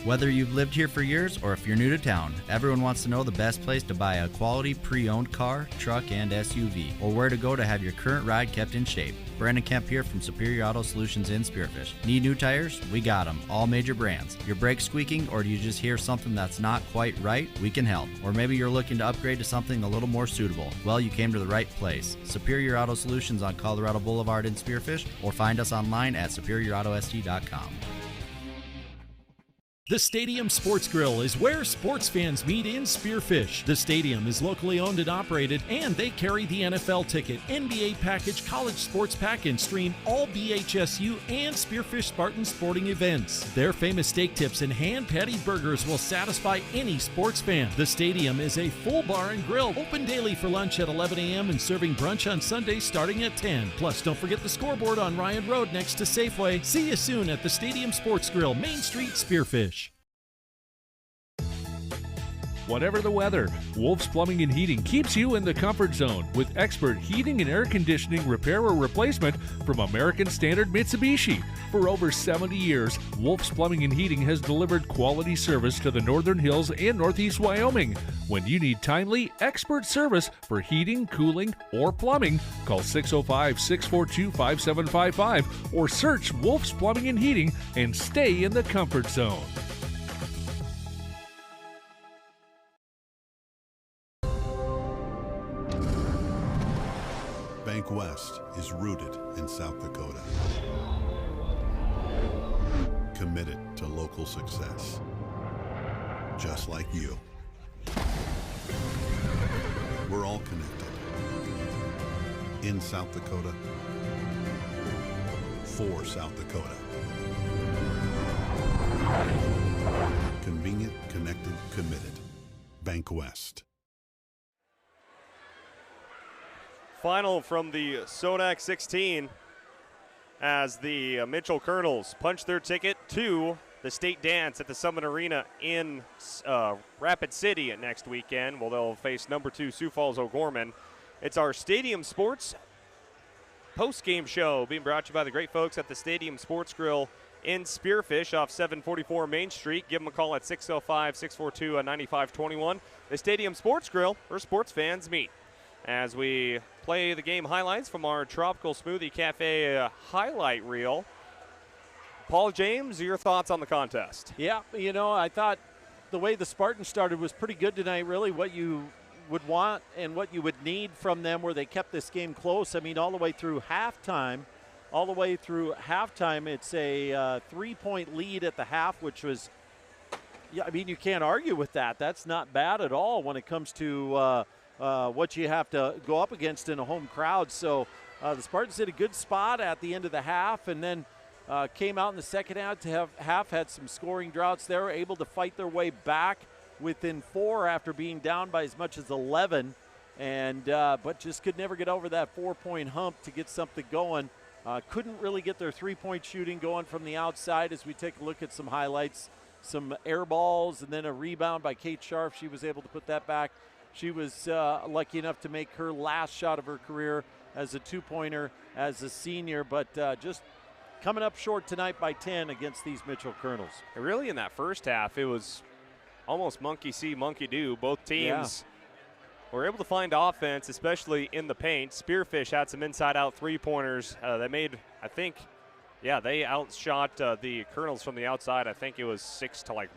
Whether you've lived here for years or if you're new to town, everyone wants to know the best place to buy a quality pre-owned car, truck, and SUV, or where to go to have your current ride kept in shape. Brandon Kemp here from Superior Auto Solutions in Spearfish. Need new tires? We got them, all major brands. Your brakes squeaking, or do you just hear something that's not quite right? We can help. Or maybe you're looking to upgrade to something a little more suitable. Well, you came to the right place. Superior Auto Solutions on Colorado Boulevard in Spearfish, or find us online at superiorautost.com.
The Stadium Sports Grill is where sports fans meet in Spearfish. The stadium is locally owned and operated, and they carry the NFL ticket, NBA package, college sports pack, and stream all BHSU and Spearfish Spartan sporting events. Their famous steak tips and hand-patty burgers will satisfy any sports fan. The stadium is a full bar and grill, open daily for lunch at 11 a.m. and serving brunch on Sundays starting at 10. Plus, don't forget the scoreboard on Ryan Road next to Safeway. See you soon at the Stadium Sports Grill, Main Street, Spearfish.
Whatever the weather, Wolf's Plumbing and Heating keeps you in the comfort zone with expert heating and air conditioning repair or replacement from American Standard Mitsubishi. For over 70 years, Wolf's Plumbing and Heating has delivered quality service to the Northern Hills and Northeast Wyoming. When you need timely, expert service for heating, cooling, or plumbing, call 605-642-5755 or search Wolf's Plumbing and Heating and stay in the comfort zone.
Bank West is rooted in South Dakota. Committed to local success. Just like you. We're all connected. In South Dakota. For South Dakota. Convenient, connected, committed. Bank West.
Final from the SoDak 16 as the Mitchell Kernels punch their ticket to the state dance at the Summit Arena in Rapid City next weekend. Well, they'll face number 2 Sioux Falls O'Gorman. It's our Stadium Sports post-game show being brought to you by the great folks at the Stadium Sports Grill in Spearfish off 744 Main Street. Give them a call at 605-642-9521. The Stadium Sports Grill, where sports fans meet. As we play the game highlights from our Tropical Smoothie Cafe highlight reel. Paul James, your thoughts on the contest?
Yeah, you know, I thought the way the Spartans started was pretty good tonight. Really, what you would want and what you would need from them, where they kept this game close. I mean, all the way through halftime. It's a 3-point lead at the half, which was, yeah, I mean, you can't argue with that. That's not bad at all when it comes to what you have to go up against in a home crowd. So the Spartans did a good spot at the end of the half, and then came out in the second half, had some scoring droughts there, able to fight their way back within 4 after being down by as much as 11, and but just could never get over that 4-point hump to get something going. Couldn't really get their 3-point shooting going from the outside. As we take a look at some highlights, some air balls, and then a rebound by Kate Scharf. She was able to put that back. She was lucky enough to make her last shot of her career as a 2-pointer as a senior, but just coming up short tonight by 10 against these Mitchell Kernels.
Really, in that first half, it was almost monkey see, monkey do. Both teams were able to find offense, especially in the paint. Spearfish had some inside-out three-pointers. They made, I think, they outshot the Kernels from the outside. I think it was 6-1.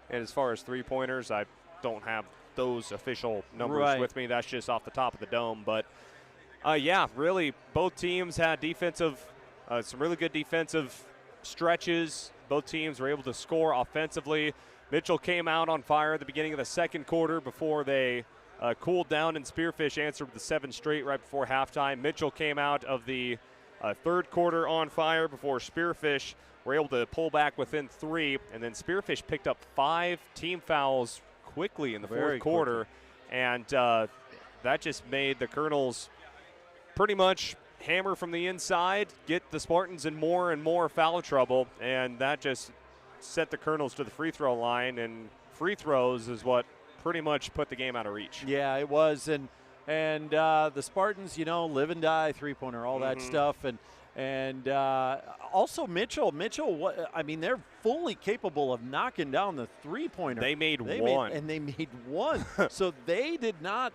And as far as three-pointers, I don't have those official numbers with me. That's just off the top of the dome. But, really, both teams had some really good defensive stretches. Both teams were able to score offensively. Mitchell came out on fire at the beginning of the second quarter before they cooled down, and Spearfish answered with the 7 straight right before halftime. Mitchell came out of the third quarter on fire before Spearfish were able to pull back within 3, and then Spearfish picked up 5 team fouls quickly in the fourth quarter, and that just made the Kernels pretty much hammer from the inside, get the Spartans in more and more foul trouble, and that just sent the Kernels to the free throw line, and free throws is what pretty much put the game out of reach.
Yeah, it was, and the Spartans, live and die three-pointer, all that stuff, and also Mitchell, I mean, they're fully capable of knocking down the three-pointer.
They made one.
They made one. So they did not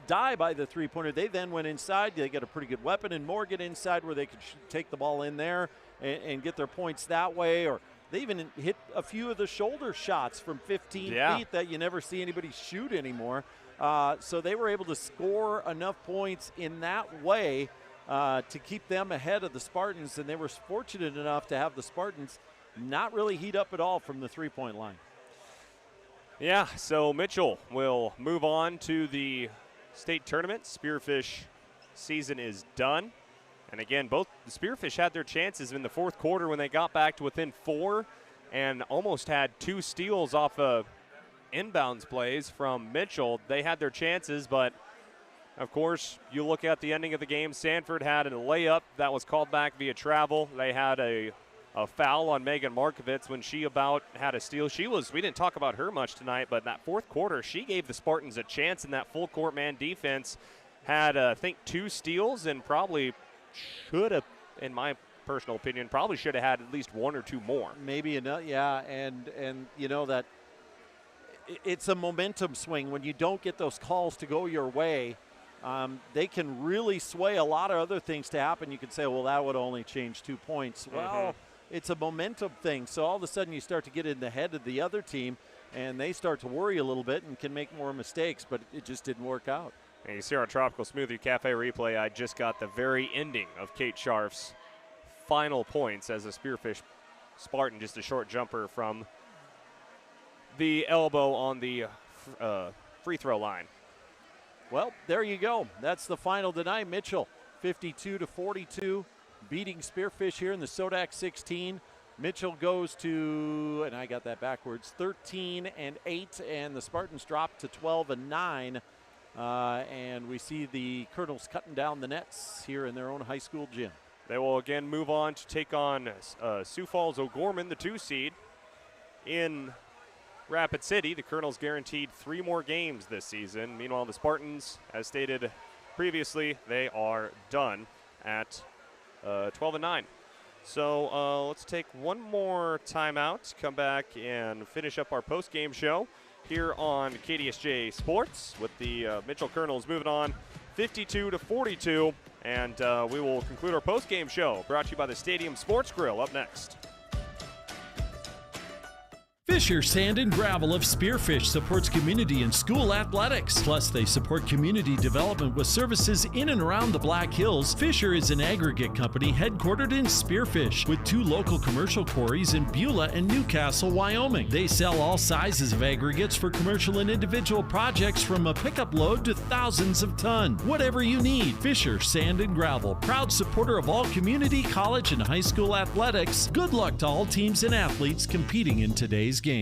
die by the three-pointer. They then went inside. They got a pretty good weapon in Morgan inside where they could take the ball in there and get their points that way, or they even hit a few of the shoulder shots from 15 feet that you never see anybody shoot anymore. So they were able to score enough points in that way to keep them ahead of the Spartans, and they were fortunate enough to have the Spartans not really heat up at all from the three-point line.
Yeah, so Mitchell will move on to the state tournament. Spearfish season is done. And again, both the Spearfish had their chances in the fourth quarter when they got back to within 4 and almost had 2 steals off of inbounds plays from Mitchell. They had their chances, but of course, you look at the ending of the game, Sanford had a layup that was called back via travel. They had a foul on Megan Markovitz when she about had a steal. We didn't talk about her much tonight, but in that fourth quarter, she gave the Spartans a chance in that full court man defense. Had, I think, 2 steals and probably should have, in my personal opinion, probably should have had at least 1 or 2 more.
Maybe enough, and that it's a momentum swing. When you don't get those calls to go your way, they can really sway a lot of other things to happen. You could say, well, that would only change 2 points. Well, it's a momentum thing. So all of a sudden you start to get in the head of the other team, and they start to worry a little bit and can make more mistakes, but it just didn't work out.
And you see our Tropical Smoothie Cafe replay. I just got the very ending of Kate Scharf's final points as a Spearfish Spartan, just a short jumper from the elbow on the free throw line.
Well, there you go. That's the final tonight. Mitchell, 52-42, beating Spearfish here in the SoDak 16. Mitchell goes to, and I got that backwards, 13-8, and the Spartans drop to 12-9. And we see the Kernels cutting down the nets here in their own high school gym.
They will again move on to take on Sioux Falls O'Gorman, the 2 seed, in Rapid City. The Kernels guaranteed 3 more games this season. Meanwhile, the Spartans, as stated previously, they are done at 12-9. So let's take one more timeout, come back and finish up our post-game show here on KDSJ Sports with the Mitchell Kernels moving on 52-42. And we will conclude our post-game show brought to you by the Stadium Sports Grill up next.
Fisher Sand and Gravel of Spearfish supports community and school athletics. Plus, they support community development with services in and around the Black Hills. Fisher is an aggregate company headquartered in Spearfish with 2 local commercial quarries in Beulah and Newcastle, Wyoming. They sell all sizes of aggregates for commercial and individual projects from a pickup load to thousands of ton. Whatever you need, Fisher Sand and Gravel, proud supporter of all community, college, and high school athletics. Good luck to all teams and athletes competing in today's game.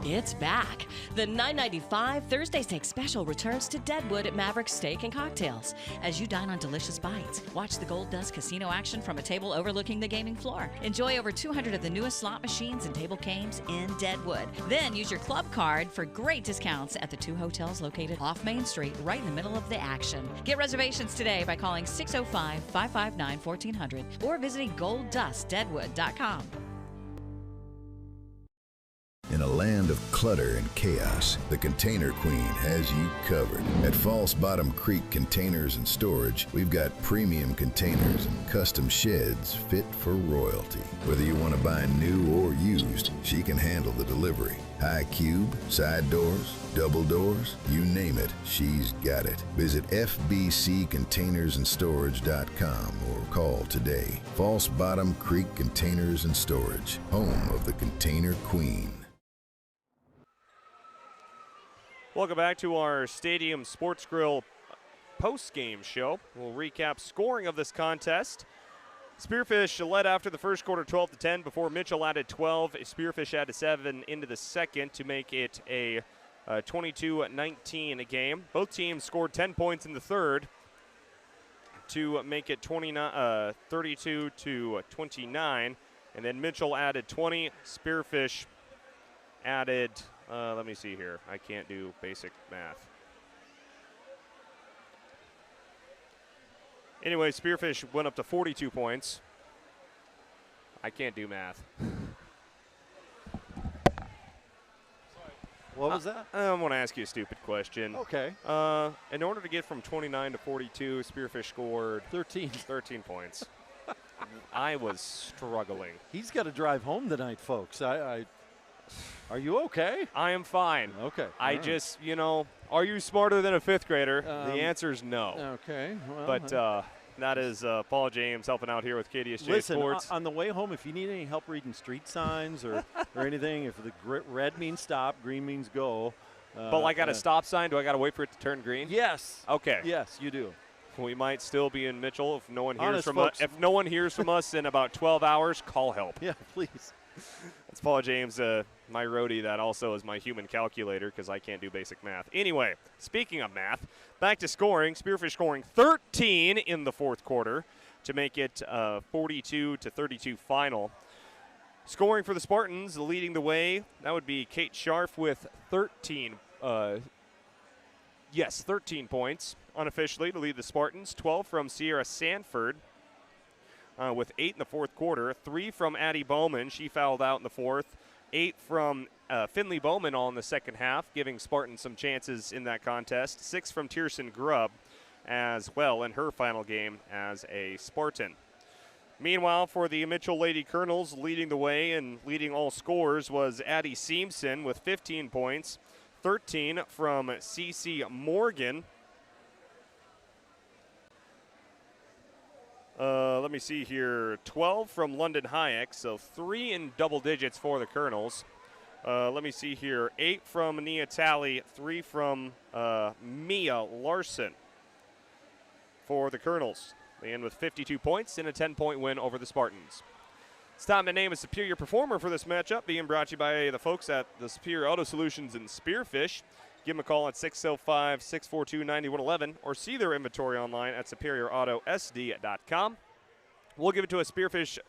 It's back. The $9.95 Thursday Steak Special returns to Deadwood at Maverick Steak and Cocktails. As you dine on delicious bites, watch the Gold Dust Casino action from a table overlooking the gaming floor. Enjoy over 200 of the newest slot machines and table games in Deadwood. Then use your club card for great discounts at the 2 hotels located off Main Street, right in the middle of the action. Get reservations today by calling 605-559-1400 or visiting golddustdeadwood.com.
In a land of clutter and chaos, the Container Queen has you covered. At False Bottom Creek Containers and Storage, we've got premium containers and custom sheds fit for royalty. Whether you want to buy new or used, she can handle the delivery. High cube, side doors, double doors, you name it, she's got it. Visit fbccontainersandStorage.com or call today. False Bottom Creek Containers and Storage, home of the Container Queen.
Welcome back to our Stadium Sports Grill post-game show. We'll recap scoring of this contest. Spearfish led after the first quarter 12-10 before Mitchell added 12. Spearfish added 7 into the second to make it a 22-19 game. Both teams scored 10 points in the third to make it 32-29. And then Mitchell added 20. Spearfish added, let me see here. I can't do basic math. Anyway, Spearfish went up to 42 points. I can't do math.
What was that?
I want to ask you a stupid question.
Okay.
In order to get from 29 to 42, Spearfish scored 13 points. I was struggling.
He's got to drive home tonight, folks. Are you okay?
I am fine.
Okay.
I just, are you smarter than a fifth grader? The answer is no.
Okay. Well,
but that is Paul James helping out here with KDSJ Sports.
On the way home, if you need any help reading street signs or anything, if the red means stop, green means go.
But I got a stop sign. Do I got to wait for it to turn green?
Yes.
Okay.
Yes, you do.
We might still be in Mitchell if no one hears from us. If no one hears from us in about 12 hours, call help.
Yeah, please.
That's Paul James, my roadie that also is my human calculator because I can't do basic math. Anyway, speaking of math, back to scoring. Spearfish scoring 13 in the fourth quarter to make it 42-32 final. Scoring for the Spartans, leading the way, that would be Kate Scharf with 13 points unofficially to lead the Spartans. 12 from Sierra Sanford with 8 in the fourth quarter. 3 from Addie Bowman. She fouled out in the fourth. 8 from Finley Bowman all in the second half, giving Spartans some chances in that contest. 6 from Tierson Grubb as well in her final game as a Spartan. Meanwhile, for the Mitchell Lady Kernels, leading the way and leading all scores was Addie Seamson with 15 points. 13 from CeCe Morgan. Let me see here. 12 from London Hayek, so 3 in double digits for the Kernels. Let me see here. 8 from Nia Talley, 3 from Mia Larson for the Kernels. They end with 52 points in a 10-point win over the Spartans. It's time to name a superior performer for this matchup, being brought to you by the folks at the Superior Auto Solutions in Spearfish. Give them a call at 605-642-9111 or see their inventory online at superioroutosd.com. We'll give it to a Spearfish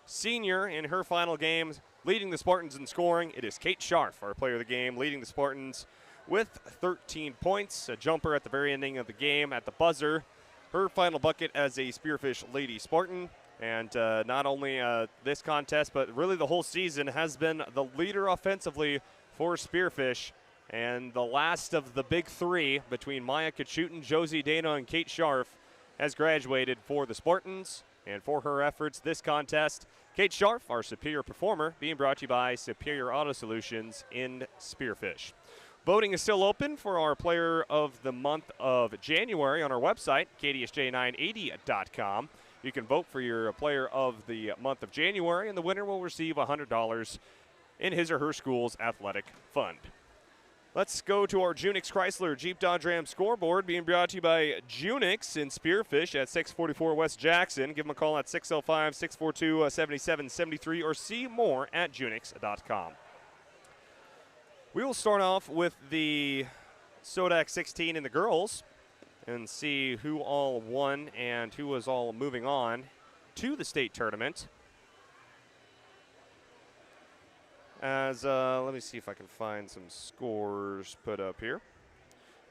senior in her final game, leading the Spartans in scoring. It is Kate Scharf, our player of the game, leading the Spartans with 13 points. A jumper at the very ending of the game at the buzzer. Her final bucket as a Spearfish Lady Spartan. And not only this contest, but really the whole season has been the leader offensively for Spearfish. And the last of the big three between Maya Kachutin, Josie Dana, and Kate Scharf has graduated for the Spartans. And for her efforts this contest, Kate Scharf, our superior performer, being brought to you by Superior Auto Solutions in Spearfish. Voting is still open for our player of the month of January on our website, KDSJ980.com. You can vote for your player of the month of January, and the winner will receive $100 in his or her school's athletic fund. Let's go to our Junix Chrysler Jeep Dodge Ram scoreboard, being brought to you by Junix in Spearfish at 644 West Jackson. Give them a call at 605-642-7773 or see more at junix.com. We will start off with the SoDak 16 in the girls and see who all won and who was all moving on to the state tournament. As let me see if I can find some scores put up here.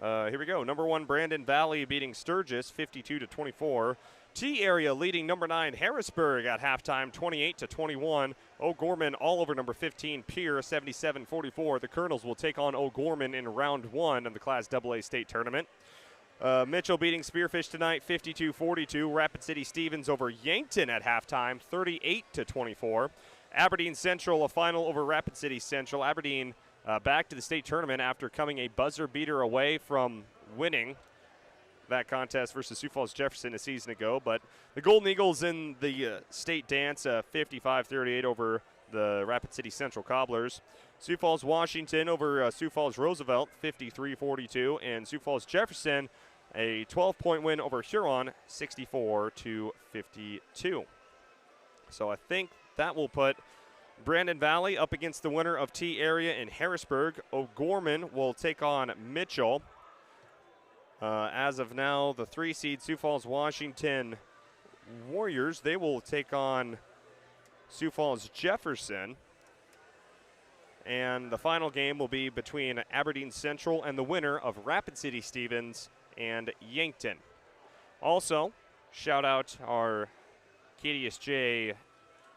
Here we go. Number 1, Brandon Valley beating Sturgis 52-24. T area leading number 9 Harrisburg at halftime 28-21. O'Gorman all over number 15 Pierre 77-44. The Kernels will take on O'Gorman in round 1 of the Class AA state tournament. Mitchell beating Spearfish tonight 52-42. Rapid City Stevens over Yankton at halftime 38-24. Aberdeen Central, a final over Rapid City Central. Aberdeen back to the state tournament after coming a buzzer beater away from winning that contest versus Sioux Falls Jefferson a season ago. But the Golden Eagles in the state dance 55-38 over the Rapid City Central Cobblers. Sioux Falls Washington over Sioux Falls Roosevelt 53-42. And Sioux Falls Jefferson a 12-point win over Huron 64-52. So I think that will put Brandon Valley up against the winner of T area in Harrisburg. O'Gorman will take on Mitchell. As of now, the 3 seed Sioux Falls Washington Warriors, they will take on Sioux Falls Jefferson. And the final game will be between Aberdeen Central and the winner of Rapid City Stevens and Yankton. Also, shout out our KDSJ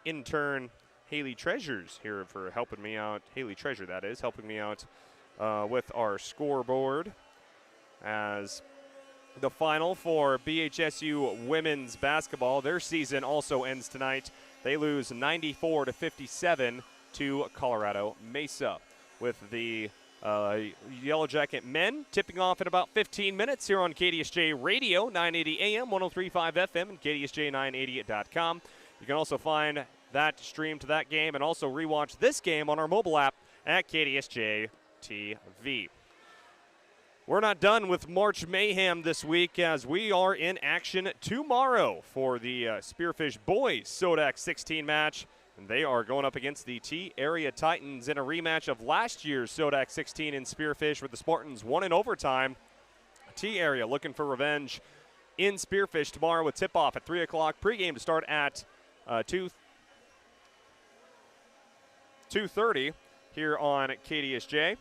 intern Haley Treasures here for helping me out. Haley Treasure, that is, helping me out with our scoreboard. As the final for BHSU women's basketball, their season also ends tonight. They lose 94-57 to Colorado Mesa, with the Yellow Jacket men tipping off in about 15 minutes here on KDSJ Radio, 980 AM, 103.5 FM, and KDSJ980.com. You can also find that stream to that game and also rewatch this game on our mobile app at KDSJ-TV. We're not done with March Mayhem this week, as we are in action tomorrow for the Spearfish Boys SoDak 16 match. And they are going up against the T-Area Titans in a rematch of last year's SoDak 16 in Spearfish, where the Spartans won in overtime. T-Area looking for revenge in Spearfish tomorrow with tip-off at 3 o'clock. Pregame to start at 2:30 here on KDSJ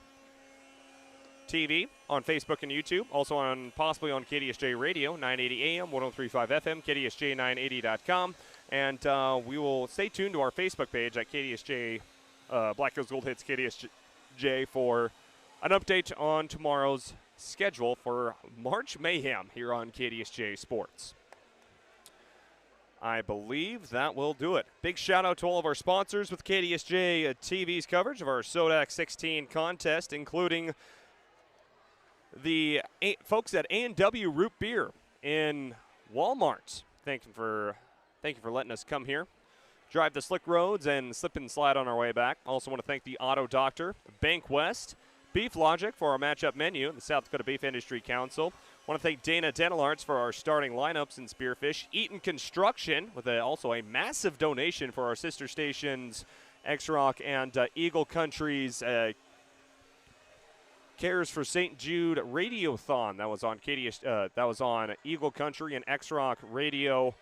TV, on Facebook and YouTube, also on possibly on KDSJ Radio, 980 AM, 103.5 FM, KDSJ980.com, and we will stay tuned to our Facebook page at KDSJ Black Hills Gold Hits KDSJ for an update on tomorrow's schedule for March Mayhem here on KDSJ Sports. I believe that will do it. Big shout out to all of our sponsors with KDSJ TV's coverage of our SoDak 16 contest, including the folks at A&W Root Beer in Walmart. Thank you for letting us come here, drive the slick roads, and slip and slide on our way back. Also want to thank the Auto Doctor, Bank West, Beef Logic for our matchup menu, the South Dakota Beef Industry Council. Want to thank Dana Dental Arts for our starting lineups in Spearfish. Eaton Construction with also a massive donation for our sister stations, X-Rock and Eagle Country's Cares for St. Jude Radiothon. That was on that was on Eagle Country and X-Rock Radio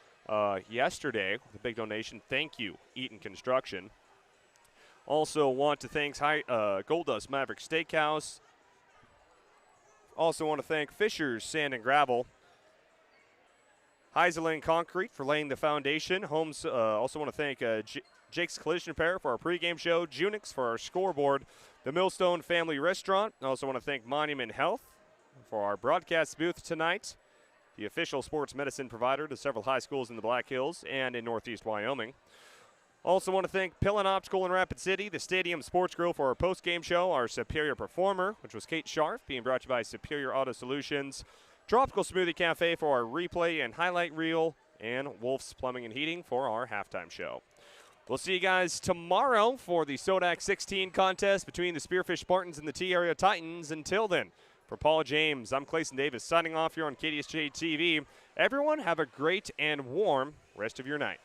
yesterday with a big donation. Thank you, Eaton Construction. Also want to thank Gold Dust Maverick Steakhouse. Also want to thank Fisher's Sand and Gravel. Heiselin Concrete for laying the foundation. Also want to thank Jake's Collision Repair for our pregame show. Junix for our scoreboard. The Millstone Family Restaurant. I also want to thank Monument Health for our broadcast booth tonight. the official sports medicine provider to several high schools in the Black Hills and in Northeast Wyoming. Also want to thank Pillin Optical in Rapid City, the Stadium Sports Grill for our post-game show, our Superior Performer, which was Kate Scharf, being brought to you by Superior Auto Solutions, Tropical Smoothie Cafe for our replay and highlight reel, and Wolf's Plumbing and Heating for our halftime show. We'll see you guys tomorrow for the SoDak 16 contest between the Spearfish Spartans and the T-Area Titans. Until then, for Paul James, I'm Clayson Davis signing off here on KDSJ-TV. Everyone have a great and warm rest of your night.